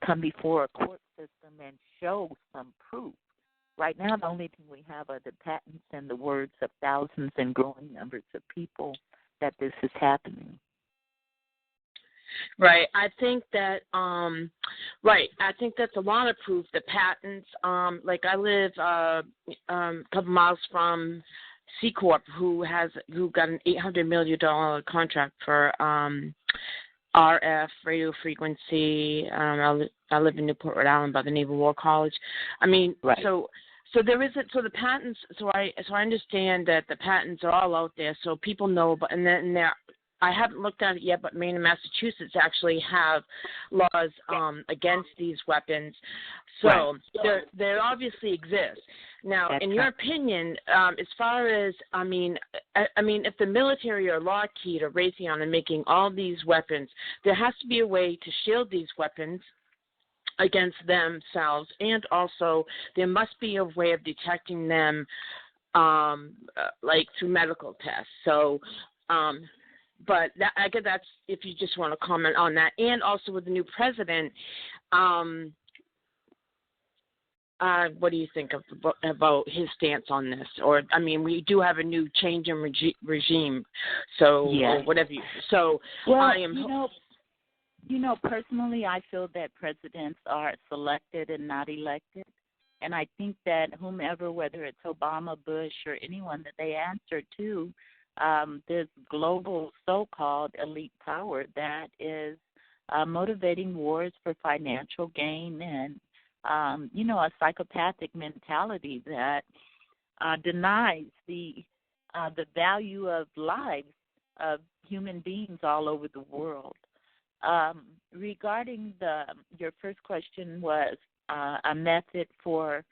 come before a court system and show some proof. Right now, the only thing we have are the patents and the words of thousands and growing numbers of people that this is happening. Right. I think that I think that's a lot of proof. The patents, like I live a couple miles from C Corp, who got an $800 million contract for RF radio frequency. I live in Newport, Rhode Island, by the Naval War College. I mean, so there isn't. So the patents. So I understand that the patents are all out there, so people know. But and then there, I haven't looked at it yet. But Maine and Massachusetts actually have laws against these weapons. So they obviously exist. Now, in your opinion, as far as I mean, if the military or Lockheed or Raytheon are making all these weapons, there has to be a way to shield these weapons against themselves, and also there must be a way of detecting them, like through medical tests. So, but I guess that's if you just want to comment on that, and also with the new president. What do you think about his stance on this? Or, I mean, we do have a new change in regime, so or whatever. So, well, I am. Personally, I feel that presidents are selected and not elected, and I think that whomever, whether it's Obama, Bush, or anyone that they answer to, this global so-called elite power that is motivating wars for financial gain and a psychopathic mentality that denies the value of lives of human beings all over the world. Regarding your first question was a method for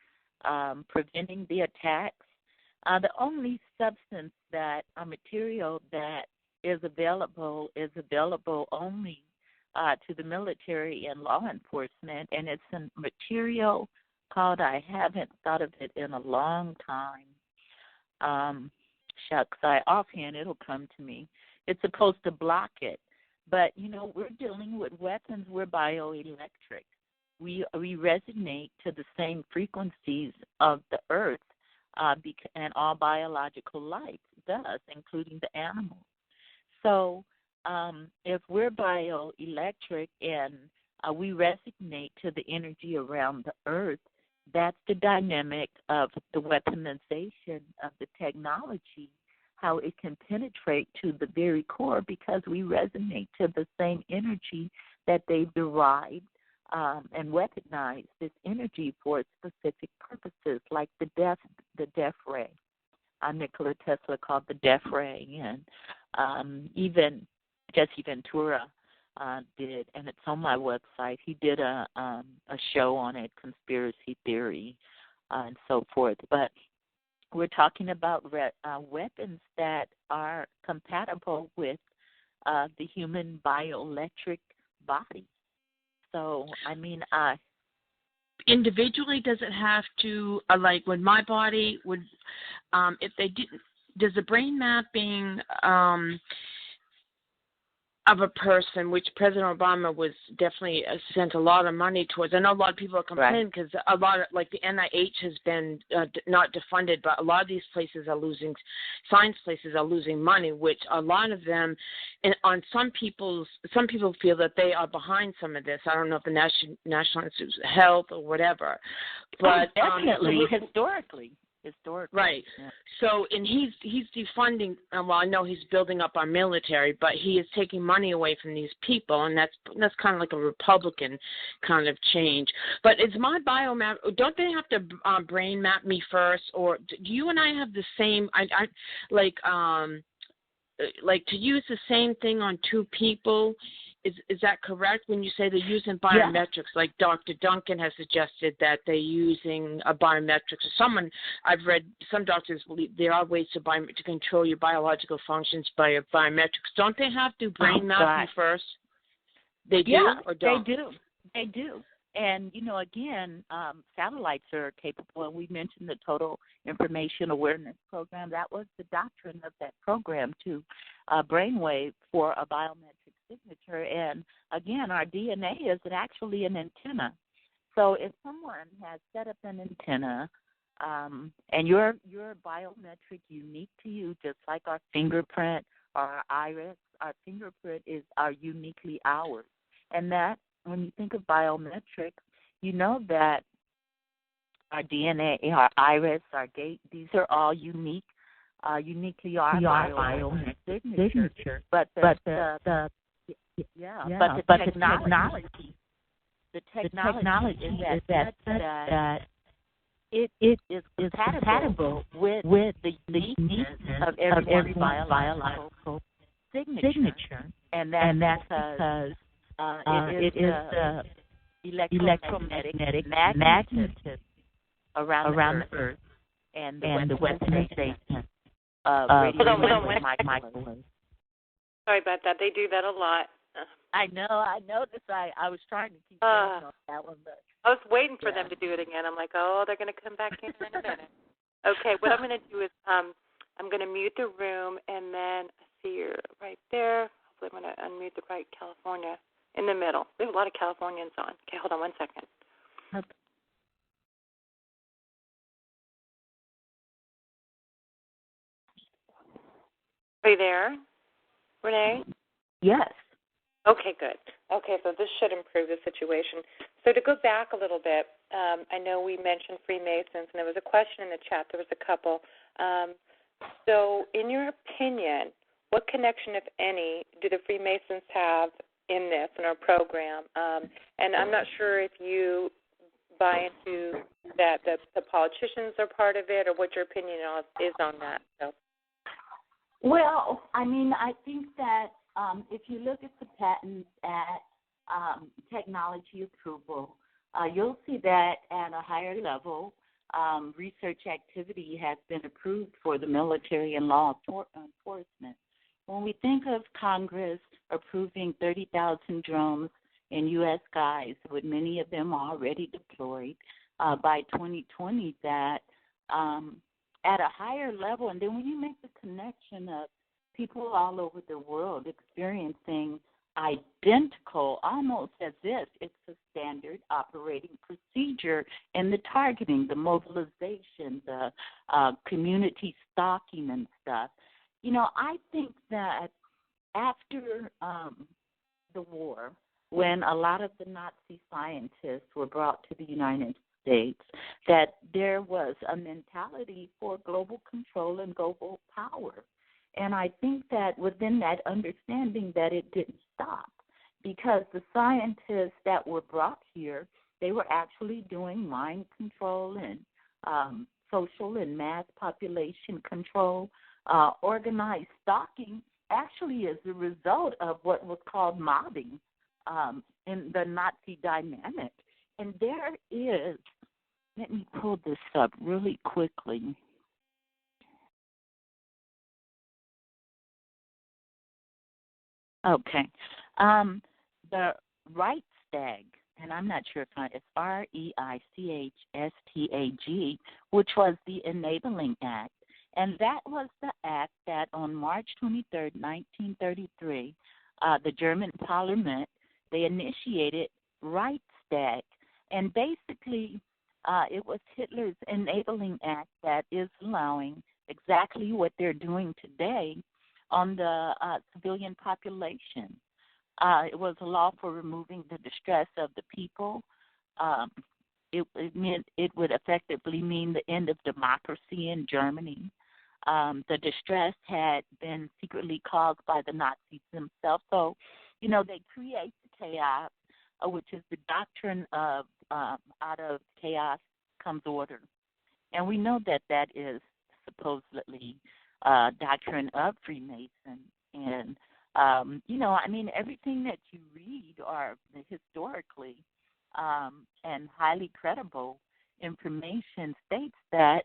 preventing the attacks. The only substance a material that is available only to the military and law enforcement, and it's a material called, I haven't thought of it in a long time. Offhand it'll come to me. It's supposed to block it. But, we're dealing with weapons. We're bioelectric. We resonate to the same frequencies of the earth, and all biological life does, including the animals. So if we're bioelectric and we resonate to the energy around the earth, that's the dynamic of the weaponization of the technology, how it can penetrate to the very core because we resonate to the same energy that they've derived and weaponize this energy for specific purposes, like the death ray. Nikola Tesla called the death ray, and even Jesse Ventura did, and it's on my website. He did a show on it, conspiracy theory, and so forth. But we're talking about weapons that are compatible with the human bioelectric body. So, I mean, individually, does it have to, like when my body would, if they didn't, does the brain mapping of a person, which President Obama was definitely sent a lot of money towards. I know a lot of people are complaining because a lot of, like the NIH has been not defunded, but a lot of these places are losing, science places are losing money, which a lot of them, and on some people feel that they are behind some of this. I don't know if the National Institute of Health or whatever, but definitely historically. Right. Yeah. So, and he's defunding. Well, I know he's building up our military, but he is taking money away from these people, and that's kind of like a Republican kind of change. But is my biomap? Don't they have to brain map me first, or do you and I have the same? I like to use the same thing on two people. Is that correct when you say they're using biometrics? Yeah. Like Dr. Duncan has suggested that they're using a biometrics. Someone I've read, some doctors believe there are ways to control your biological functions by biometrics. Don't they have to brain map you first? They do, or don't? They do. And, again, satellites are capable, and we mentioned the Total Information Awareness Program. That was the doctrine of that program, to brainwave for a biometric signature. And, again, our DNA is actually an antenna. So if someone has set up an antenna, and your biometric unique to you, just like our fingerprint or our iris our fingerprint is our uniquely ours. And that, when you think of biometrics, you know that our DNA, our iris, our gait, these are all unique, uniquely our biometric signature. But the technology is that it is compatible with the uniqueness of every biological signature. And that's because it is the electromagnetic magnetism around the Earth and the weaponization of radioactive microwaves. Sorry about that. They do that a lot. I noticed. I was trying to keep going on that one, but I was waiting for them to do it again. I'm like, oh, they're going to come back in a minute. Okay, what I'm going to do is I'm going to mute the room, and then I see you're right there. Hopefully I'm going to unmute the right California in the middle. We have a lot of Californians on. Okay, hold on 1 second. Okay. Are you there, Renee? Yes. Okay, good. Okay, so this should improve the situation. So to go back a little bit, I know we mentioned Freemasons, and there was a question in the chat. There was a couple. So in your opinion, what connection, if any, do the Freemasons have in this, in our program? And I'm not sure if you buy into that the politicians are part of it, or what your opinion is on that. So. Well, I mean, I think that if you look at the patents at technology approval, you'll see that at a higher level, research activity has been approved for the military and law enforcement. When we think of Congress approving 30,000 drones in U.S. skies, with many of them already deployed by 2020, that at a higher level, and then when you make the connection of people all over the world experiencing identical, almost as if it's a standard operating procedure in the targeting, the mobilization, the community stalking and stuff. You know, I think that after the war, when a lot of the Nazi scientists were brought to the United States, that there was a mentality for global control and global power. And I think that within that understanding that it didn't stop, because the scientists that were brought here, they were actually doing mind control and social and mass population control. Organized stalking actually is the result of what was called mobbing in the Nazi dynamic. And there is, let me pull this up really quickly. Okay. The Reichstag, and I'm not sure if it's REICHSTAG, which was the Enabling Act. And that was the act that on March 23rd, 1933, the German Parliament, they initiated Reichstag. And basically, it was Hitler's Enabling Act that is allowing exactly what they're doing today on the civilian population. It was a law for removing the distress of the people. It would effectively mean the end of democracy in Germany. The distress had been secretly caused by the Nazis themselves. So, you know, they create the chaos, which is the doctrine of out of chaos comes order. And we know that that is supposedly doctrine of Freemason. And, you know, I mean, everything that you read are historically and highly credible information states that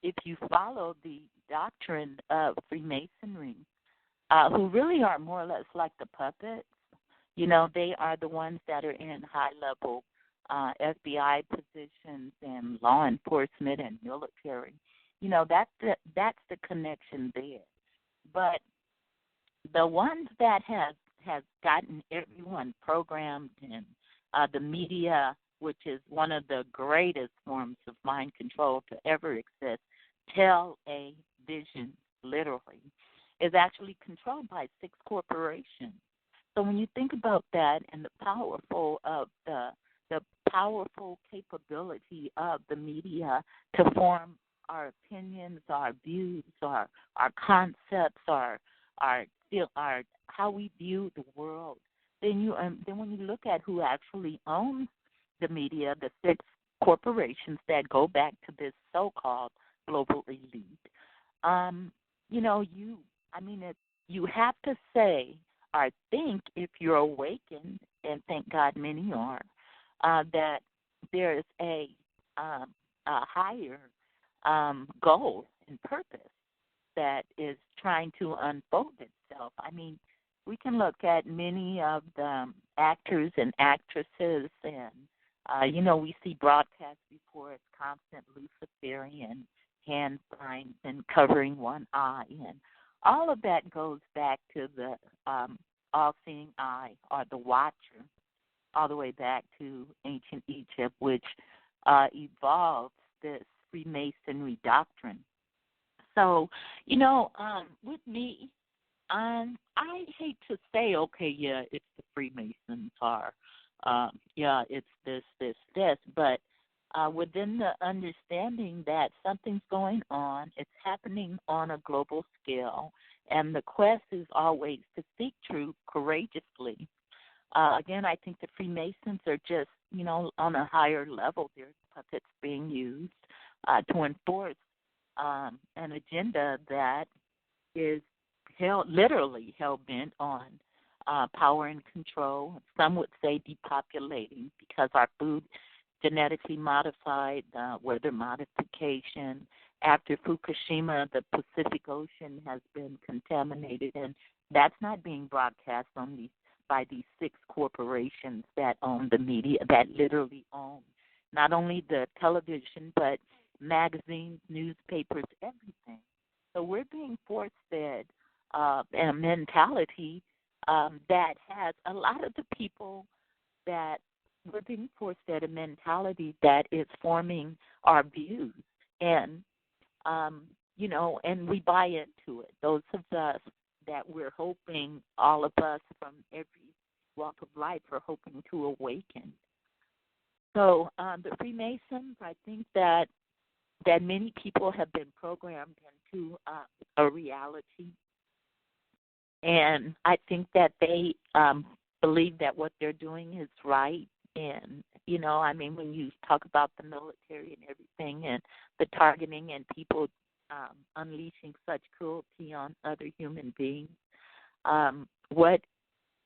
if you follow the doctrine of Freemasonry, who really are more or less like the puppets, you know, they are the ones that are in high-level FBI positions and law enforcement and military. You know, that's the connection there. But the ones that has gotten everyone programmed in the media, which is one of the greatest forms of mind control to ever exist, tell a vision, literally. is actually controlled by 6 corporations. So when you think about that and the powerful capability of the media to form our opinions, our views, our concepts, our how we view the world, then when you look at who actually owns the media, the 6 corporations that go back to this so-called global elite, you have to say or think, if you're awakened, and thank God many are, that there is a higher goal and purpose that is trying to unfold itself. I mean, we can look at many of the actors and actresses, and we see broadcast reports, constant Luciferian hand signs and covering one eye, and all of that goes back to the all-seeing eye, or the watcher, all the way back to ancient Egypt, which evolved this Freemasonry doctrine. So, with me, I hate to say, okay, yeah, it's the Freemasons, or it's this, but within the understanding that something's going on, it's happening on a global scale, and the quest is always to seek truth courageously. Again, I think the Freemasons are just, on a higher level. They're puppets being used to enforce an agenda that is literally hell-bent on power and control. Some would say depopulating, because our food genetically modified, weather modification. After Fukushima, the Pacific Ocean has been contaminated, and that's not being broadcast by these 6 corporations that own the media, that literally own not only the television, but magazines, newspapers, everything. So we're being force-fed a mentality that has a lot of the people that we're being force-fed a mentality that is forming our views, and and we buy into it. Those of us that we're hoping, all of us from every walk of life, are hoping to awaken. So the Freemasons, I think that many people have been programmed into a reality, and I think that they believe that what they're doing is right. And, when you talk about the military and everything, and the targeting and people unleashing such cruelty on other human beings, what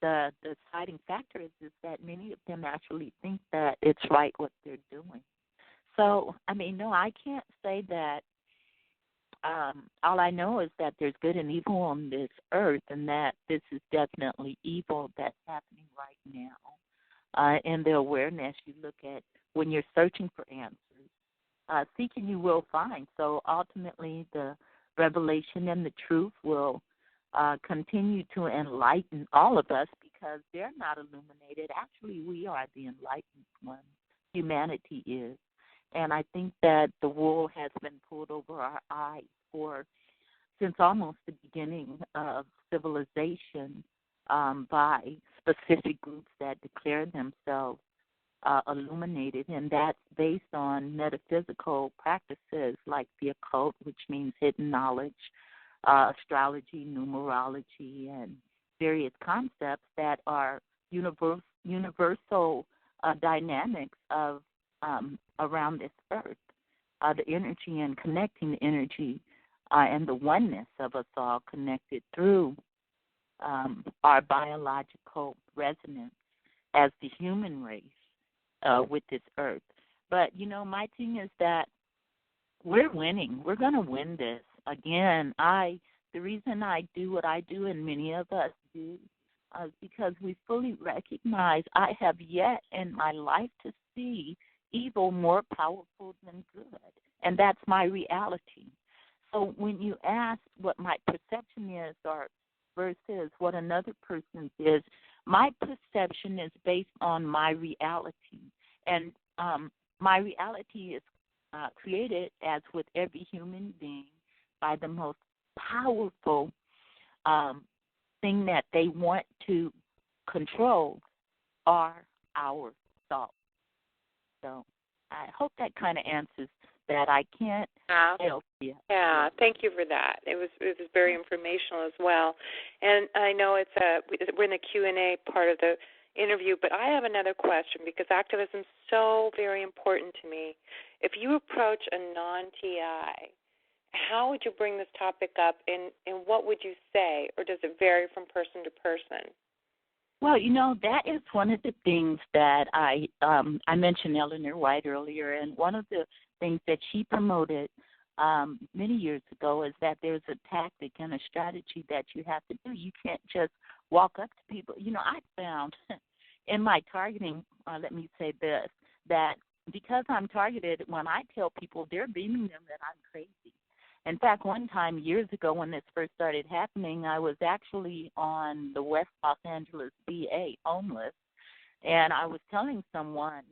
the deciding factor is that many of them actually think that it's right what they're doing. So, no, I can't say that. All I know is that there's good and evil on this earth, and that this is definitely evil that's happening right now. And the awareness you look at when you're searching for answers, seeking you will find. So ultimately, the revelation and the truth will continue to enlighten all of us, because they're not illuminated. Actually, we are the enlightened ones. Humanity is. And I think that the wool has been pulled over our eyes since almost the beginning of civilization by specific groups that declare themselves illuminated, and that's based on metaphysical practices like the occult, which means hidden knowledge, astrology, numerology, and various concepts that are universal dynamics of around this earth, the energy and connecting the energy and the oneness of us all connected through our biological resonance as the human race with this earth. But, my thing is that we're winning. We're going to win this. Again, the reason I do what I do, and many of us do, is because we fully recognize I have yet in my life to see evil more powerful than good, and that's my reality. So when you ask what my perception is or versus what another person's is, my perception is based on my reality, and my reality is created, as with every human being, by the most powerful thing that they want to control are our thoughts. So I hope that kind of answers that. I can't help you. Yeah, thank you for that. It was very informational as well. And I know we're in the Q&A part of the interview, but I have another question because activism is so very important to me. If you approach a non-TI, how would you bring this topic up, and what would you say, or does it vary from person to person? Well, that is one of the things that I mentioned Eleanor White earlier, and one of the things that she promoted many years ago is that there's a tactic and a strategy that you have to do. You can't just walk up to people. I found in my targeting, let me say this, that because I'm targeted, when I tell people, they're beaming them that I'm crazy. In fact, one time years ago when this first started happening, I was actually on the West Los Angeles VA homeless, and I was telling someone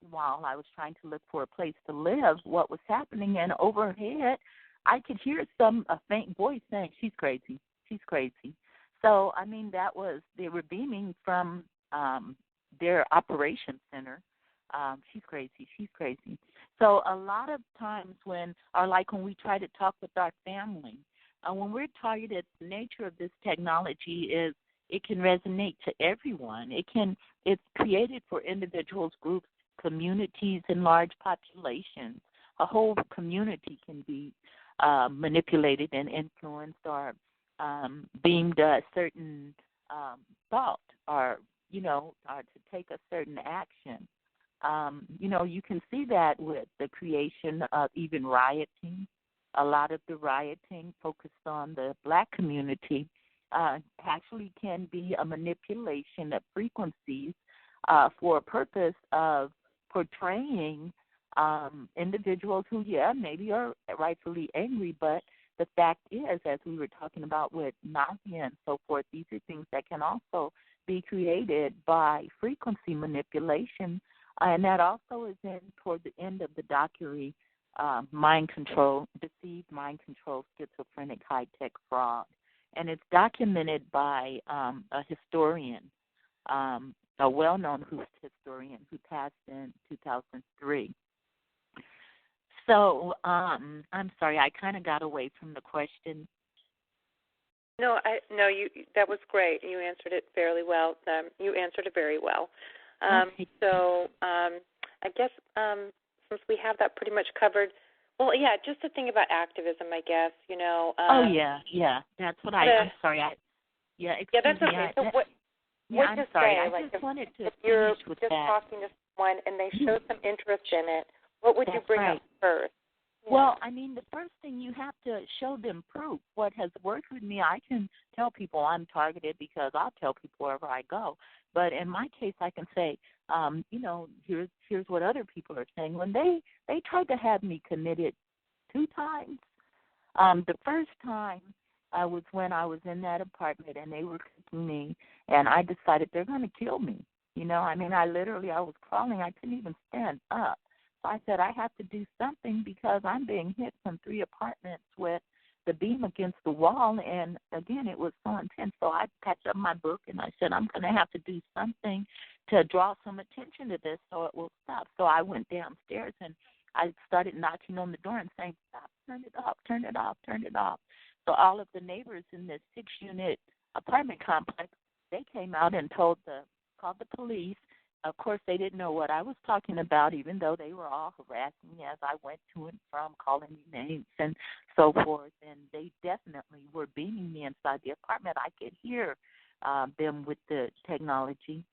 while I was trying to look for a place to live what was happening, and overhead I could hear a faint voice saying, she's crazy, she's crazy. So, they were beaming from their operations center. She's crazy, she's crazy. So a lot of times when we try to talk with our family, when we're targeted, the nature of this technology is it can resonate to everyone. It's created for individuals, groups, communities, and large populations. A whole community can be manipulated and influenced or beamed a certain thought or to take a certain action. You can see that with the creation of even rioting. A lot of the rioting focused on the black community actually can be a manipulation of frequencies for a purpose of portraying individuals who, maybe are rightfully angry, but the fact is, as we were talking about with nausea and so forth, these are things that can also be created by frequency manipulation. And that also is in toward the end of the documentary, Mind Control, Deceived, Mind Control, Schizophrenic, High-Tech Fraud. And it's documented by a historian, a well-known historian who passed in 2003. So I'm sorry, I kind of got away from the question. No, that was great. You answered it fairly well. You answered it very well. Okay. So I guess since we have that pretty much covered, well, yeah, just the thing about activism, I guess, that's what I'm sorry. Excuse that's okay. me. So what I'm to sorry. say? I just wanted to if you're finish with just that. talking to someone and they show some interest in it, what would you bring up first? Yeah. Well, the first thing you have to show them proof. What has worked with me, I can tell people I'm targeted because I'll tell people wherever I go. But in my case, I can say, here's what other people are saying. When they tried to have me committed 2 times, the first time was when I was in that apartment and they were cooking me, and I decided they're going to kill me. I was crawling. I couldn't even stand up. So I said, I have to do something because I'm being hit from 3 apartments with the beam against the wall. And, again, it was so intense. So I packed up my book and I said, I'm going to have to do something to draw some attention to this so it will stop. So I went downstairs and I started knocking on the door and saying, stop, turn it off, turn it off, turn it off. So all of the neighbors in this 6-unit apartment complex, they came out and called the police. Of course, they didn't know what I was talking about, even though they were all harassing me as I went to and from, calling me names and so forth. And they definitely were beaming me inside the apartment. I could hear them with the technology,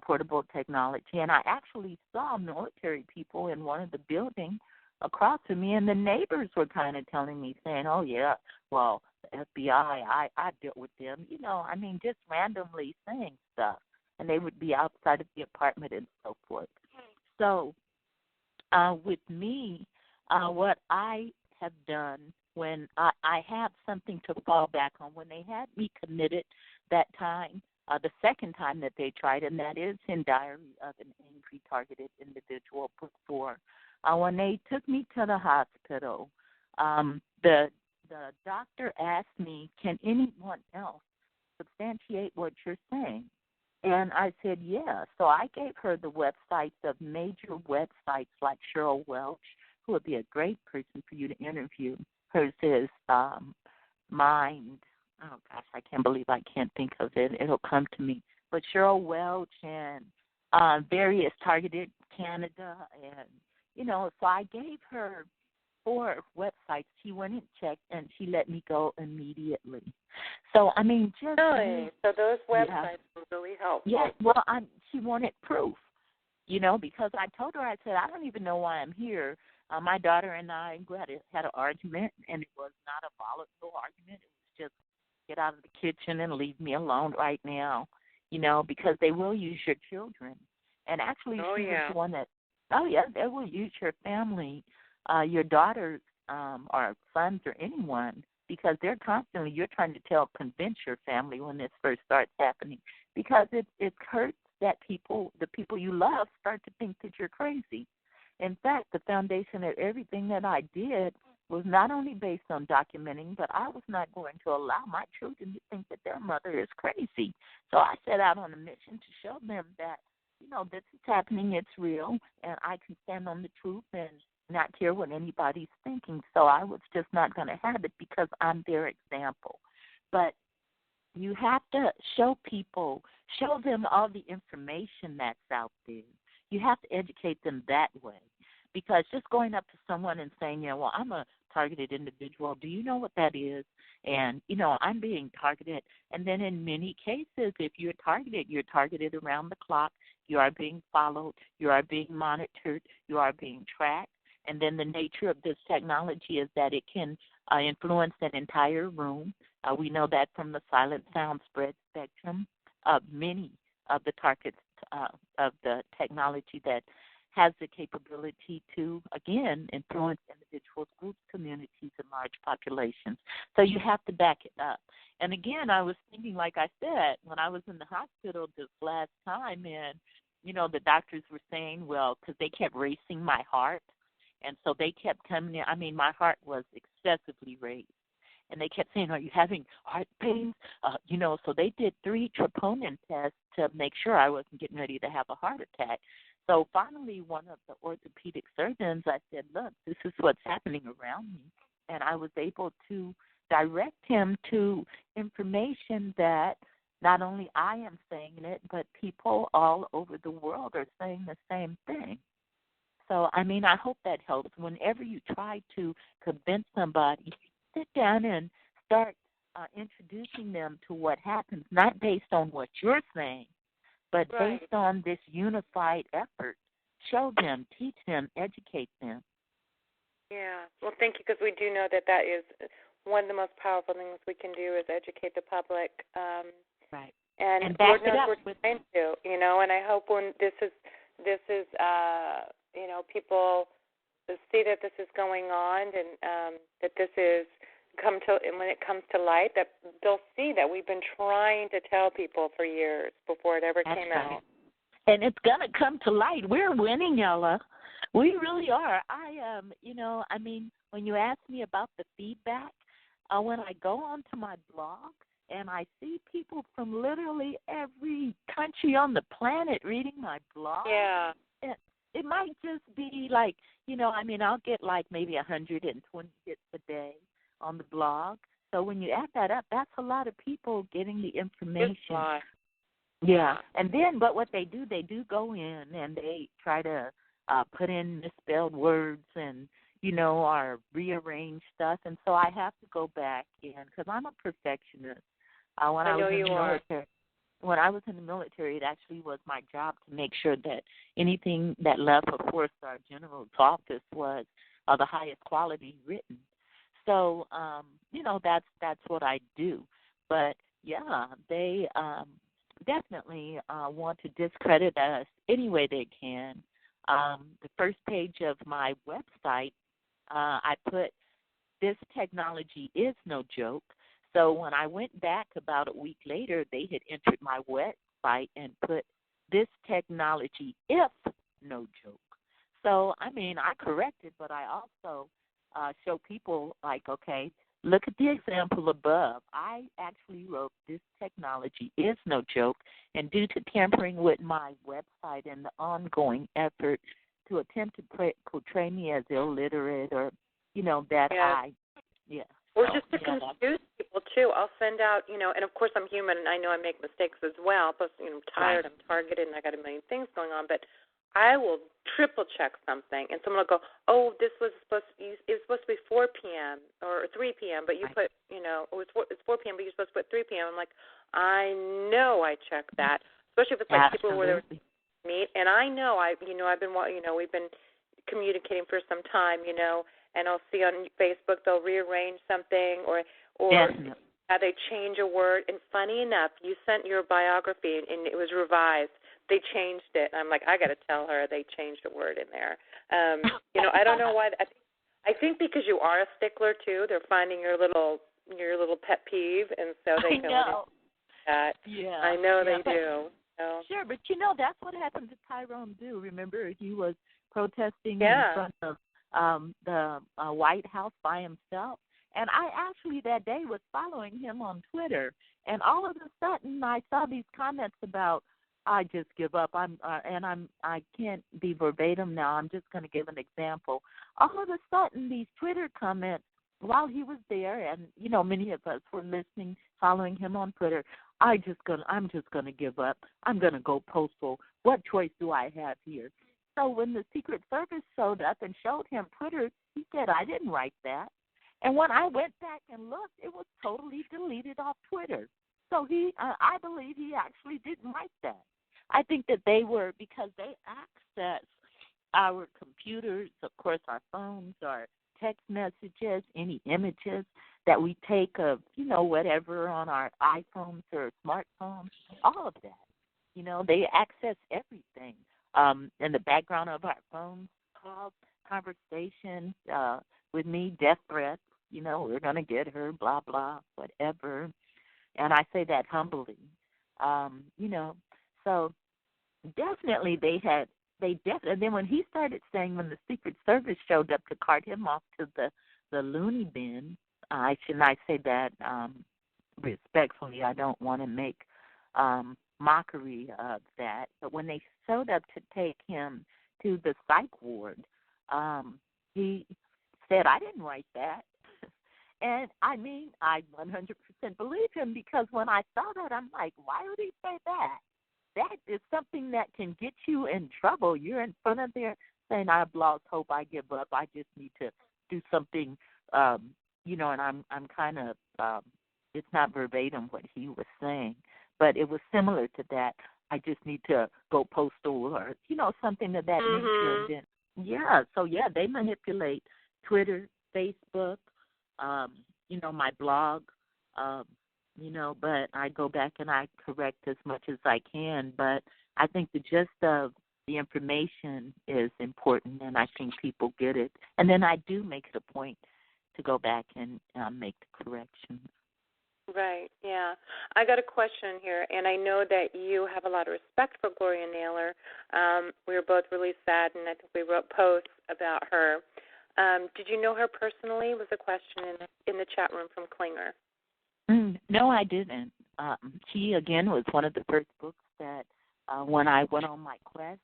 portable technology. And I actually saw military people in one of the buildings across from me, and the neighbors were kind of telling me, saying, oh, yeah, well, the FBI, I dealt with them. Just randomly saying stuff. And they would be outside of the apartment and so forth. So with me, what I have done when I have something to fall back on, when they had me committed that time, the second time that they tried, and that is in Diary of an Angry Targeted Individual, book 4, when they took me to the hospital, the the doctor asked me, can anyone else substantiate what you're saying? And I said, yeah. So I gave her the websites of major websites like Cheryl Welch, who would be a great person for you to interview. Hers is Mind. Oh, gosh, I can't believe I can't think of it. It'll come to me. But Cheryl Welch and various Targeted Canada. And, so I gave her 4 websites. She went and checked, and she let me go immediately. So, I mean, just... Really? So those websites will really help. Yeah, well, she wanted proof, because I told her, I said, I don't even know why I'm here. My daughter and I had an argument, and it was not a volatile argument. It was just get out of the kitchen and leave me alone right now, because they will use your children. And actually, she was the one that, they will use your family, your daughters or sons or anyone, because they're constantly, you're trying to convince your family when this first starts happening, because it hurts that the people you love start to think that you're crazy. In fact, the foundation of everything that I did was not only based on documenting, but I was not going to allow my children to think that their mother is crazy. So I set out on a mission to show them that, this is happening, it's real, and I can stand on the truth and not care what anybody's thinking. So I was just not going to have it because I'm their example. But you have to show them all the information that's out there. You have to educate them that way, because just going up to someone and saying, well, I'm a targeted individual. Do you know what that is? And, I'm being targeted. And then in many cases, if you're targeted around the clock. You are being followed. You are being monitored. You are being tracked. And then the nature of this technology is that it can influence an entire room. We know that from the silent sound spread spectrum of many of the targets of the technology that has the capability to, again, influence individuals, groups, communities, and large populations. So you have to back it up. And again, I was thinking, like I said, when I was in the hospital this last time, and, the doctors were saying, well, because they kept racing my heart, and so they kept coming in. I mean, my heart was excessively raced. And they kept saying, are you having heart pains? So they did 3 troponin tests to make sure I wasn't getting ready to have a heart attack. So finally, one of the orthopedic surgeons, I said, look, this is what's happening around me. And I was able to direct him to information that not only I am saying it, but people all over the world are saying the same thing. So, I mean, I hope that helps. Whenever you try to convince somebody, sit down and start introducing them to what happens, not based on what you're saying, but based on this unified effort. Show them, teach them, educate them. Yeah. Well, thank you, because we do know that is one of the most powerful things we can do is educate the public. Right. And back Lord knows it up we're trying to, and I hope when this is people see that this is going on and that this is and when it comes to light, that they'll see that we've been trying to tell people for years before it ever came out. And it's going to come to light. We're winning, Ella. We really are. When you ask me about the feedback, when I go onto my blog and I see people from literally every country on the planet reading my blog, it might just be like, I'll get like maybe 120 hits a day on the blog. So when you add that up, that's a lot of people getting the information. Yeah. And then, but what they do go in and they try to put in misspelled words and, or rearrange stuff. And so I have to go back in because I'm a perfectionist. When I was in the military, it actually was my job to make sure that anything that left a 4-star general's office was the highest quality written. So, that's what I do. But, yeah, they definitely want to discredit us any way they can. The first page of my website, I put, this technology is no joke. So when I went back about a week later, they had entered my website and put, this technology if no joke. So, I corrected, but I also show people like, okay, look at the example above. I actually wrote, "This technology is no joke, and due to tampering with my website and the ongoing effort to attempt to portray me as illiterate or, that Or just to confuse people, too. I'll send out, and of course I'm human and I know I make mistakes as well. Plus, I'm tired, I'm targeted, and I got a million things going on. But I will triple check something, and someone will go, "Oh, it was supposed to be 4 p.m. or 3 p.m., but you put, it's 4 p.m., but you're supposed to put 3 p.m." I'm like, I know I checked that, especially if it's like people where they meet, and I know I've been, we've been communicating for some time, and I'll see on Facebook they'll rearrange something or they change a word. And funny enough, you sent your biography and it was revised. They changed it. And I'm like, I got to tell her they changed a word in there. I don't know why. I think because you are a stickler too. They're finding your little pet peeve, and so they can do that. Yeah, I know they do. So. Sure, but that's what happened to Tyrone Dew. Remember, he was protesting in front of the White House by himself. And I actually that day was following him on Twitter, and all of a sudden I saw these comments about, "I just give up." I can't be verbatim now. I'm just going to give an example. All of a sudden, these Twitter comments while he was there, and many of us were listening, following him on Twitter. I'm just gonna give up. I'm gonna go postal. What choice do I have here? So when the Secret Service showed up and showed him Twitter, he said, "I didn't write that." And when I went back and looked, it was totally deleted off Twitter. So I believe he actually didn't write that. I think that they were, because they access our computers, of course, our phones, our text messages, any images that we take of, whatever on our iPhones or smartphones, all of that. They access everything. In the background of our phones, calls, conversations with me, death threats, we're going to get her, blah, blah, whatever. And I say that humbly. So definitely and then when he started saying, when the Secret Service showed up to cart him off to the loony bin, I should not say that respectfully. I don't want to make mockery of that. But when they showed up to take him to the psych ward, he said, "I didn't write that." And I 100% believe him, because when I saw that, I'm like, why would he say that? That is something that can get you in trouble. You're in front of there saying, "I've lost hope, I give up, I just need to do something," and I'm kind of, it's not verbatim what he was saying, but it was similar to that. "I just need to go postal," or, something of that nature. And then, they manipulate Twitter, Facebook, my blog, but I go back and I correct as much as I can. But I think the gist of the information is important, and I think people get it. And then I do make it a point to go back and make the corrections. Right, yeah. I got a question here, and I know that you have a lot of respect for Gloria Naylor. We were both really sad, and I think we wrote posts about her. Did you know her personally? Was a question in the chat room from Klinger. No, I didn't. She, again, was one of the first books that when I went on my quest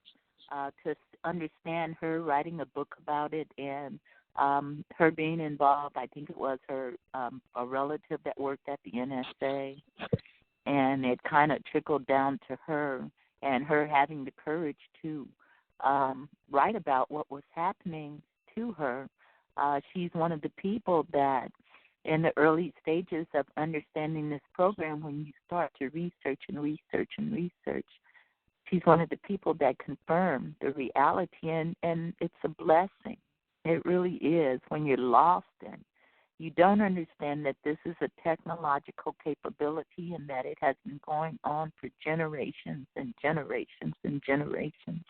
to understand her, writing a book about it, and her being involved. I think it was her a relative that worked at the NSA, and it kind of trickled down to her, and her having the courage to write about what was happening to her. She's one of the people that, in the early stages of understanding this program, when you start to research and research and research, she's one of the people that confirm the reality, and it's a blessing. It really is. When you're lost and you don't understand that this is a technological capability and that it has been going on for generations and generations and generations,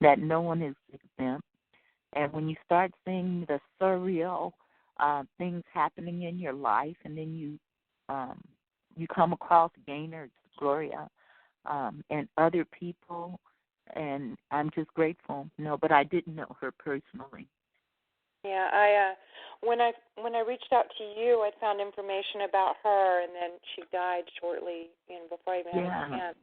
that no one is exempt. And when you start seeing the surreal things happening in your life, and then you come across Gaynor, Gloria, and other people, and I'm just grateful. No, but I didn't know her personally. Yeah, when I reached out to you, I found information about her, and then she died shortly, before I even had a chance.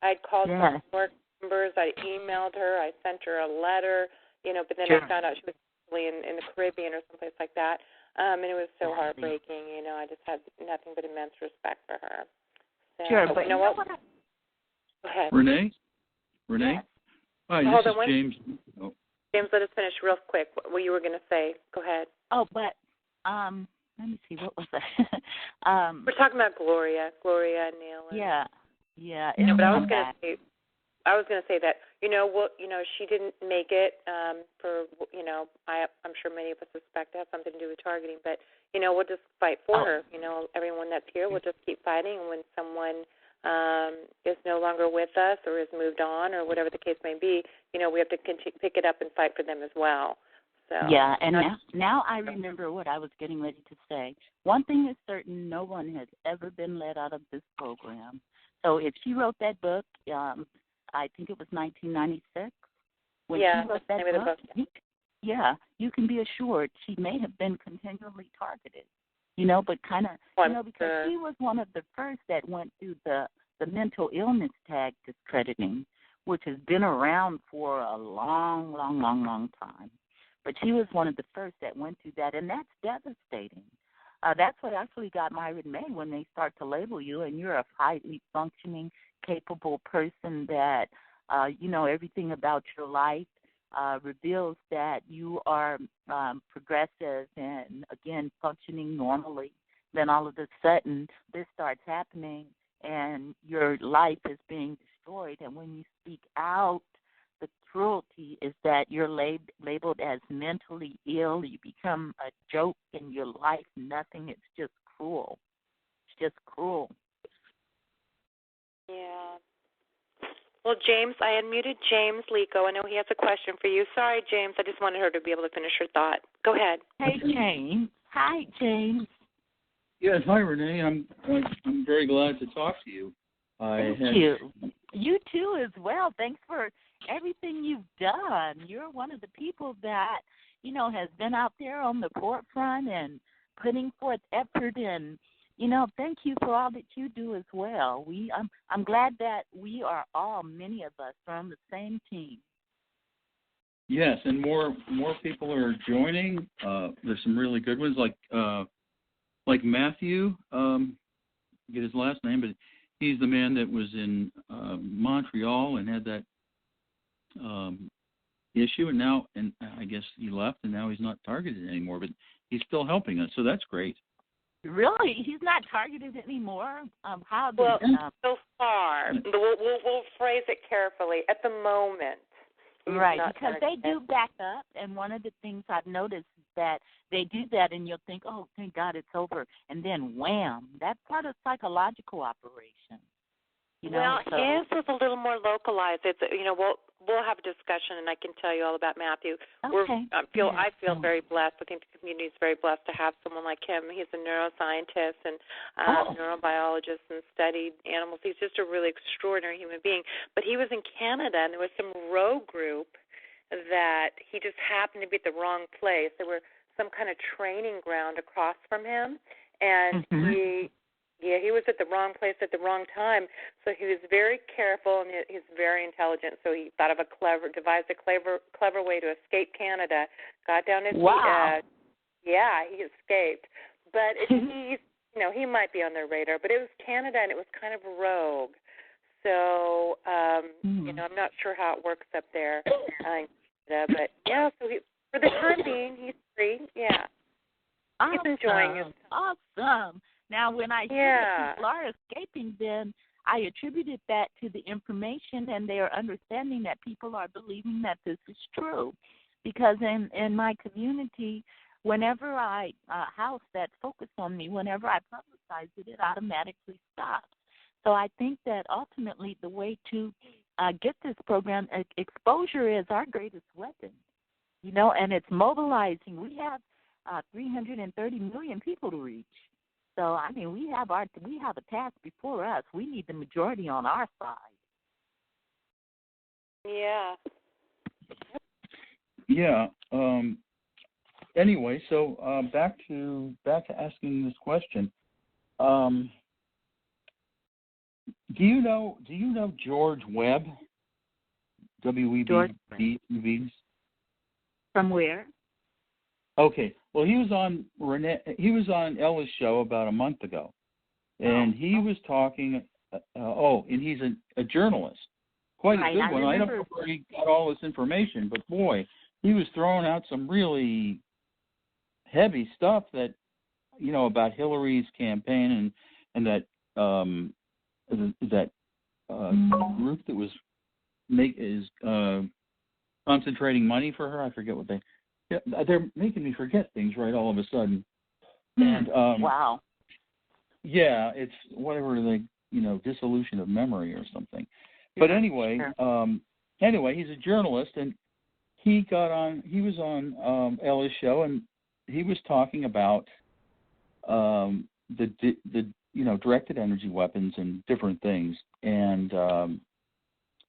I'd called some work members, I emailed her, I sent her a letter, but then I found out she was actually in the Caribbean or someplace like that, and it was so heartbreaking. I just had nothing but immense respect for her. So, but you know what? Go ahead. Renee? Yes. Hi, Hold this on, is James. Oh. James, let us finish real quick what you were going to say. Go ahead. Oh, but let me see, what was that? We're talking about Gloria Naylor. Yeah. But I was going to say that she didn't make it for I'm sure many of us suspect it has something to do with targeting, but we'll just fight for her. Everyone that's here will just keep fighting, and when someone is no longer with us or has moved on or whatever the case may be, we have to pick it up and fight for them as well. So yeah, and now I remember what I was getting ready to say. One thing is certain, no one has ever been let out of this program. So if she wrote that book, I think it was 1996. When she wrote that book, you can be assured she may have been continually targeted. But kind of, because she was one of the first that went through the mental illness tag discrediting, which has been around for a long, long, long, long time. But she was one of the first that went through that, and that's devastating. That's what actually got Myron May when they start to label you, and you're a highly functioning, capable person that, everything about your life reveals that you are progressive and, again, functioning normally. Then all of a sudden, this starts happening, and your life is being destroyed. And when you speak out, the cruelty is that you're labeled as mentally ill. You become a joke in your life. Nothing. It's just cruel. It's just cruel. Yeah. Well, James, I unmuted James Lico. I know he has a question for you. Sorry, James. I just wanted her to be able to finish her thought. Go ahead. Hey, James. Hi, James. Yes, hi, Renee. I'm very glad to talk to you. Thank you. You too as well. Thanks for everything you've done. You're one of the people that, has been out there on the forefront and putting forth effort, and, thank you for all that you do as well. I'm glad that we are all, many of us, are on the same team. Yes, and more people are joining. There's some really good ones, like Matthew. Get his last name, but he's the man that was in Montreal and had that issue, and I guess he left, and now he's not targeted anymore, but he's still helping us, so that's great. Really? He's not targeted anymore? So far, we'll phrase it carefully. At the moment. Right, because they do back up, and one of the things I've noticed is that they do that, and you'll think, oh, thank God it's over, and then wham, that's part of psychological operation. His is a little more localized. It's we'll have a discussion, and I can tell you all about Matthew. Okay. I feel very blessed. I think the community is very blessed to have someone like him. He's a neuroscientist and neurobiologist and studied animals. He's just a really extraordinary human being. But he was in Canada, and there was some rogue group that he just happened to be at the wrong place. There were some kind of training ground across from him, and he was at the wrong place at the wrong time. So he was very careful, and he's very intelligent. So he thought of devised a clever way to escape Canada. Got down his feet. He escaped. But he might be on their radar. But it was Canada, and it was kind of rogue. So I'm not sure how it works up there in Canada. But so for the time being, he's free. Yeah, awesome. He's enjoying it. Awesome. Now, when I hear that people are escaping, then I attributed that to the information, and they are understanding that people are believing that this is true. Because in my community, whenever I house that's focused on me, whenever I publicize it, it automatically stops. So I think that ultimately the way to get this program, exposure is our greatest weapon, and it's mobilizing. We have 330 million people to reach. So, we have a task before us. We need the majority on our side. Yeah. Yeah. anyway, so back to asking this question. Do you know George Webb? W-E-B-B-V? From where? Okay. Well, he was on Ella's show about a month ago, and he was talking. And he's a journalist, quite a good one. I don't know where he got all this information, but boy, he was throwing out some really heavy stuff that, about Hillary's campaign and that group that was concentrating money for her. I forget what they're making me forget things right all of a sudden. And wow. Yeah, it's whatever dissolution of memory or something. But anyway, he's a journalist, and he was on Ella's show, and he was talking about the directed energy weapons and different things, and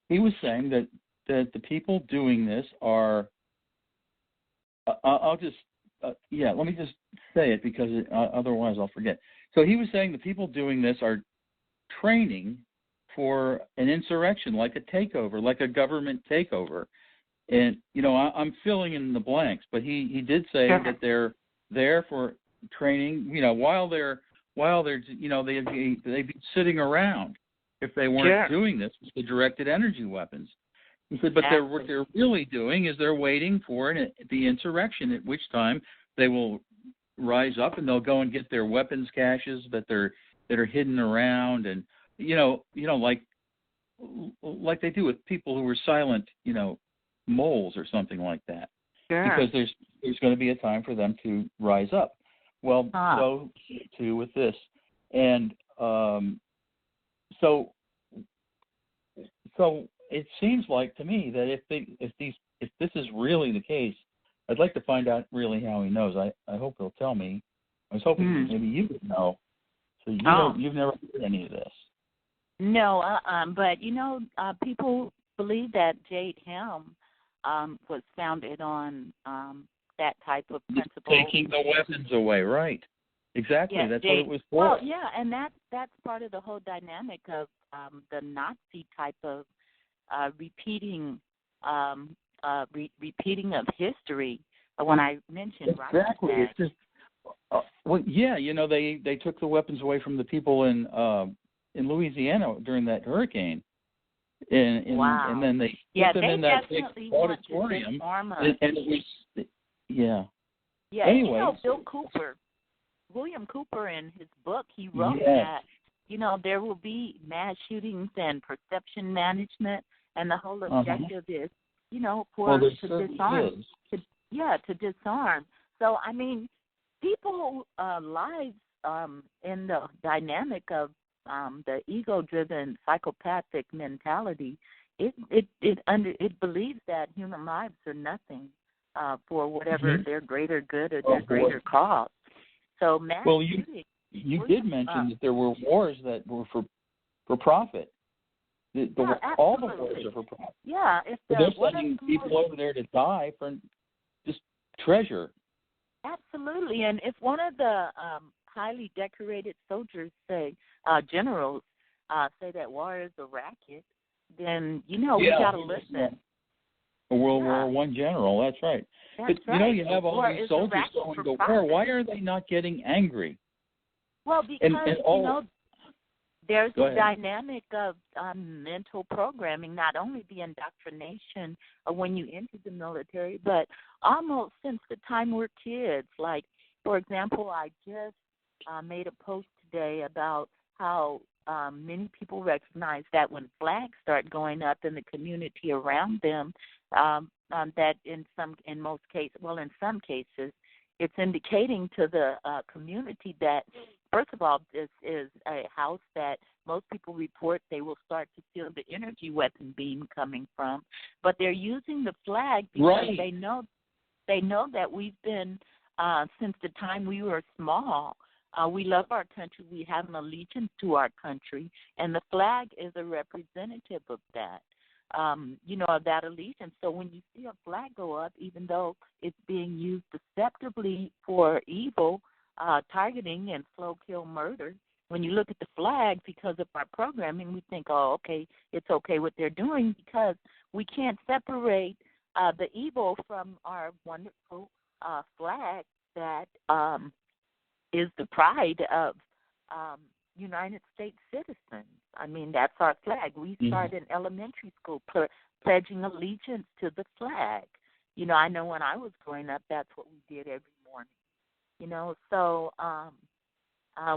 he was saying that the people doing this are let me just say it because otherwise I'll forget. So he was saying the people doing this are training for an insurrection, like a takeover, like a government takeover. And, I'm filling in the blanks, but he did say that they're there for training, while they'd be sitting around if they weren't doing this with the directed energy weapons. He said, but what they're really doing is they're waiting for the insurrection, at which time they will rise up and they'll go and get their weapons caches that are hidden around, and like they do with people who were silent, moles or something like that. Because there's going to be a time for them to rise up. Well, so too with this, and so it seems like to me that if this is really the case, I'd like to find out really how he knows. I hope he'll tell me. I was hoping maybe you would know. So you've never heard any of this. No, but people believe that Jade Helm was founded on that type of principle. Taking the weapons away, right? Exactly. Yes, that's what it was for. Well, yeah, and that's part of the whole dynamic of the Nazi type of repeating of history. When I mentioned exactly, it's just they took the weapons away from the people in Louisiana during that hurricane, and then they put them in that big auditorium, and it was Anyway, William Cooper in his book, he wrote that there will be mass shootings and perception management, and the whole objective is to disarm. To disarm. So I mean, people lives in the dynamic of the ego-driven psychopathic mentality. It believes that human lives are nothing for whatever their greater good or their greater cause. So mass shooting. You did mention that there were wars that were for profit. All the wars are for profit. Yeah, they're sending people over there to die for just treasure. Absolutely, and if one of the highly decorated soldiers generals say that war is a racket, then we got to listen. A World War I general, that's right. That's but you have all these soldiers going to war. Why are they not getting angry? Well, because there's a dynamic of mental programming, not only the indoctrination of when you enter the military, but almost since the time we're kids. Like, for example, I just made a post today about how many people recognize that when flags start going up in the community around them, that in some cases, it's indicating to the community that, first of all, this is a house that most people report they will start to feel the energy weapon beam coming from. But they're using the flag because they know that we've been, since the time we were small, we love our country. We have an allegiance to our country, and the flag is a representative of that. of that allegiance. So when you see a flag go up, even though it's being used deceptively for evil, targeting and slow kill murder, when you look at the flag, because of our programming, we think, oh, okay, it's okay what they're doing, because we can't separate the evil from our wonderful flag that is the pride of United States citizens. I mean, that's our flag. We start in elementary school pledging allegiance to the flag. I know when I was growing up, that's what we did every morning. So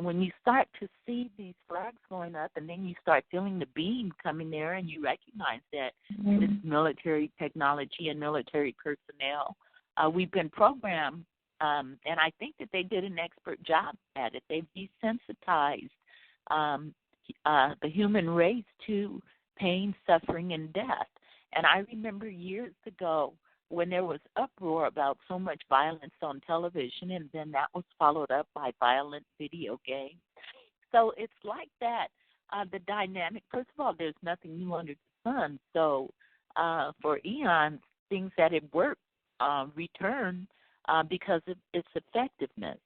when you start to see these flags going up, and then you start feeling the beam coming there, and you recognize that this military technology and military personnel, we've been programmed, and I think that they did an expert job at it. They've desensitized the human race to pain, suffering, and death. And I remember years ago when there was uproar about so much violence on television, and then that was followed up by violent video games. So it's like that, the dynamic. First of all, there's nothing new under the sun. So for eons, things that had worked return because of its effectiveness.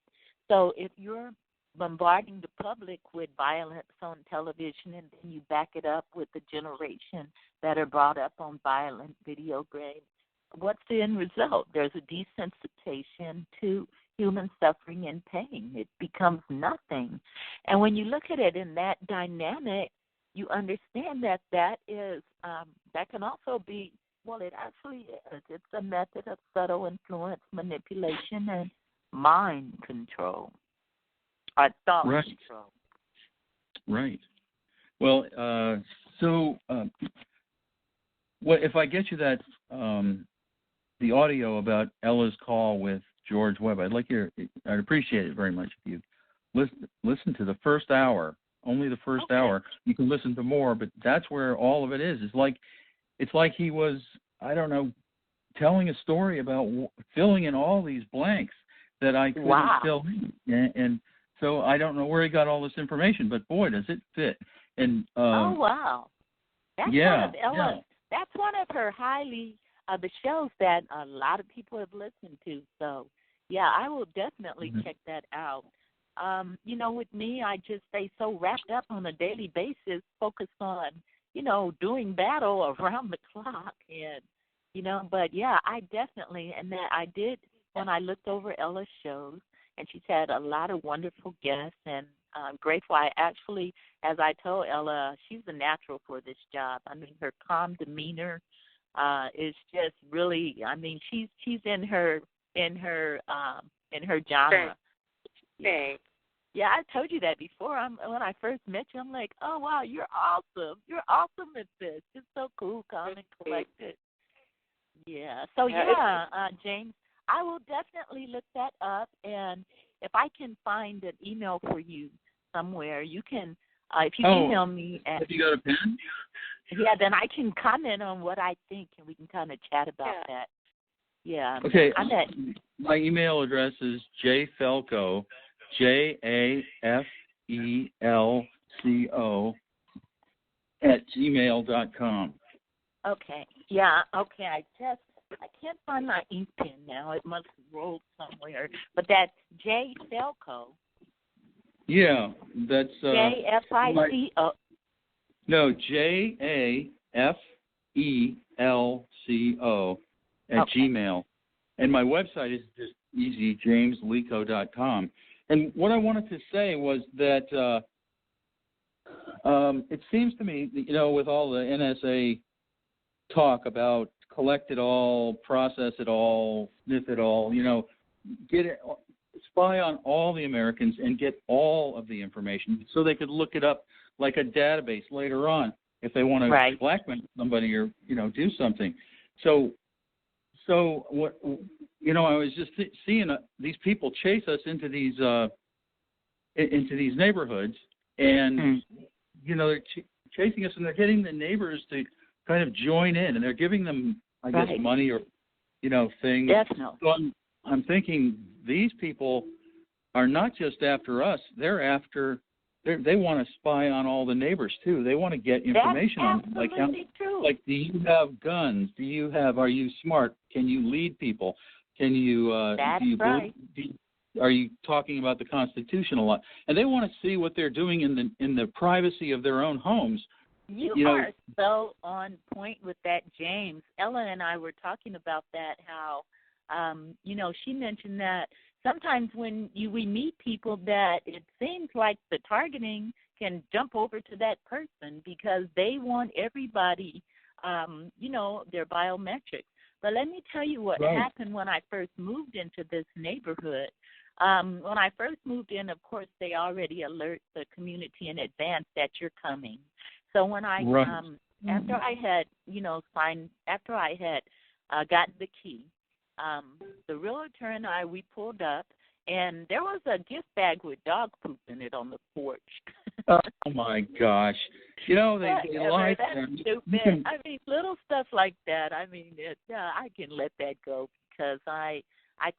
So if you're bombarding the public with violence on television, and then you back it up with the generation that are brought up on violent video games, what's the end result? There's a desensitization to human suffering and pain. It becomes nothing. And when you look at it in that dynamic, you understand that that is that can also be, well, it actually is. It's a method of subtle influence, manipulation, and mind control. Or thought control. Right. Well, what if I get you that the audio about Ella's call with George Webb? I'd appreciate it very much if you listen to the first hour, only the first hour. You can listen to more, but that's where all of it is. It's like he was, I don't know, telling a story about filling in all these blanks that I couldn't fill in, and so I don't know where he got all this information, but boy, does it fit. And oh wow, that's yeah, one of Ella. Yeah. That's one of her highly the shows that a lot of people have listened to. So yeah, I will definitely check that out. With me, I just stay so wrapped up on a daily basis, focused on doing battle around the clock, and But yeah, I definitely, and that I did when I looked over Ella's shows. And she's had a lot of wonderful guests, and I'm grateful. I actually, as I told Ella, she's a natural for this job. I mean, her calm demeanor is just really. I mean, she's in her genre. Thanks. Yeah, I told you that before. When I first met you, I'm like, oh wow, you're awesome. You're awesome at this. It's so cool, calm and collected. Yeah. So James, I will definitely look that up, and if I can find an email for you somewhere, you can, if you email me. Have you got a pen? Yeah, then I can comment on what I think, and we can kind of chat about that. Yeah. Okay. My email address is jfelco, JAFELCO @gmail.com. Okay. Yeah. Okay. I can't find my ink pen now. It must have rolled somewhere. But that's jfelco. Yeah, that's JFICO. No, JAFELCO @gmail. And my website is just easy, jameslico.com. And what I wanted to say was that it seems to me, with all the NSA talk about collect it all, process it all, sniff it all, get it, spy on all the Americans and get all of the information so they could look it up like a database later on if they want to blackmail somebody or, do something. So what, I was just seeing these people chase us into these neighborhoods, and, they're chasing us, and they're getting the neighbors to kind of join in, and they're giving them, I guess, money or, things. Definitely. So I'm thinking these people are not just after us; they're after they want to spy on all the neighbors too. They want to get information on true. Like, do you have guns? Are you smart? Can you lead people? Can you? Are you talking about the Constitution a lot? And they want to see what they're doing in the privacy of their own homes. You are so on point with that, James. Ella and I were talking about that, how, she mentioned that sometimes when we meet people that it seems like the targeting can jump over to that person because they want everybody, their biometrics. But let me tell you what happened when I first moved into this neighborhood. When I first moved in, of course, they already alert the community in advance that you're coming. So when I, after I had, gotten the key, the realtor and we pulled up, and there was a gift bag with dog poop in it on the porch. Oh my gosh! They lie. That's stupid. I mean, little stuff like that. I mean, I can let that go because I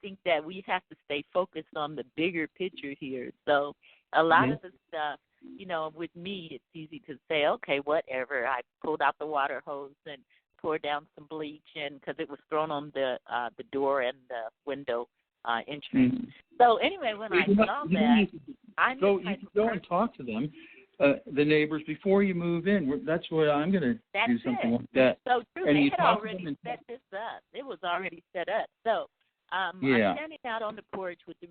think that we have to stay focused on the bigger picture here. So a lot of the stuff, with me, it's easy to say, okay, whatever. I pulled out the water hose and poured down some bleach, and because it was thrown on the door and the window entrance. So anyway, when I saw that, I'm go and talk to them, the neighbors, before you move in. That's what I'm going to do, something like that. So true. And they you had talk already to them set this up. It was already set up. So I'm standing out on the porch with the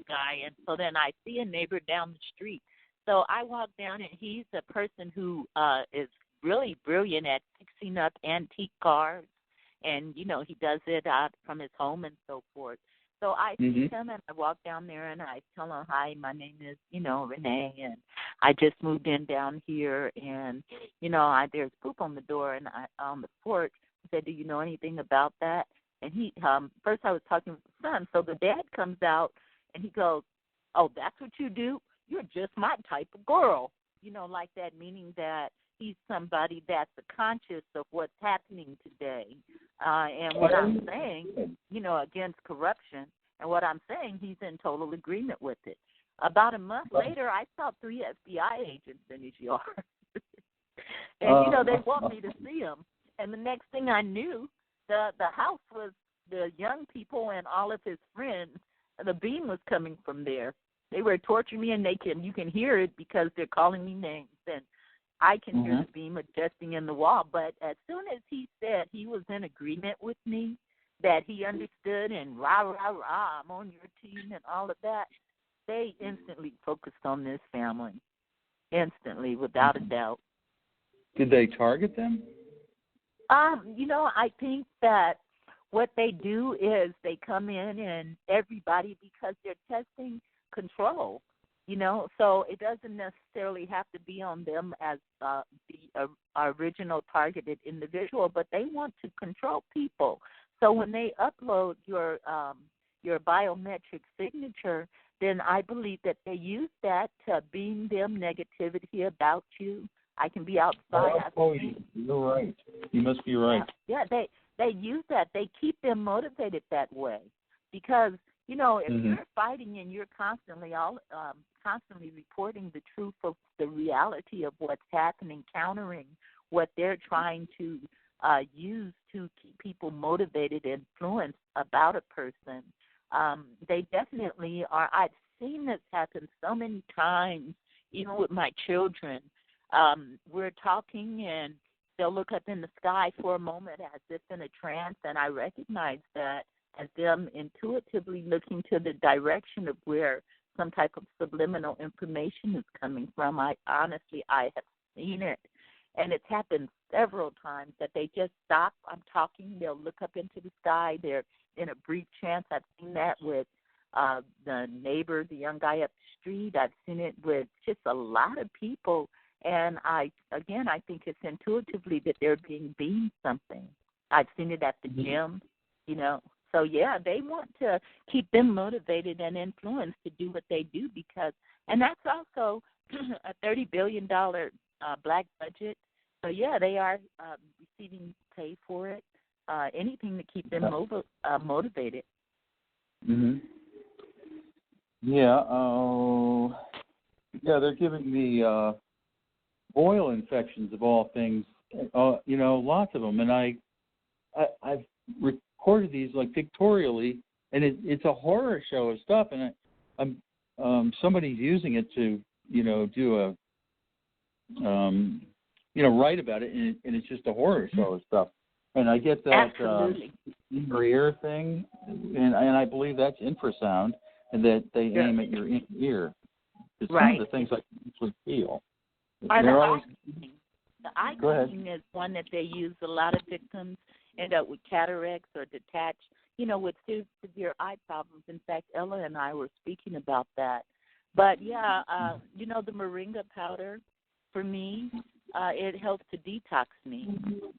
guy, and so then I see a neighbor down the street. So I walk down, and he's a person who is really brilliant at fixing up antique cars, and he does it out from his home and so forth. So I see him, and I walk down there, and I tell him, hi, my name is, Renee, and I just moved in down here, and, there's poop on the door and on the porch. I said, do you know anything about that? And he, first I was talking with the son, so the dad comes out, and he goes, oh, that's what you do? You're just my type of girl, like that, meaning that he's somebody that's conscious of what's happening today. And what I'm saying, against corruption, and what I'm saying, he's in total agreement with it. About a month later, I saw 3 FBI agents in his yard. And, they want me to see them. And the next thing I knew, the house was the young people and all of his friends. The beam was coming from there. They were torturing me, and you can hear it because they're calling me names. And I can hear the beam adjusting in the wall. But as soon as he said he was in agreement with me, that he understood and rah, rah, rah, I'm on your team and all of that, they instantly focused on this family. Instantly, without a doubt. Did they target them? I think that what they do is they come in and everybody, because they're testing control, so it doesn't necessarily have to be on them as the original targeted individual, but they want to control people. So when they upload your biometric signature, then I believe that they use that to beam them negativity about you. I can be outside. You're right. You must be right. Yeah, they use that. They keep them motivated that way because, if you're fighting and you're constantly reporting the truth of the reality of what's happening, countering what they're trying to use to keep people motivated and influenced about a person, they definitely are. I've seen this happen so many times, even with my children. We're talking, and they'll look up in the sky for a moment as if in a trance, and I recognize that as them intuitively looking to the direction of where some type of subliminal information is coming from. I have seen it, and it's happened several times that they just stop. I'm talking, they'll look up into the sky. They're in a brief trance. I've seen that with the neighbor, the young guy up the street. I've seen it with just a lot of people. And I think it's intuitively that they're being beamed something. I've seen it at the gym, So, yeah, they want to keep them motivated and influenced to do what they do and that's also a $30 billion black budget. So, yeah, they are receiving pay for it, anything to keep them motivated. Yeah. they're giving me boil infections of all things. Lots of them, and I've recorded these like pictorially, and it's a horror show of stuff, and I'm somebody's using it to do a write about it, and it's just a horror show of stuff. And I get that inner ear thing, and I believe that's infrasound, and that they aim at your ear. It's some of the things I can actually feel. The eye cleaning is one that they use. A lot of victims end up with cataracts or detached, with severe eye problems. In fact, Ella and I were speaking about that. But, the moringa powder, for me, it helps to detox me.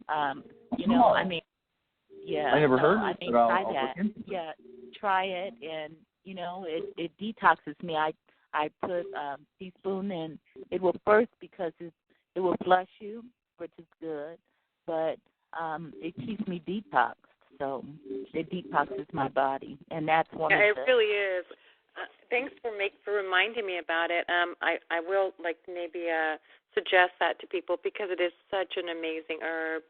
I never heard of it, but I'll try look that. into it. Yeah, try it, and, it detoxes me. I put a teaspoon, and it will first, because it will flush you, which is good, but it keeps me detoxed. So it detoxes my body, and that's one of the... it really is. Thanks for reminding me about it. I will maybe suggest that to people, because it is such an amazing herb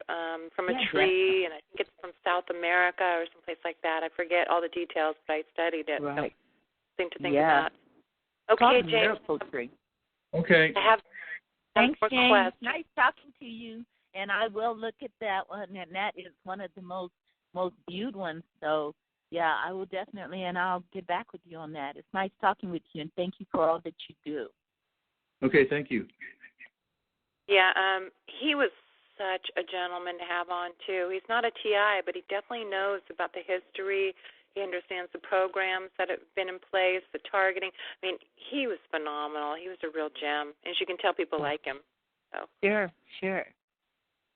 from a tree, and I think it's from South America or someplace like that. I forget all the details, but I studied it. Right. So thing to think about. Okay, James. Okay. I have Thanks, more James. questions. Nice talking to you, and I will look at that one, and that is one of the most viewed ones. So, yeah, I will definitely, and I'll get back with you on that. It's nice talking with you, and thank you for all that you do. Okay, thank you. Yeah, he was such a gentleman to have on, too. He's not a TI, but he definitely knows about the history. He understands the programs that have been in place, the targeting. I mean, he was phenomenal. He was a real gem. And as you can tell, people like him. So. Sure.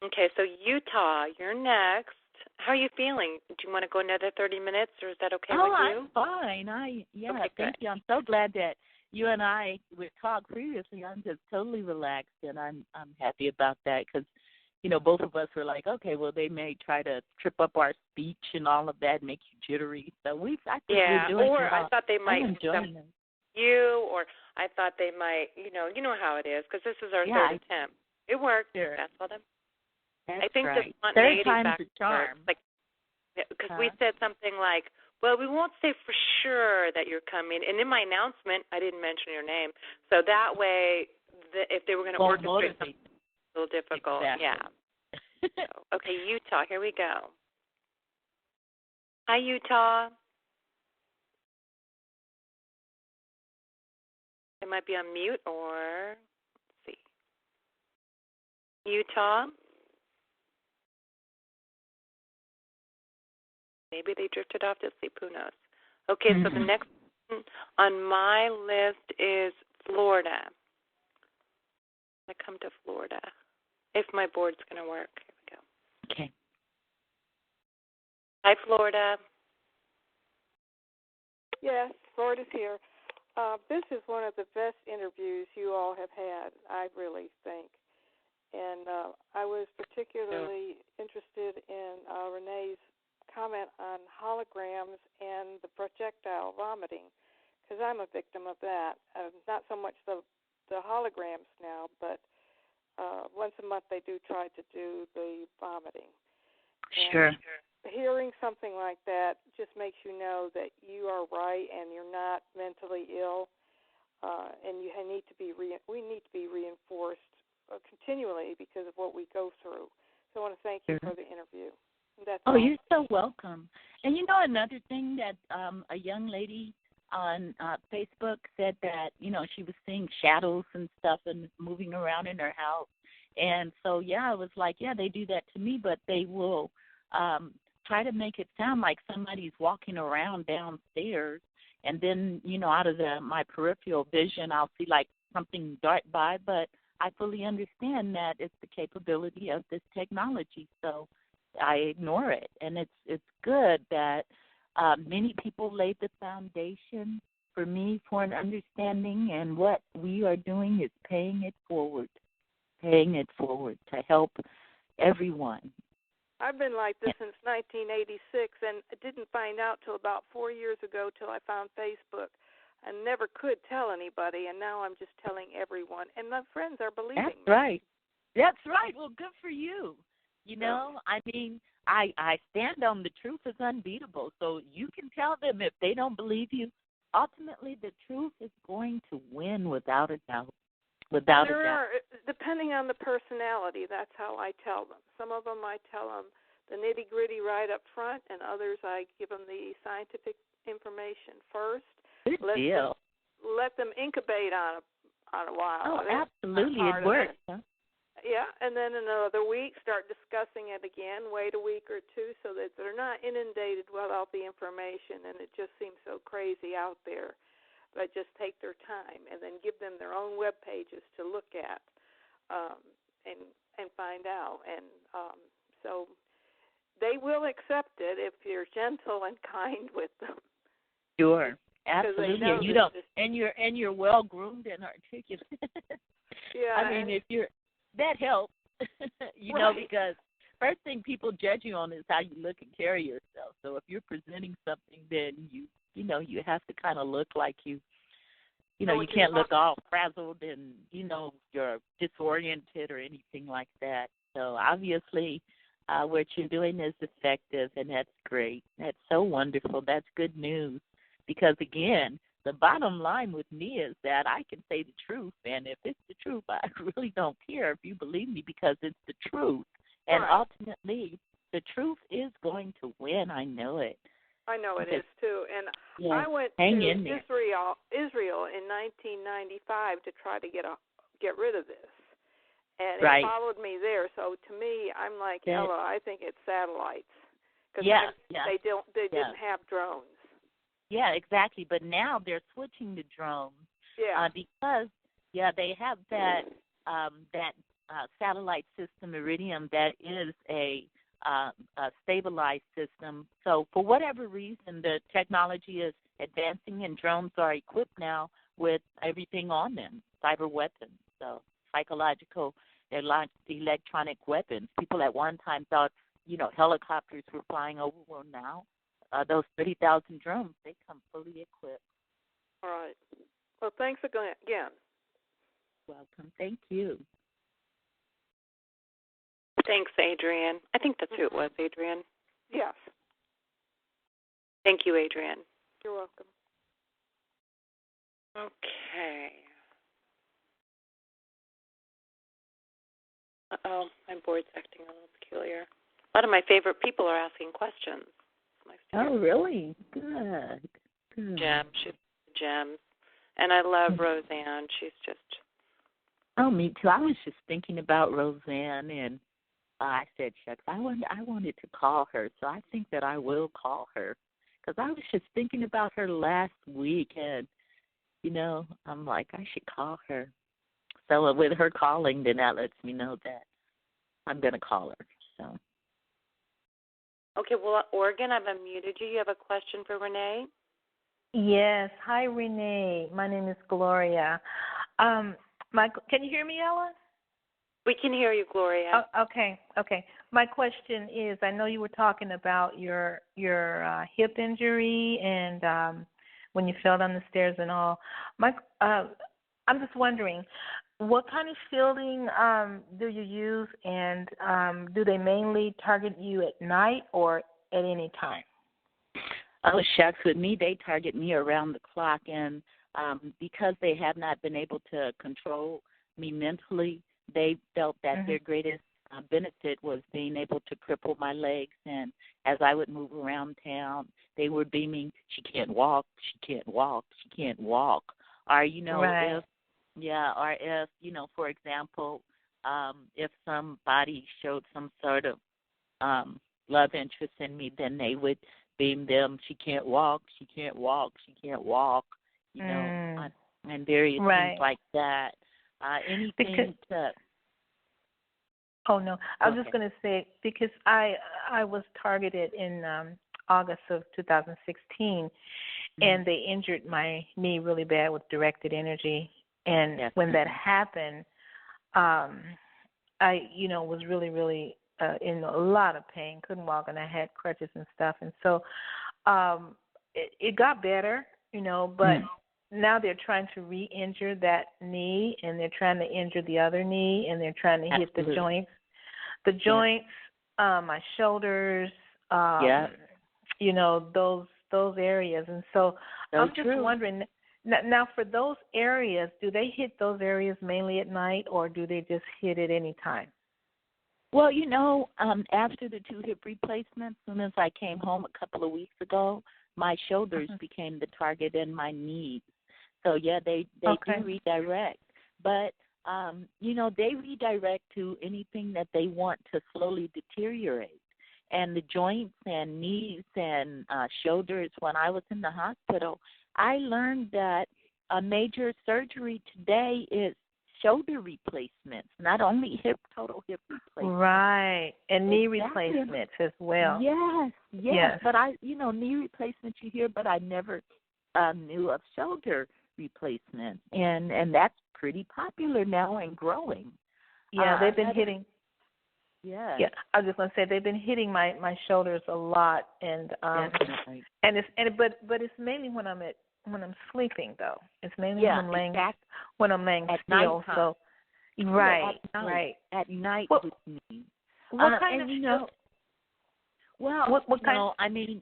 Okay, so Utah, you're next. How are you feeling? Do you want to go another 30 minutes, or is that okay with you? I'm fine. Okay, thank you. I'm so glad that you and I would talk previously. I'm just totally relaxed, and I'm happy about that, because both of us were like, okay, well, they may try to trip up our speech and all of that, make you jittery. So I think we're doing or well. I thought they might enjoying it. you, or I thought they might, you know how it is, because this is our third attempt. It worked. Sure. That's all. That's I think right. the spontaneity Third time's factor a charm. Because we said something like, well, we won't say for sure that you're coming. And in my announcement, I didn't mention your name. So that way, if they were going to orchestrate something a little difficult. Exactly. Yeah. Okay, Utah, here we go. Hi, Utah. It might be on mute, or let's see. Utah. Maybe they drifted off to sleep. Who knows? Okay, so the next one on my list is Florida. I come to Florida. If my board's going to work. Here we go. Okay. Hi, Florida. Yes, Florida's here. This is one of the best interviews you all have had, I really think. And I was particularly interested in Renee's comment on holograms and the projectile vomiting, because I'm a victim of that. Not so much the holograms now, but once a month they do try to do the vomiting. Sure. And hearing something like that just makes you know that you are right and you're not mentally ill, and we need to be reinforced continually because of what we go through. So I want to thank you for the interview. That's all. You're so welcome. And another thing that a young lady on Facebook said that, she was seeing shadows and stuff and moving around in her house. And so, I was like, they do that to me, but they will try to make it sound like somebody's walking around downstairs. And then, out of my peripheral vision, I'll see like something dart by, but I fully understand that it's the capability of this technology. So I ignore it, and it's good that many people laid the foundation for me for an understanding, and what we are doing is paying it forward to help everyone. I've been like this since 1986, and I didn't find out till about 4 years ago till I found Facebook. and never could tell anybody, and now I'm just telling everyone, and my friends are believing me. That's right. That's right. Well, good for you. You know, I mean, I stand on the truth is unbeatable, so you can tell them if they don't believe you. Ultimately, the truth is going to win without a doubt. Without a doubt. Depending on the personality, that's how I tell them. Some of them I tell them the nitty-gritty right up front, and others I give them the scientific information first. Good deal. Let them incubate on a while. Oh, absolutely. It works. Huh? Yeah, and then another week, start discussing it again, wait a week or two so that they're not inundated with all the information and it just seems so crazy out there. But just take their time and then give them their own web pages to look at and find out. And so they will accept it if you're gentle and kind with them. Sure. Absolutely. And you don't and you're well groomed and articulate. Yeah. I mean, if you're that helps, you know, because first thing people judge you on is how you look and carry yourself. So if you're presenting something, then you know, you have to kind of look like you know, you can't look all frazzled and, you know, you're disoriented or anything like that. So obviously what you're doing is effective, and that's great. That's so wonderful. That's good news because, again, the bottom line with me is that I can say the truth, and if it's the truth, I really don't care if you believe me because it's the truth. And ultimately, the truth is going to win. I know it. I know it is, too. And I went to Israel in 1995 to try to get rid of this. And it followed me there. So to me, I'm like, Ella, I think it's satellites. Because they didn't have drones. Yeah, exactly. But now they're switching to drones. Yeah. Because they have that satellite system, Iridium, that is a stabilized system. So for whatever reason, the technology is advancing, and drones are equipped now with everything on them, cyber weapons, so psychological, electronic weapons. People at one time thought, you know, helicopters were flying over. Well, now those 30,000 drones, they come fully equipped. All right. Well, thanks again. Welcome. Thank you. Thanks, Adrienne. I think that's who it was, Adrienne. Yes. Thank you, Adrienne. You're welcome. Okay. Uh-oh, my board's acting a little peculiar. A lot of my favorite people are asking questions. Oh, really? Good. Gem. She's gems. And I love Roseanne. She's just... Oh, me too. I was just thinking about Roseanne, and I said, shucks, I wanted to call her, so I think that I will call her. Because I was just thinking about her last week, and, you know, I'm like, I should call her. So with her calling, then that lets me know that I'm going to call her. So. Okay, well, Oregon, I've unmuted you. You have a question for Renee? Yes. Hi, Renee. My name is Gloria. Can you hear me, Ella? We can hear you, Gloria. Okay. My question is, I know you were talking about your hip injury and when you fell down the stairs and all. I'm just wondering, what kind of shielding do you use, and do they mainly target you at night or at any time? Oh, shucks. With me, they target me around the clock, and because they have not been able to control me mentally, they felt that their greatest benefit was being able to cripple my legs. And as I would move around town, they were beaming, she can't walk, she can't walk, she can't walk. Or, you know, if, you know, for example, if somebody showed some sort of love interest in me, then they would beam them, she can't walk, she can't walk, she can't walk, you know, and various things like that. Anything to... Oh, no. I was just going to say, because I was targeted in August of 2016, and they injured my knee really bad with directed energy. And when that happened, I, you know, was really, really in a lot of pain, couldn't walk, and I had crutches and stuff. And so it got better, you know, but now they're trying to re-injure that knee, and they're trying to injure the other knee, and they're trying to hit the joints. The joints, my shoulders, you know, those areas. And so I'm just wondering, now for those areas, do they hit those areas mainly at night, or do they just hit it any time? Well, you know, after the 2 hip replacements, as soon as I came home a couple of weeks ago, my shoulders became the target and my knees. So, yeah, they do redirect. But, you know, they redirect to anything that they want to slowly deteriorate. And the joints and knees and shoulders, when I was in the hospital, I learned that a major surgery today is shoulder replacements, not only total hip replacements. Right, and knee replacements as well. Yes. But knee replacements you hear, but I never knew of shoulder replacement, and that's pretty popular now and growing. Yeah, they've been hitting. Yeah, I was just gonna say they've been hitting my shoulders a lot, and definitely. But it's mainly when I'm sleeping though. It's mainly when I'm laying still. So right. At night with me. What kind of what kind of, I mean,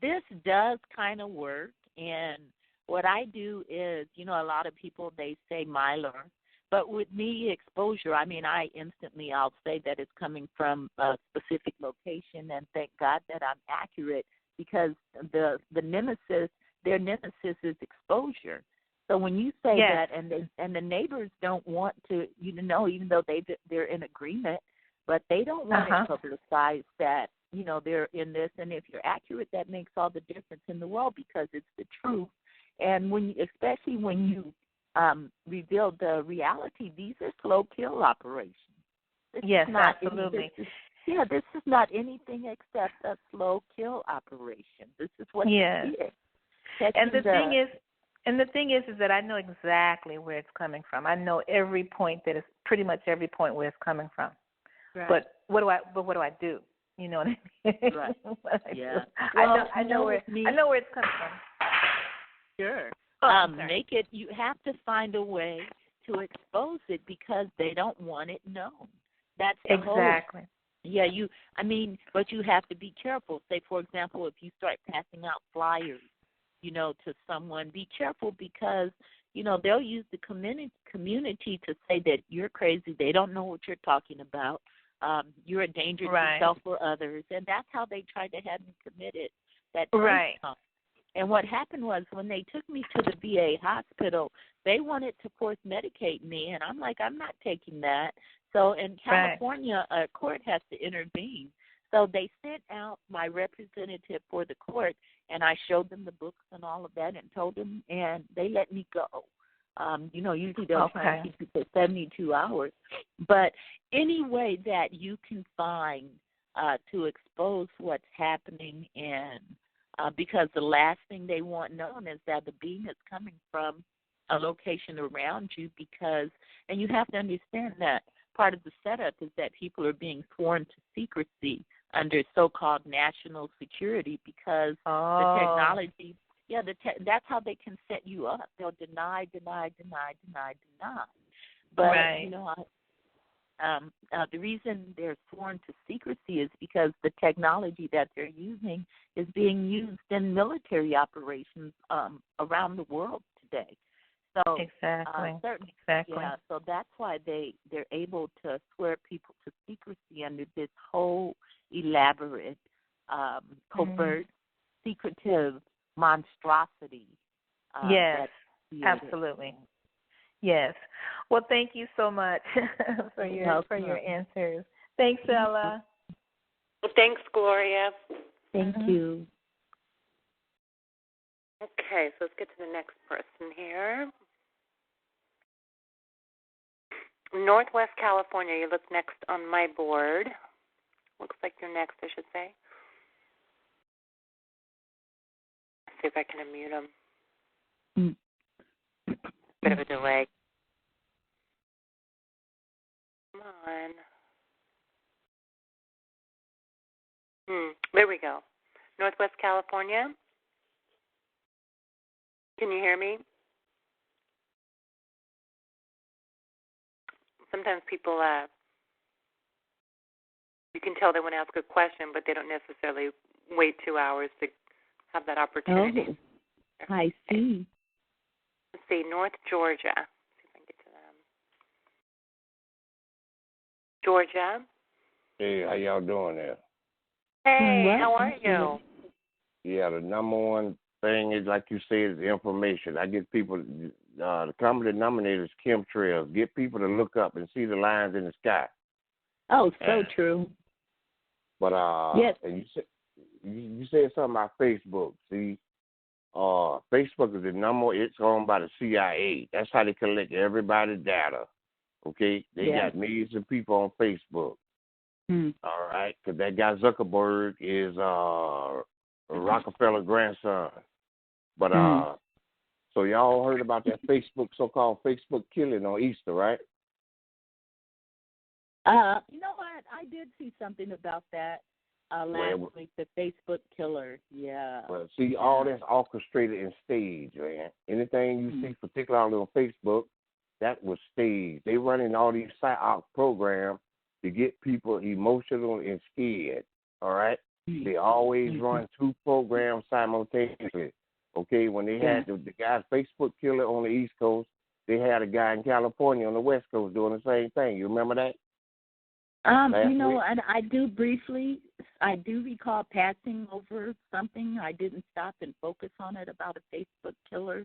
this does kind of work, and what I do is, you know, a lot of people, they say myelin, but with me, exposure, I mean, I'll say that it's coming from a specific location, and thank God that I'm accurate, because their nemesis is exposure. So when you say that, and the neighbors don't want to, you know, even though they're in agreement, but they don't want to publicize that, you know, they're in this. And if you're accurate, that makes all the difference in the world, because it's the truth. And especially when you reveal the reality, these are slow kill operations. Absolutely. This is not anything except a slow kill operation. This is what it is. And the thing is that I know exactly where it's coming from. I know pretty much every point where it's coming from. Right. But what do I do? You know what I mean? Right. I know where it's coming from. Sure. Make it. You have to find a way to expose it, because they don't want it known. That's the exactly. But you have to be careful. Say, for example, if you start passing out flyers, you know, to someone, be careful, because, you know, they'll use the community to say that you're crazy. They don't know what you're talking about. You're a danger to yourself or others, and that's how they tried to have me committed. And what happened was, when they took me to the VA hospital, they wanted to force medicate me, and I'm like, I'm not taking that. So in California, a court has to intervene. So they sent out my representative for the court, and I showed them the books and all of that and told them, and they let me go. You know, usually they'll try to keep you for 72 hours. But any way that you can find to expose what's happening, and because the last thing they want known is that the being is coming from a location around you, and you have to understand that part of the setup is that people are being sworn to secrecy under so-called national security, because the technology, that's how they can set you up. They'll deny. But, you know, the reason they're sworn to secrecy is because the technology that they're using is being used in military operations around the world today. So exactly. Yeah, so that's why they're able to swear people to secrecy under this whole elaborate, covert, secretive monstrosity. Yes, absolutely. Yes. Well, thank you so much for your answers. Thanks, Ella. Well, thanks, Gloria. Thank you. Okay, so let's get to the next person here. Northwest California, you look next on my board. Looks like you're next, I should say. Let's see if I can unmute him. Bit of a delay. Come on. There we go. Northwest California. Can you hear me? sometimes people, you can tell they want to ask a question, but they don't necessarily wait 2 hours to have that opportunity. Oh, I see. Let's see, North Georgia. See if I can get to them. Georgia. Hey, how y'all doing there? Hey, how are you? Yeah, the number one thing is, like you said, is information. I get people, the common denominator is chemtrails. Get people to look up and see the lines in the sky. Oh, so true. But yes. And you said something about Facebook. See, Facebook is the number. It's owned by the CIA. That's how they collect everybody's data. Okay, they got millions of people on Facebook. All right, because that guy Zuckerberg is a Rockefeller grandson. But so y'all heard about that Facebook, so-called Facebook killing on Easter, right? You know what? I did see something about that last week, the Facebook killer. Yeah. Well, see, all that's orchestrated and staged, man. Anything you see, particularly on Facebook, that was staged. They running all these psyop programs to get people emotional and scared, all right? They always run 2 programs simultaneously. Okay, when they had the guy's Facebook killer on the East Coast, they had a guy in California on the West Coast doing the same thing. You remember that? You know, and I do recall passing over something. I didn't stop and focus on it about a Facebook killer.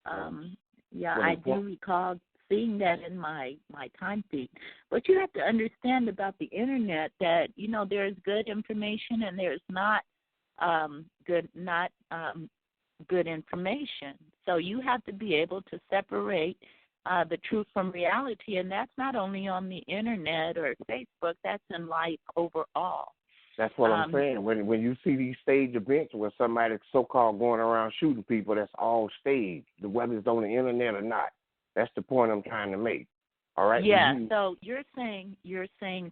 I do recall seeing that in my time feed. But you have to understand about the internet that, you know, there's good information and there's not good information. So you have to be able to separate the truth from reality, and that's not only on the internet or Facebook, that's in life overall. That's what I'm saying. When you see these stage events where somebody's so-called going around shooting people, that's all staged, whether it's on the internet or not. That's the point I'm trying to make. All right? Yeah, so you're saying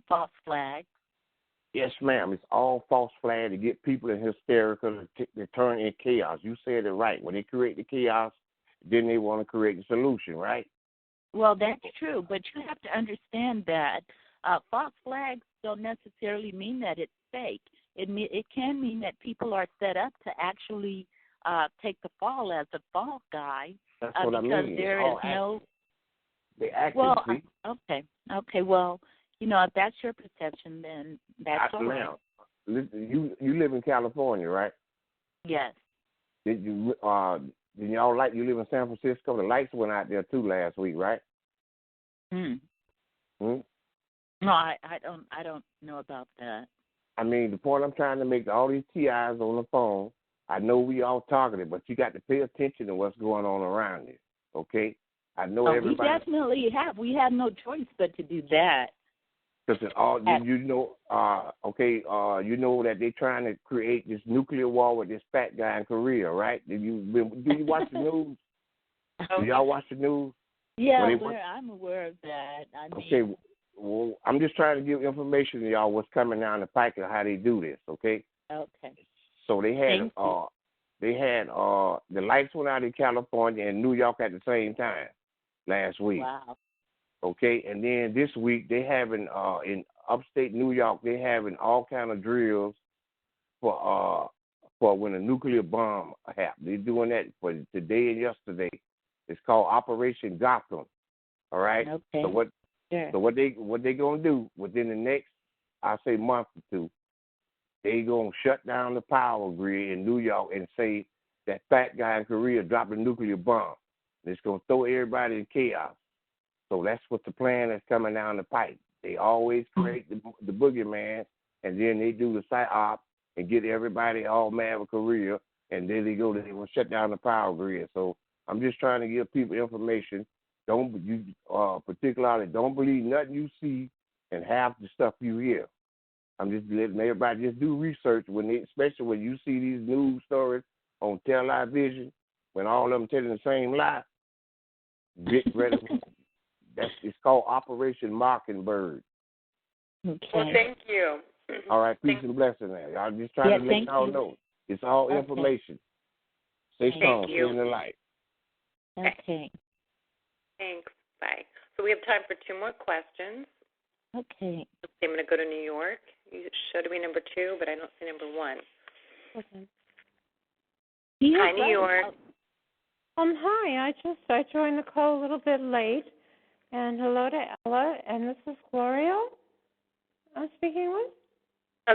false flags. Yes, ma'am. It's all false flag to get people in hysterical, to turn in chaos. You said it right. When they create the chaos, then they want to create the solution, right? Well, that's true, but you have to understand that false flags don't necessarily mean that it's fake. It can mean that people are set up to actually take the fall as a fall guy. That's what I mean. Because there is no. They act. Well, okay. Well, you know, if that's your perception, then that's all right. Listen, you live in California, right? Yes. Did y'all like you live in San Francisco? The lights went out there too last week, right? No, I don't know about that. I mean, the point I'm trying to make, all these TIs on the phone, I know we all targeted, but you got to pay attention to what's going on around you, okay? I know everybody. We definitely have. We have no choice but to do that. Because you know that they're trying to create this nuclear war with this fat guy in Korea, right? Do you watch the news? Do y'all watch the news? Yeah, I'm aware of that. Okay, well, I'm just trying to give information to y'all what's coming down the pike and how they do this, okay? Okay. So they had the lights went out in California and New York at the same time last week. Wow. Okay, and then this week they having in upstate New York they having all kind of drills for when a nuclear bomb happens. They're doing that for today and yesterday. It's called Operation Gotham. All right. Okay. So what they gonna do within the next, I say, month or two? They gonna shut down the power grid in New York and say that fat guy in Korea dropped a nuclear bomb. And it's gonna throw everybody in chaos. So that's what the plan that's coming down the pipe. They always create the boogeyman, and then they do the psyop and get everybody all mad with Korea, and then they will shut down the power grid. So I'm just trying to give people information. Particularly don't believe nothing you see and half the stuff you hear. I'm just letting everybody just do research especially when you see these news stories on television, when all of them telling the same lie. Get ready. It's called Operation Mockingbird. Okay. Well, thank you. All right, peace and blessing there. I'm just trying to let y'all know. It's all information. Stay strong. Stay in the light. Okay. Thanks. Bye. So we have time for 2 more questions. Okay. I'm going to go to New York. You showed me number 2, but I don't see number 1. Okay. Hi, New York. Hi. I joined the call a little bit late. And hello to Ella. And this is Gloria I'm speaking with?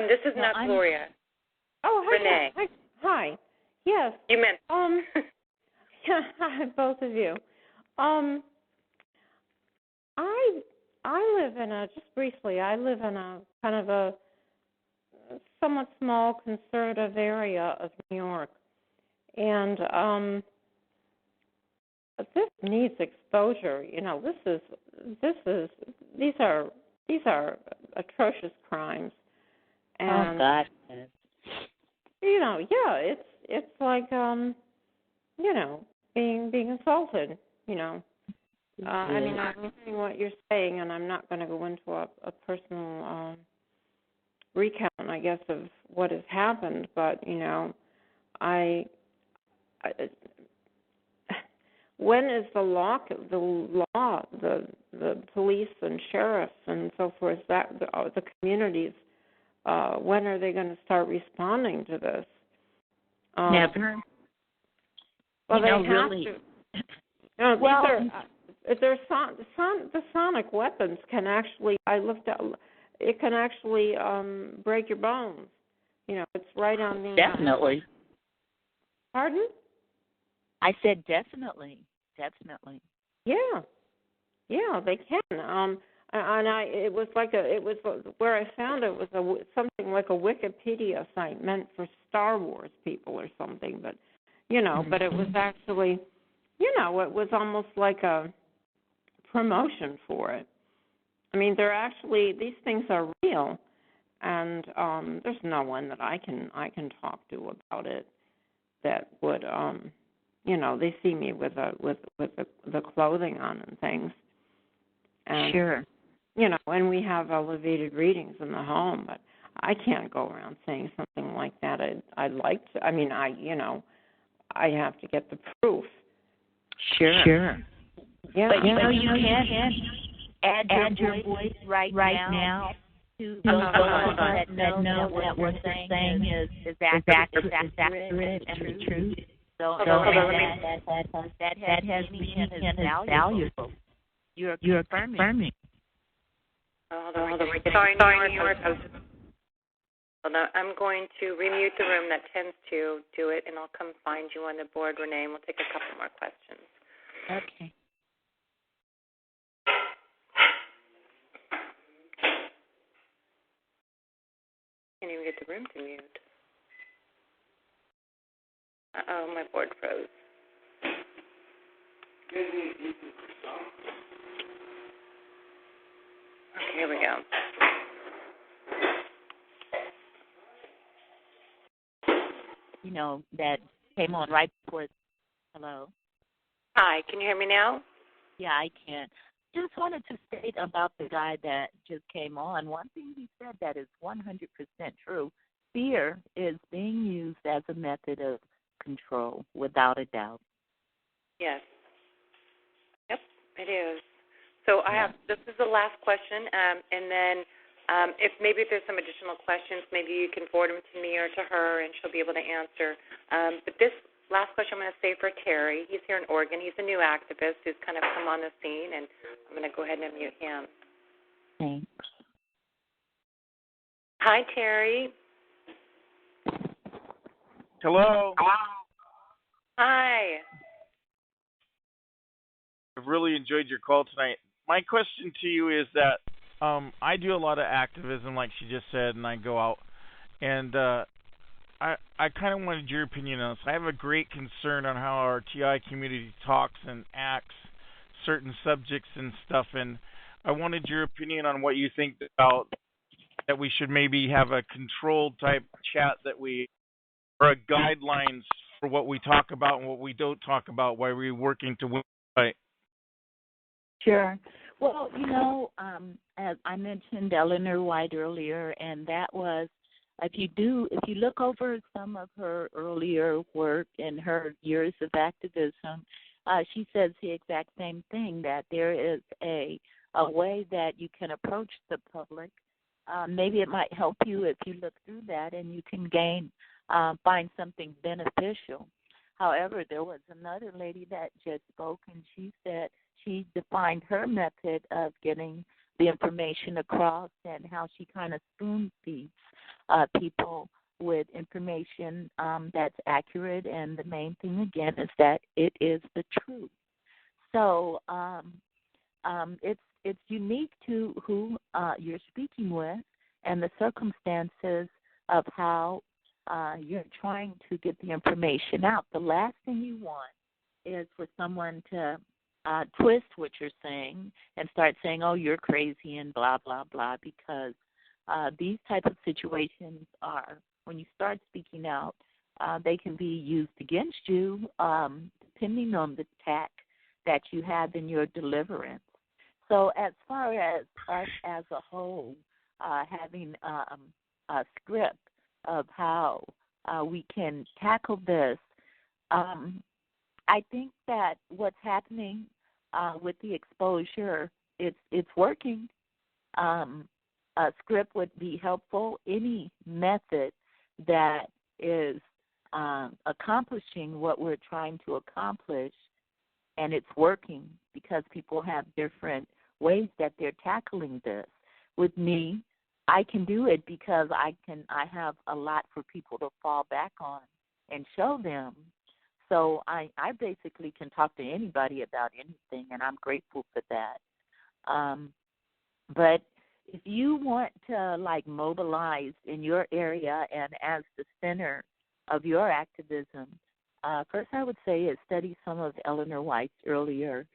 This is not Gloria. Oh, hi. Renee. Hi. Yes. You meant. Hi, both of you. I live in a, just briefly, I live in a kind of a somewhat small conservative area of New York. And this needs exposure. You know, these are atrocious crimes. And, oh God. You know, yeah, it's like you know, being assaulted, you know. I mean, I'm hearing what you're saying, and I'm not going to go into a personal recount, I guess, of what has happened. But you know, when is the police and sheriffs and so forth, that the communities, when are they going to start responding to this? Never. Well, they have really. to. The sonic weapons can actually. I looked at. It can actually break your bones. You know, it's right on the. Definitely. Pardon? I said definitely. Definitely. Yeah, they can. And it was where I found it was something like a Wikipedia site meant for Star Wars people or something, but you know, but it was actually, you know, it was almost like a promotion for it. I mean, these things are real, and there's no one that I can talk to about it that would you know, they see me with the clothing on and things. And, sure. You know, and we have elevated readings in the home, but I can't go around saying something like that. I'd like to. I mean, I have to get the proof. Sure. Yeah. But you know, you can add your voice right now to those that know that what we're saying is accurate and the truth. So that has meaning and is valuable. You're confirming. Sorry, New York. I'm going to remute the room that tends to do it, and I'll come find you on the board, Renee, and we'll take a couple more questions. Okay. Can't even get the room to mute. Uh-oh, my board froze. Okay, here we go. You know, that came on right before. Hello? Hi, can you hear me now? Yeah, I can. Just wanted to state about the guy that just came on. One thing he said that is 100% true. Fear is being used as a method of control, without a doubt. Yes. Yep, it is. So this is the last question, and then if there's some additional questions, maybe you can forward them to me or to her, and she'll be able to answer. But this last question I'm going to say for Terry. He's here in Oregon. He's a new activist who's kind of come on the scene, and I'm going to go ahead and unmute him. Thanks. Hi, Terry. Hello. Hi. I've really enjoyed your call tonight. My question to you is that I do a lot of activism, like she just said, and I go out, and I kind of wanted your opinion on this. I have a great concern on how our TI community talks and acts certain subjects and stuff, and I wanted your opinion on what you think about that we should maybe have a controlled type chat or a guidelines for what we talk about and what we don't talk about while we're working to win the fight. Sure. Well, you know, as I mentioned Eleanor White earlier, and that was, if you look over some of her earlier work and her years of activism, she says the exact same thing, that there is a way that you can approach the public. Maybe it might help you if you look through that and you can find something beneficial. However, there was another lady that just spoke, and she said she defined her method of getting the information across and how she kind of spoon feeds people with information that's accurate. And the main thing, again, is that it is the truth. So it's unique to who you're speaking with and the circumstances of how you're trying to get the information out. The last thing you want is for someone to twist what you're saying and start saying, oh, you're crazy and blah, blah, blah, because these type of situations are, when you start speaking out, they can be used against you depending on the tack that you have in your deliverance. So as far as us as a whole having a script of how we can tackle this, I think that what's happening with the exposure, it's working. A script would be helpful. Any method that is accomplishing what we're trying to accomplish, and it's working because people have different ways that they're tackling this. With me, I can do it because I have a lot for people to fall back on and show them. So I basically can talk to anybody about anything, and I'm grateful for that. But if you want to, like, mobilize in your area and as the center of your activism, first I would say is study some of Eleanor White's earlier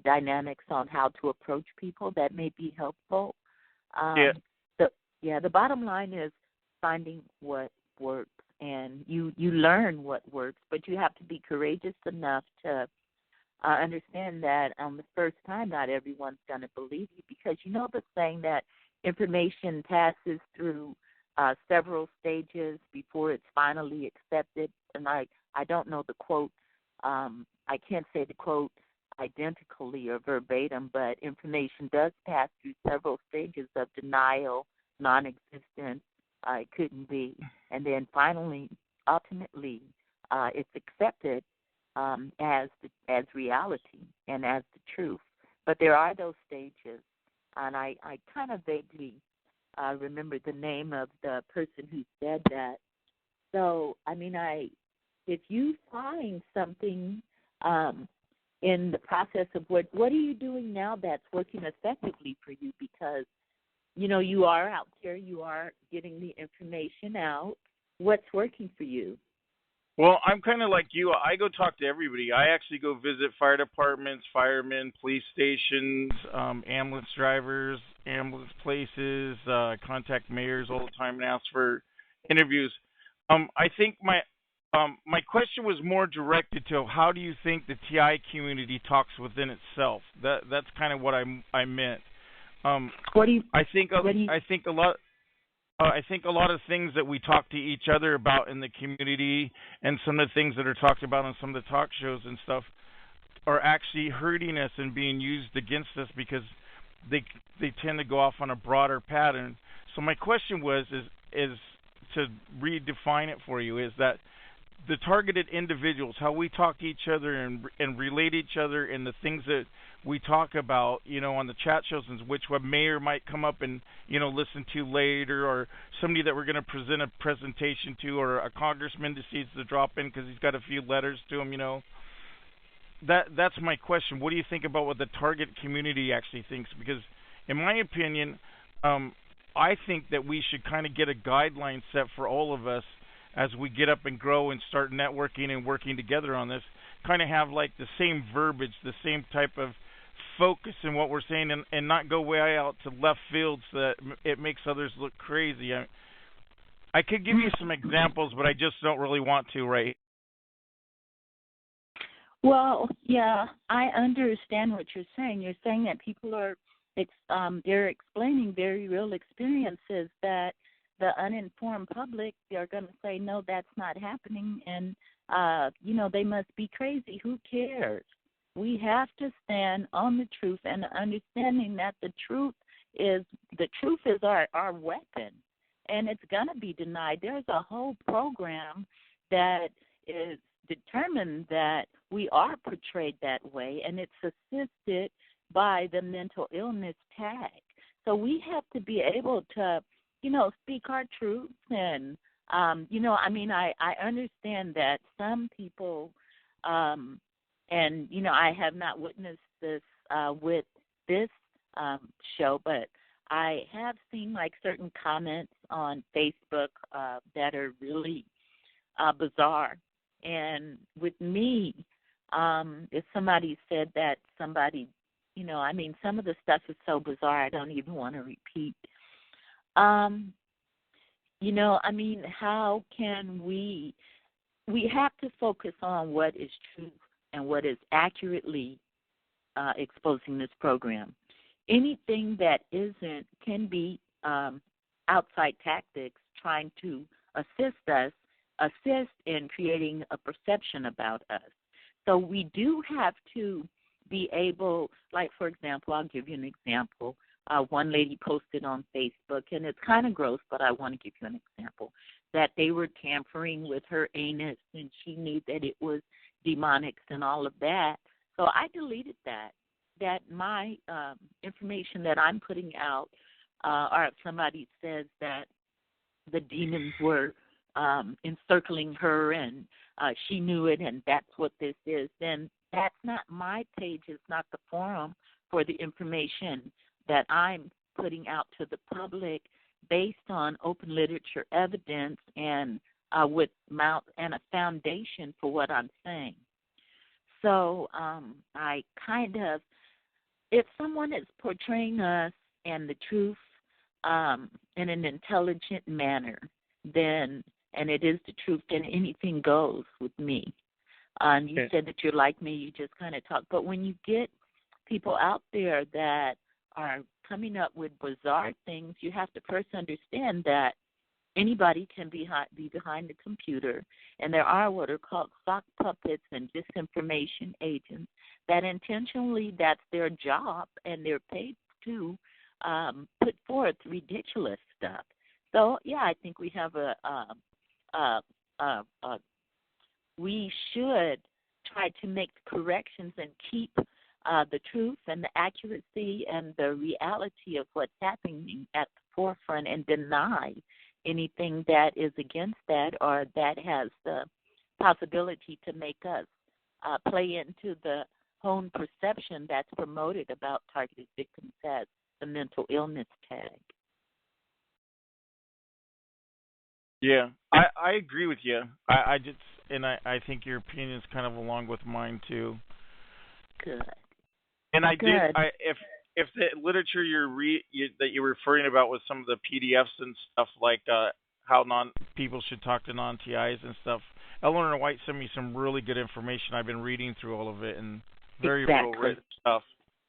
dynamics on how to approach people. That may be helpful. The bottom line is finding what works, and you learn what works, but you have to be courageous enough to understand that on the first time not everyone's going to believe you, because you know the saying that information passes through several stages before it's finally accepted. And I don't know the quote. I can't say the quote identically or verbatim, but information does pass through several stages of denial, non-existence, it couldn't be, and then finally, ultimately, it's accepted as reality and as the truth. But there are those stages, and I kind of vaguely remember the name of the person who said that. So, I mean, if you find something in the process of what are you doing now that's working effectively for you, because you know, you are out there, you are getting the information out. What's working for you? Well, I'm kind of like you. I go talk to everybody. I actually go visit fire departments, firemen, police stations, ambulance drivers, ambulance places, contact mayors all the time and ask for interviews. I think my question was more directed to how do you think the TI community talks within itself? That's kind of what I meant. I think a lot of things that we talk to each other about in the community, and some of the things that are talked about on some of the talk shows and stuff, are actually hurting us and being used against us because they tend to go off on a broader pattern. So my question is to redefine it for you, is that the targeted individuals, how we talk to each other and relate each other, and the things that we talk about, you know, on the chat shows, and which a mayor might come up and, you know, listen to later, or somebody that we're going to present a presentation to, or a congressman decides to drop in because he's got a few letters to him, you know. That's my question. What do you think about what the target community actually thinks? Because in my opinion, I think that we should kind of get a guideline set for all of us as we get up and grow and start networking and working together on this, kind of have like the same verbiage, the same type of focus in what we're saying, and not go way out to left field so that it makes others look crazy. I could give you some examples, but I just don't really want to, right? Well, yeah, I understand what you're saying. You're saying that people are, they're explaining very real experiences that the uninformed public, they're going to say, no, that's not happening, and, you know, they must be crazy. Who cares? we have to stand on the truth and understanding that the truth is our weapon, and it's going to be denied. There's a whole program that is determined that we are portrayed that way, and it's assisted by the mental illness tag. So we have to be able to, speak our truths. And, I understand that some people, I have not witnessed this with this show, but I have seen like certain comments on Facebook that are really bizarre. And with me, if somebody said that somebody, some of the stuff is so bizarre I don't even want to repeat. How can we have to focus on what is true and what is accurately exposing this program. Anything that isn't can be outside tactics trying to assist in creating a perception about us. So we do have to be able, like, for example, I'll give you an example. One lady posted on Facebook, and it's kind of gross, but I want to give you an example, that they were tampering with her anus, and she knew that it was demonics and all of that. So I deleted that my information that I'm putting out, or if somebody says that the demons were encircling her and she knew it and that's what this is, then that's not my page. It's not the forum for the information that I'm putting out to the public based on open literature evidence and with mouth and a foundation for what I'm saying. So I kind of, if someone is portraying us and the truth in an intelligent manner, then, and it is the truth, then anything goes with me. You said that you're like me, you just kind of talk. But when you get people out there that are coming up with bizarre things, you have to first understand that anybody can be behind the computer, and there are what are called sock puppets and disinformation agents that intentionally, that's their job, and they're paid to put forth ridiculous stuff. So, yeah, I think we have we should try to make corrections and keep the truth and the accuracy and the reality of what's happening at the forefront and deny anything that is against that or that has the possibility to make us play into the own perception that's promoted about targeted victims as the mental illness tag. Yeah, I agree with you. I think your opinion is kind of along with mine too. Good. And if the literature that you're referring about was some of the PDFs and stuff like how people should talk to non-TIs and stuff, Eleanor White sent me some really good information. I've been reading through all of it and very well written stuff.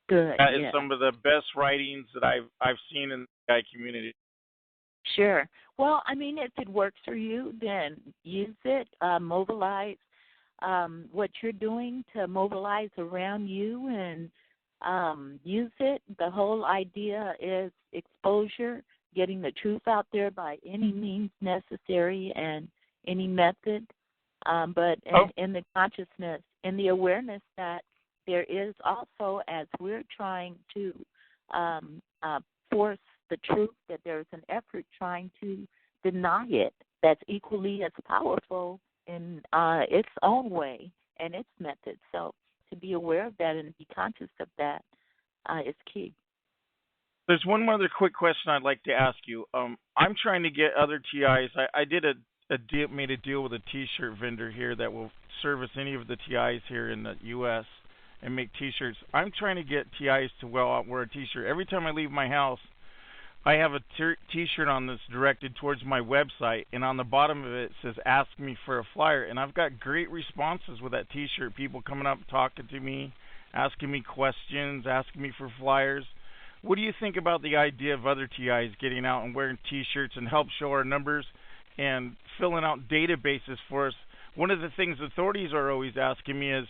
Good. That is some of the best writings that I've seen in the TI community. Sure. Well, I mean, if it works for you, then use it. Mobilize what you're doing to mobilize around you and use it. The whole idea is exposure, getting the truth out there by any means necessary and any method. But in the consciousness, in the awareness that there is also, as we're trying to force the truth, that there's an effort trying to deny it that's equally as powerful in its own way and its method. So to be aware of that and be conscious of that is key. There's one other quick question I'd like to ask you. I'm trying to get other TIs. I made a deal with a T-shirt vendor here that will service any of the TIs here in the U.S. and make T-shirts. I'm trying to get TIs to wear a T-shirt. Every time I leave my house, I have a T-shirt on that's directed towards my website, and on the bottom of it says, ask me for a flyer. And I've got great responses with that T-shirt. People coming up, talking to me, asking me questions, asking me for flyers. What do you think about the idea of other TIs getting out and wearing T-shirts and help show our numbers and filling out databases for us? One of the things authorities are always asking me is,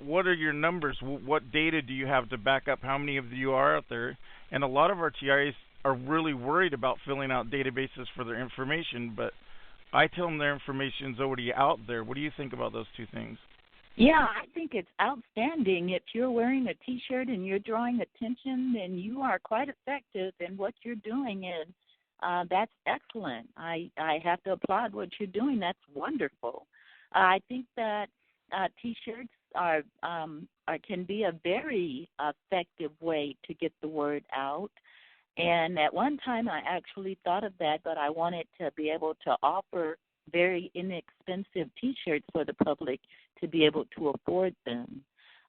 what are your numbers? What data do you have to back up how many of you are out there? And a lot of our TIs are really worried about filling out databases for their information, but I tell them their information's already out there. What do you think about those two things? Yeah, I think it's outstanding. If you're wearing a T-shirt and you're drawing attention, then you are quite effective in what you're doing, and that's excellent. I have to applaud what you're doing. That's wonderful. I think that T-shirts can be a very effective way to get the word out. And at one time, I actually thought of that, but I wanted to be able to offer very inexpensive T-shirts for the public to be able to afford them.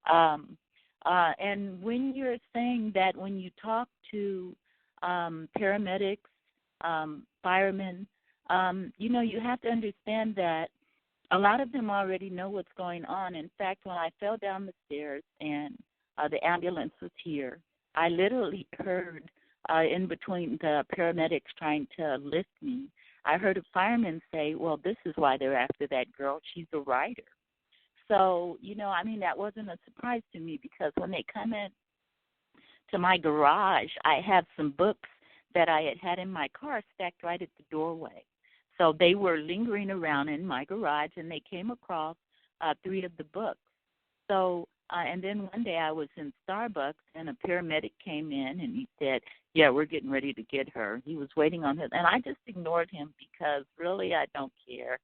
And when you're saying that when you talk to paramedics, firemen, you have to understand that a lot of them already know what's going on. In fact, when I fell down the stairs and the ambulance was here, I literally heard in between the paramedics trying to lift me, I heard a fireman say, well, this is why they're after that girl. She's a writer. So, that wasn't a surprise to me, because when they come in to my garage, I have some books that I had in my car stacked right at the doorway. So they were lingering around in my garage, and they came across 3 of the books. So, and then one day I was in Starbucks, and a paramedic came in, and he said, yeah, we're getting ready to get her. He was waiting on her. And I just ignored him because, really, I don't care.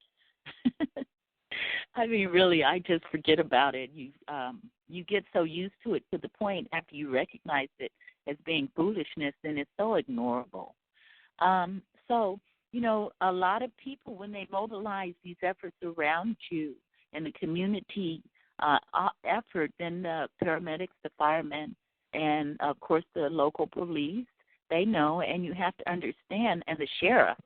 I mean, really, I just forget about it. You get so used to it to the point after you recognize it as being foolishness, then it's so ignorable. So, a lot of people, when they mobilize these efforts around you in the community effort, then the paramedics, the firemen, and, of course, the local police, they know, and you have to understand, and the sheriff,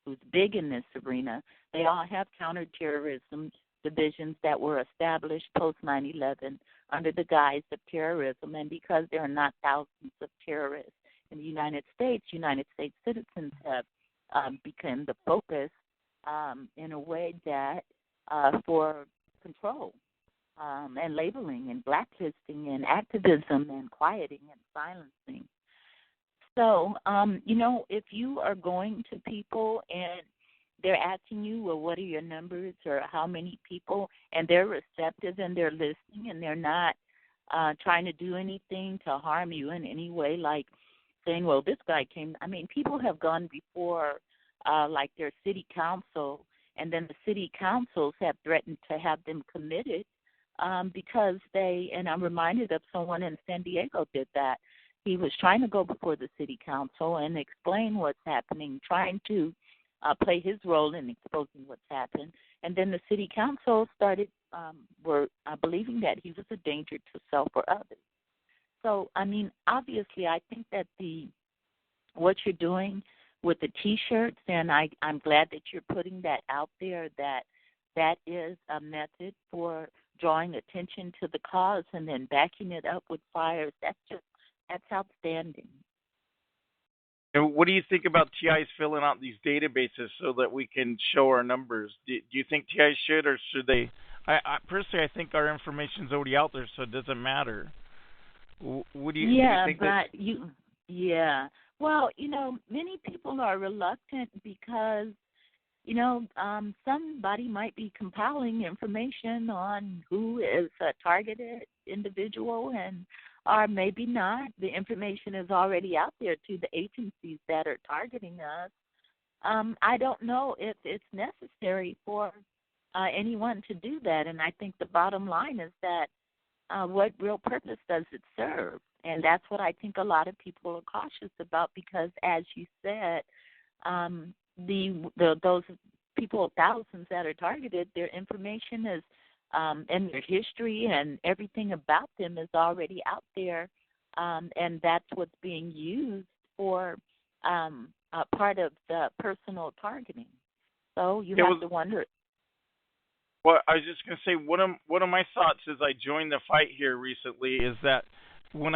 who's big in this arena, they all have counterterrorism divisions that were established post 9/11 under the guise of terrorism. And because there are not thousands of terrorists in the United States citizens have become the focus in a way that for control and labeling and blacklisting and activism and quieting and silencing. So, if you are going to people and they're asking you, well, what are your numbers or how many people, and they're receptive and they're listening and they're not trying to do anything to harm you in any way, like saying, well, this guy came. I mean, people have gone before, like their city council, and then the city councils have threatened to have them committed because and I'm reminded of someone in San Diego did that. He was trying to go before the city council and explain what's happening, trying to play his role in exposing what's happened. And then the city council started believing that he was a danger to self or others. So, I mean, obviously, I think that what you're doing with the T-shirts, and I'm glad that you're putting that out there, that is a method for drawing attention to the cause and then backing it up with flyers. That's outstanding. And what do you think about TIs filling out these databases so that we can show our numbers? Do you think TIs should, or should they? I personally, I think our information's already out there, so it doesn't matter. What do you, yeah, do you think? But yeah. Well, many people are reluctant because, somebody might be compiling information on who is a targeted individual, or maybe not. The information is already out there to the agencies that are targeting us. I don't know if it's necessary for anyone to do that, and I think the bottom line is that what real purpose does it serve? And that's what I think a lot of people are cautious about because, as you said, those people, thousands that are targeted, their information is and their history and everything about them is already out there, and that's what's being used for part of the personal targeting. So you have to wonder. Well, I was just going to say, one of my thoughts as I joined the fight here recently is that when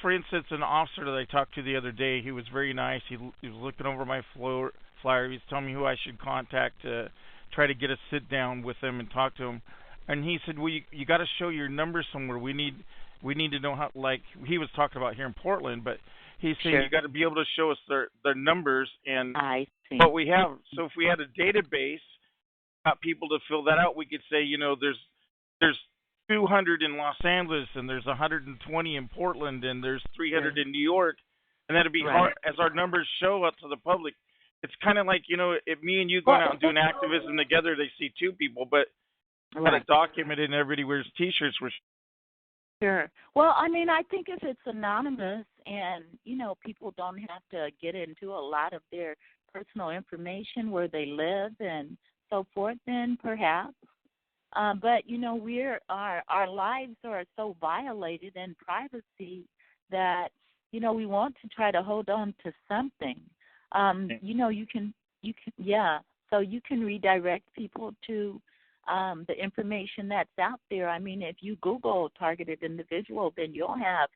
for instance, an officer that I talked to the other day, he was very nice. He was looking over my flyer. He was telling me who I should contact to try to get a sit down with him and talk to him. And he said, well, you got to show your numbers somewhere. We need to know how. Like he was talking about here in Portland, but he's saying you got to be able to show us their numbers and what we have. So if we had a database, got people to fill that out, we could say, there's 200 in Los Angeles and there's 120 in Portland and there's 300 in New York, and that'd be hard as our numbers show up to the public. It's kind of like, if me and you going out and doing activism together, they see two people, but got to document it and everybody wears T-shirts. Sure. Well, I mean, I think if it's anonymous and, people don't have to get into a lot of their personal information, where they live and so forth, then perhaps. But, our lives are so violated in privacy that, we want to try to hold on to something. So you can redirect people to the information that's out there. I mean, if you Google targeted individual, then you'll have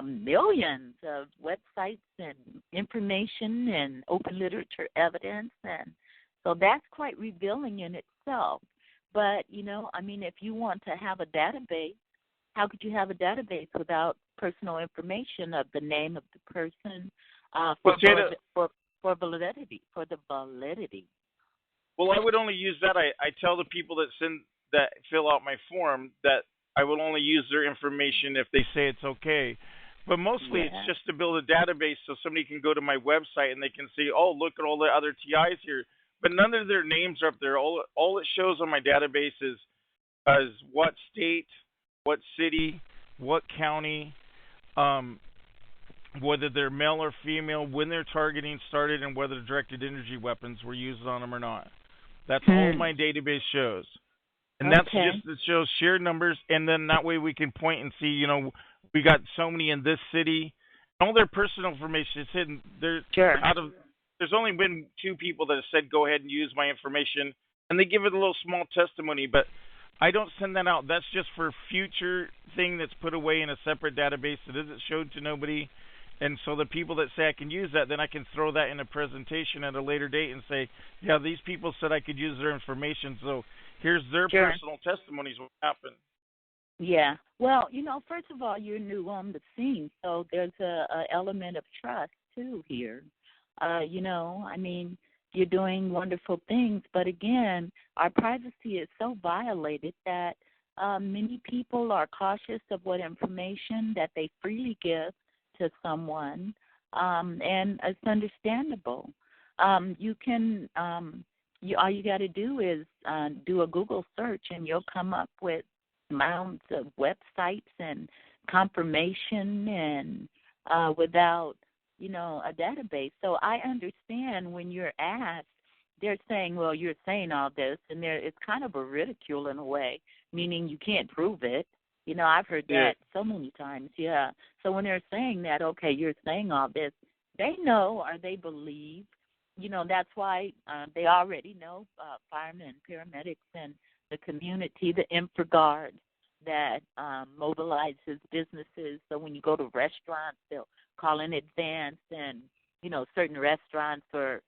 millions of websites and information and open literature evidence, and so that's quite revealing in itself. But, if you want to have a database, how could you have a database without personal information of the name of the person for validity? Well, I would only use that. I tell the people that fill out my form that I will only use their information if they say it's okay. But mostly it's just to build a database so somebody can go to my website and they can see, oh, look at all the other TIs here. But none of their names are up there. All it shows on my database is what state, what city, what county, whether they're male or female, when their targeting started, and whether directed energy weapons were used on them or not. That's all my database shows. And that's just to show sheer numbers, and then that way we can point and see, we got so many in this city. All their personal information is hidden. There's only been 2 people that have said go ahead and use my information, and they give it a little small testimony, but I don't send that out. That's just for future thing that's put away in a separate database that isn't showed to nobody. And so the people that say I can use that, then I can throw that in a presentation at a later date and say, yeah, these people said I could use their information, so here's their personal testimonies what happened. Yeah. Well, first of all, you're new on the scene, so there's a element of trust, too, here. You're doing wonderful things, but again, our privacy is so violated that many people are cautious of what information that they freely give to someone, and it's understandable. All you got to do is do a Google search, and you'll come up with mounds of websites and confirmation, and without a database. So I understand when you're asked, they're saying, well, you're saying all this, and it's kind of a ridicule in a way, meaning you can't prove it. I've heard that so many times, So when they're saying that, okay, you're saying all this, they know or they believe, that's why they already know firemen, paramedics, and the community, the InfraGard that mobilizes businesses. So when you go to restaurants, they'll call in advance, and, certain restaurants are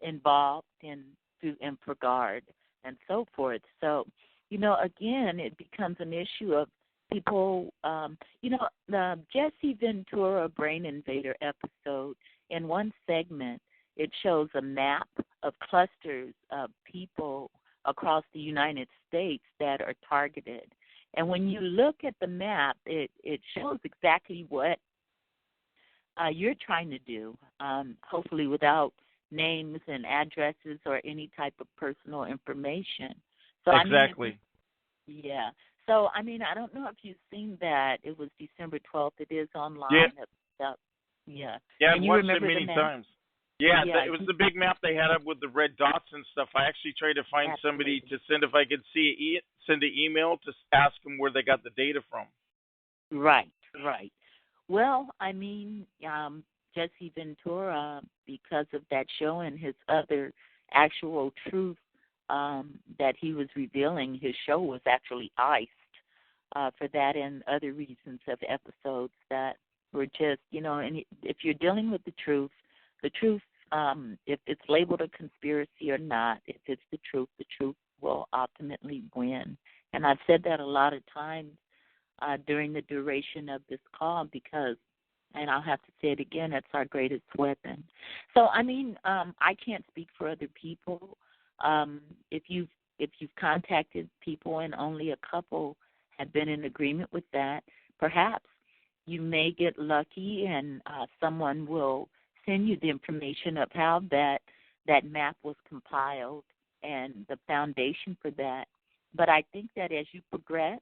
involved through InfraGard and so forth. So, again, it becomes an issue of people, the Jesse Ventura Brain Invader episode, in one segment, it shows a map of clusters of people across the United States that are targeted. And when you look at the map, it shows exactly what you're trying to do, hopefully without names and addresses or any type of personal information. So exactly. So, I don't know if you've seen that. It was December 12th. It is online. Yeah, I've watched it many times. It was the big map they had up with the red dots and stuff. I actually tried to find somebody to send, if I could send an email to ask them where they got the data from. Right. Well, Jesse Ventura, because of that show and his other actual truth that he was revealing, his show was actually iced for that and other reasons of episodes that were just, and if you're dealing with the truth, if it's labeled a conspiracy or not, if it's the truth will ultimately win. And I've said that a lot of times during the duration of this call because, and I'll have to say it again, it's our greatest weapon. So, I mean, I can't speak for other people. If you've contacted people and only a couple have been in agreement with that, perhaps you may get lucky and someone will send you the information of how that map was compiled and the foundation for that. But I think that as you progress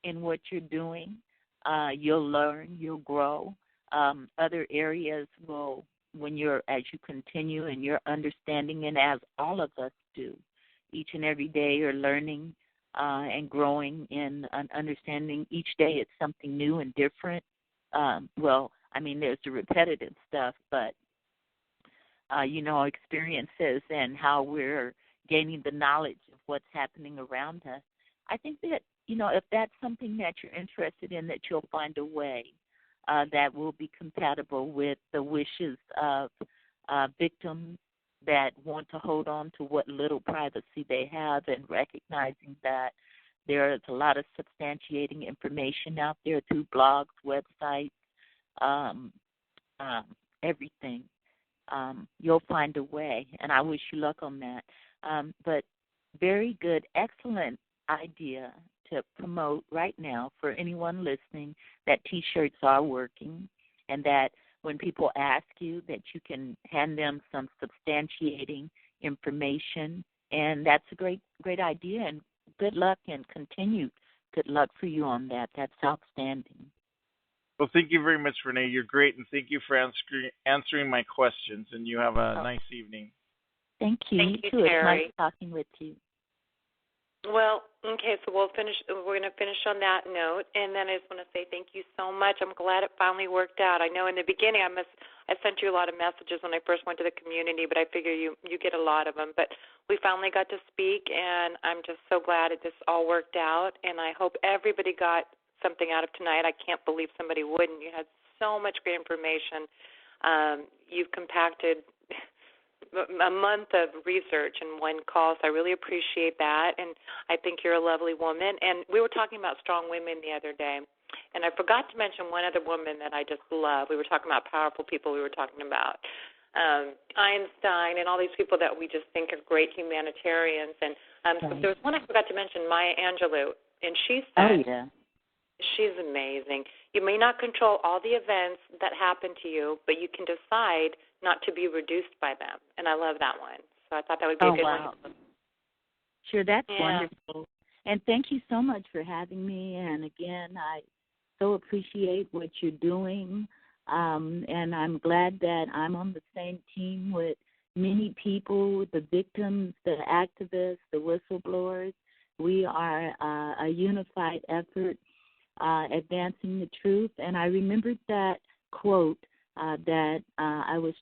in what you're doing, you'll learn, you'll grow. Other areas will, as you continue in your understanding, and as all of us do, each and every day you're learning and growing in an understanding. Each day it's something new and different. There's the repetitive stuff, but, experiences and how we're gaining the knowledge of what's happening around us. I think that, if that's something that you're interested in, that you'll find a way that will be compatible with the wishes of victims that want to hold on to what little privacy they have, and recognizing that there is a lot of substantiating information out there through blogs, websites, everything. You'll find a way, and I wish you luck on that. But very good, excellent idea to promote right now for anyone listening that T-shirts are working, and that when people ask you, that you can hand them some substantiating information, and that's a great idea, and good luck and continued good luck for you on that. That's outstanding. Well, thank you very much, Renee. You're great, and thank you for answering my questions, and you have a nice evening. Thank you. Thank you, too. Terry. It's nice talking with you. Well, okay, so we're going to finish on that note, and then I just want to say thank you so much. I'm glad it finally worked out. I know in the beginning I sent you a lot of messages when I first went to the community, but I figure you get a lot of them. But we finally got to speak, and I'm just so glad this all worked out, and I hope everybody got something out of tonight. I can't believe somebody wouldn't. You had so much great information. You've compacted a month of research in one call, so I really appreciate that, and I think you're a lovely woman. And we were talking about strong women the other day, and I forgot to mention one other woman that I just love. We were talking about powerful people. We were talking about Einstein and all these people that we just think are great humanitarians. And so there was one I forgot to mention, Maya Angelou, and she said, she's amazing. You may not control all the events that happen to you, but you can decide not to be reduced by them. And I love that one. So I thought that would be a good one. Sure, that's wonderful. And thank you so much for having me. And again, I so appreciate what you're doing. And I'm glad that I'm on the same team with many people, the victims, the activists, the whistleblowers. We are a unified effort advancing the truth. And I remembered that quote that I was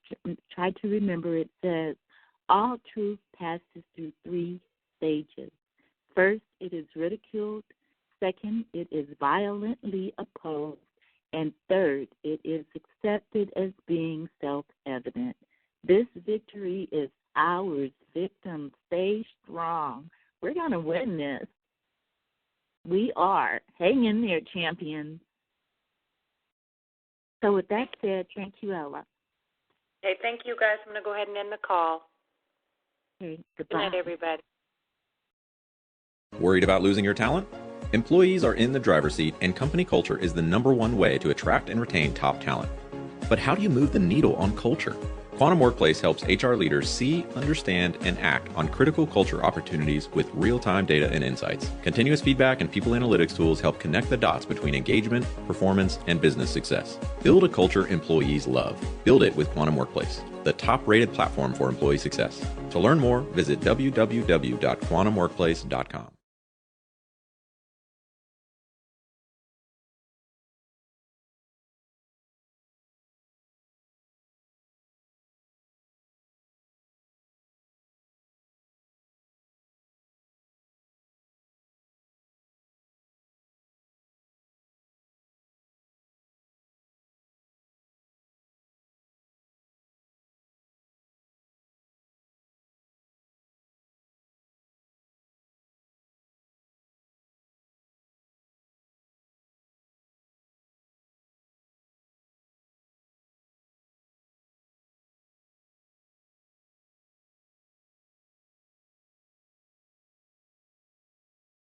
tried to remember. It says, all truth passes through 3 stages. First, it is ridiculed. Second, it is violently opposed. And third, it is accepted as being self-evident. This victory is ours. Victims, stay strong. We're going to win this. We are. Hang in there, champions. So with that said, thank you, Ella. Okay, thank you, guys. I'm going to go ahead and end the call. Okay, goodbye. Good night, everybody. Worried about losing your talent? Employees are in the driver's seat, and company culture is the #1 way to attract and retain top talent. But how do you move the needle on culture? Quantum Workplace helps HR leaders see, understand, and act on critical culture opportunities with real-time data and insights. Continuous feedback and people analytics tools help connect the dots between engagement, performance, and business success. Build a culture employees love. Build it with Quantum Workplace, the top-rated platform for employee success. To learn more, visit www.quantumworkplace.com.